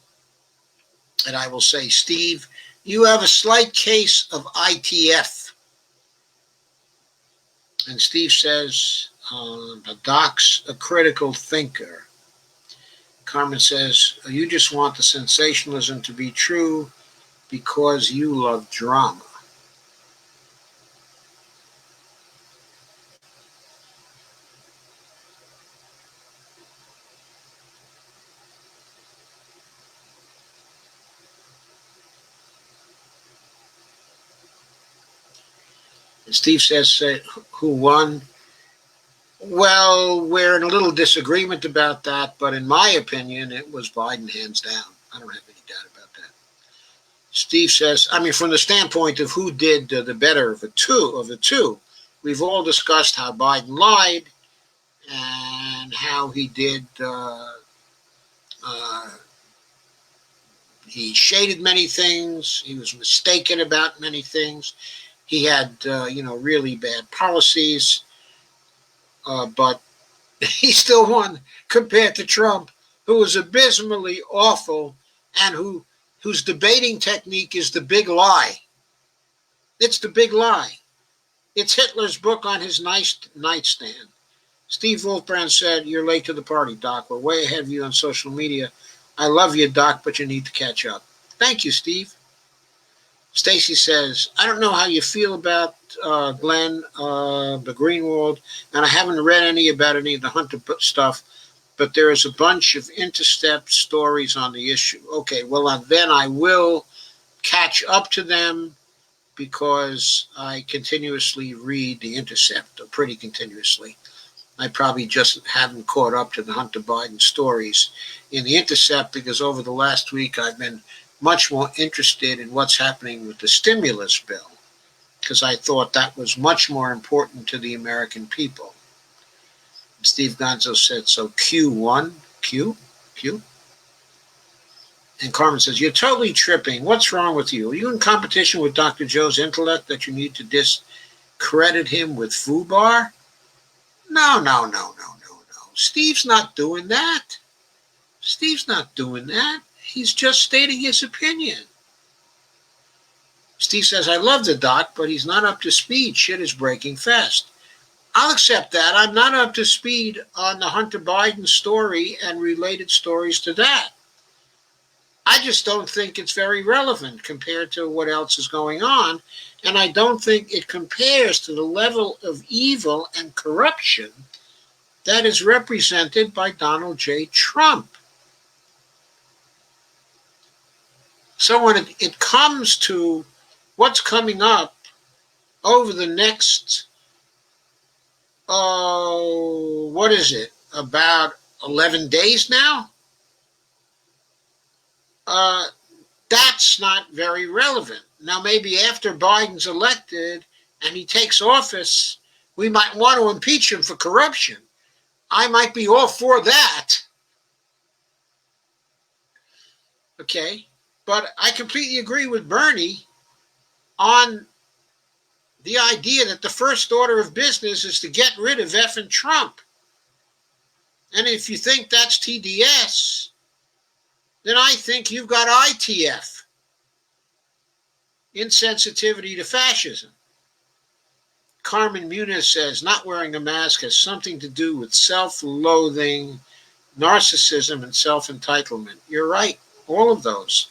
And I will say, Steve, you have a slight case of ITF. And Steve says, But Doc's a critical thinker. Carmen says, you just want the sensationalism to be true because you love drama. And Steve says, who won? Well, we're in a little disagreement about that, but in my opinion, it was Biden hands down. I don't have any doubt about that. Steve says, I mean, from the standpoint of who did the better of the two, we've all discussed how Biden lied and how he did. He shaded many things. He was mistaken about many things. He had, really bad policies, but he still won compared to Trump, who was abysmally awful and whose debating technique is the big lie. It's the big lie. It's Hitler's book on his nightstand. Steve Wolfbrand said, you're late to the party, Doc. We're way ahead of you on social media. I love you, Doc, but you need to catch up. Thank you, Steve. Stacy says, I don't know how you feel about Glenn, the Greenwald, and I haven't read any of the Hunter stuff, but there is a bunch of intercept stories on the issue. Okay, well, then I will catch up to them because I continuously read the Intercept, or pretty continuously. I probably just haven't caught up to the Hunter Biden stories in the Intercept because over the last week I've been much more interested in what's happening with the stimulus bill because I thought that was much more important to the American people. Steve Gonzo said, so Q1, Q? And Carmen says, you're totally tripping. What's wrong with you? Are you in competition with Dr. Joe's intellect that you need to discredit him with FUBAR? No. Steve's not doing that. He's just stating his opinion. Steve says, I love the Doc, but he's not up to speed. Shit is breaking fast. I'll accept that. I'm not up to speed on the Hunter Biden story and related stories to that. I just don't think it's very relevant compared to what else is going on. And I don't think it compares to the level of evil and corruption that is represented by Donald J. Trump. So when it comes to what's coming up over the next, about 11 days now? That's not very relevant. Now, maybe after Biden's elected and he takes office, we might want to impeach him for corruption. I might be all for that. Okay? But I completely agree with Bernie on the idea that the first order of business is to get rid of effing Trump. And if you think that's TDS, then I think you've got ITF, insensitivity to fascism. Carmen Muniz says, not wearing a mask has something to do with self-loathing, narcissism, and self-entitlement. You're right, all of those.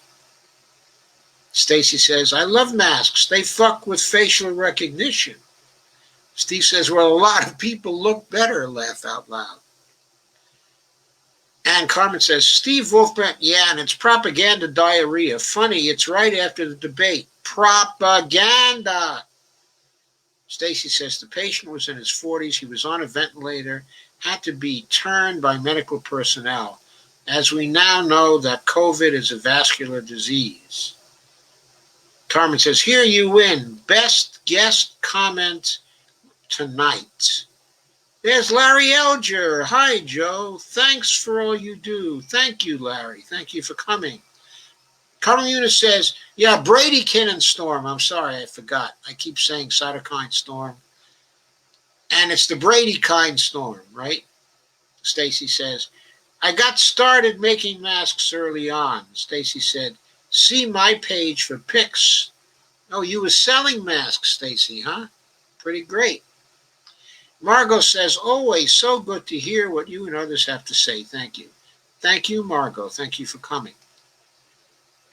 Stacy says, I love masks. They fuck with facial recognition. Steve says, well, a lot of people look better, laugh out loud. And Carmen says, Steve Wolfbrand, yeah, and it's propaganda diarrhea. Funny, it's right after the debate. Propaganda. Stacy says, the patient was in his 40s. He was on a ventilator, had to be turned by medical personnel. As we now know that COVID is a vascular disease. Carmen says, here you win. Best guest comment tonight. There's Larry Elger. Hi, Joe. Thanks for all you do. Thank you, Larry. Thank you for coming. Carmen Muniz says, yeah, Brady-Kinnon storm. I'm sorry, I forgot. I keep saying cytokine storm. And it's the Brady-Kine storm, right? Stacy says, I got started making masks early on. Stacy said, see my page for pics. Oh, you were selling masks, Stacy, huh? Pretty great. Margot says, always so good to hear what you and others have to say. Thank you. Thank you, Margot. Thank you for coming.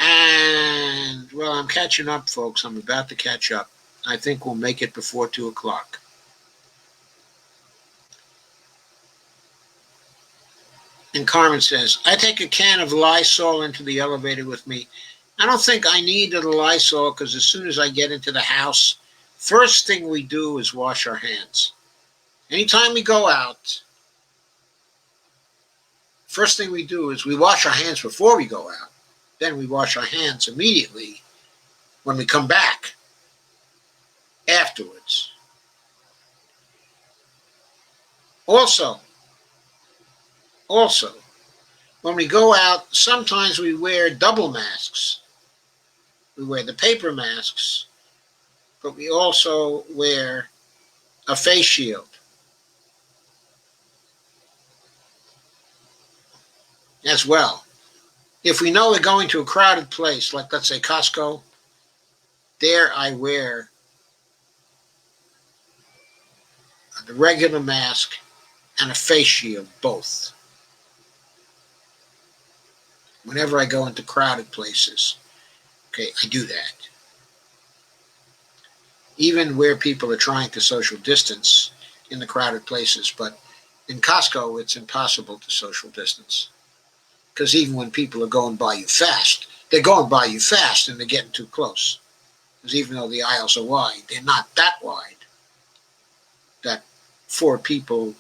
And, well, I'm catching up, folks. I'm about to catch up. I think we'll make it before 2 o'clock. And Carmen says, I take a can of Lysol into the elevator with me. I don't think I need the Lysol because as soon as I get into the house, first thing we do is wash our hands. Anytime we go out, first thing we do is we wash our hands before we go out. Then we wash our hands immediately when we come back afterwards. Also, when we go out, sometimes we wear double masks. We wear the paper masks, but we also wear a face shield. As well. If we know we're going to a crowded place, like let's say Costco, there I wear the regular mask and a face shield, both. Whenever I go into crowded places, okay, I do that. Even where people are trying to social distance in the crowded places, but in Costco, it's impossible to social distance. Because even when people are going by you fast, they're going by you fast and they're getting too close. Because even though the aisles are wide, they're not that wide that 4 people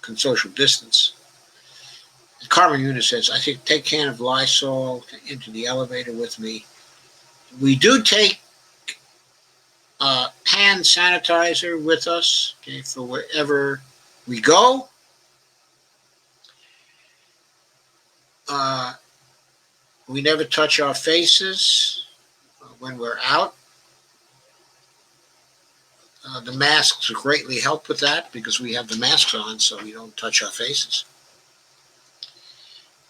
can social distance. Carmen Yuna says, I take a can of Lysol into the elevator with me. We do take hand sanitizer with us, okay, for wherever we go. We never touch our faces when we're out. The masks greatly help with that because we have the masks on so we don't touch our faces.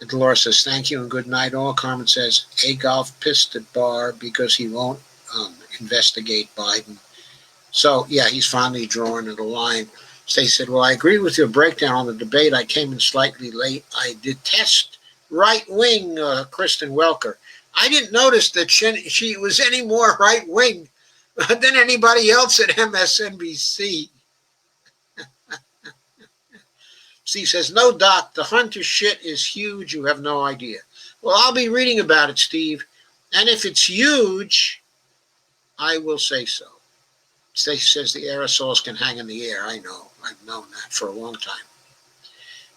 And Dolores says, thank you and good night all. Carmen says, Agolf pissed at Barr because he won't investigate Biden. So, yeah, he's finally drawing the line. Stacey said, well, I agree with your breakdown on the debate. I came in slightly late. I detest right-wing Kristen Welker. I didn't notice that she was any more right-wing than anybody else at MSNBC. Steve says, no, Doc, the Hunter shit is huge. You have no idea. Well, I'll be reading about it, Steve. And if it's huge, I will say so. Stacey says the aerosols can hang in the air. I know. I've known that for a long time.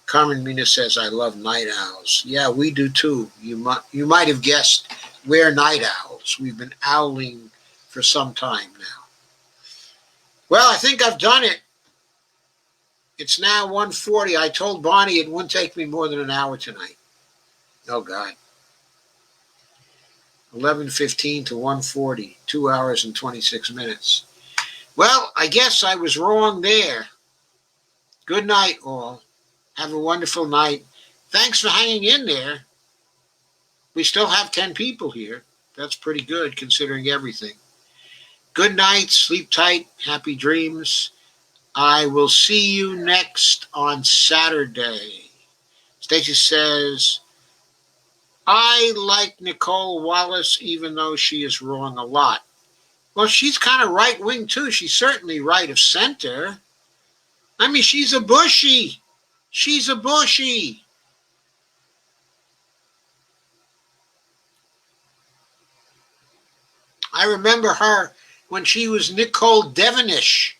Carmen Mina says, I love night owls. Yeah, we do too. You might have guessed we're night owls. We've been owling for some time now. Well, I think I've done it. It's now 1:40. I told Bonnie it wouldn't take me more than an hour tonight. Oh, God. 11:15 to 1:40. 2 hours and 26 minutes. Well, I guess I was wrong there. Good night, all. Have a wonderful night. Thanks for hanging in there. We still have 10 people here. That's pretty good considering everything. Good night. Sleep tight. Happy dreams. I will see you next on Saturday. Stacey says, I like Nicole Wallace even though she is wrong a lot. Well, she's kind of right-wing too. She's certainly right of center. I mean, she's a Bushy. She's a Bushy. I remember her when she was Nicole Devonish.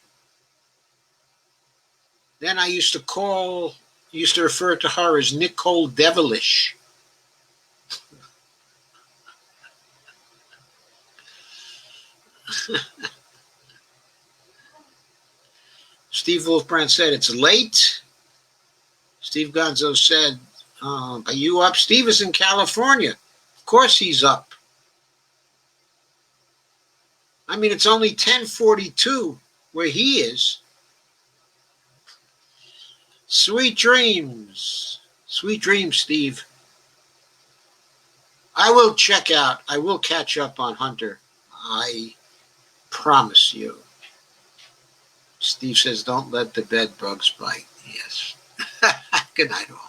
Then I used to refer to her as Nicole Devilish. Steve Wolfbrand said, it's late. Steve Gonzo said, are you up? Steve is in California. Of course he's up. I mean, it's only 10:42 where he is. Sweet dreams. Sweet dreams, Steve. I will catch up on Hunter. I promise you. Steve. Steve says, don't let the bed bugs bite. Yes. Good night, all.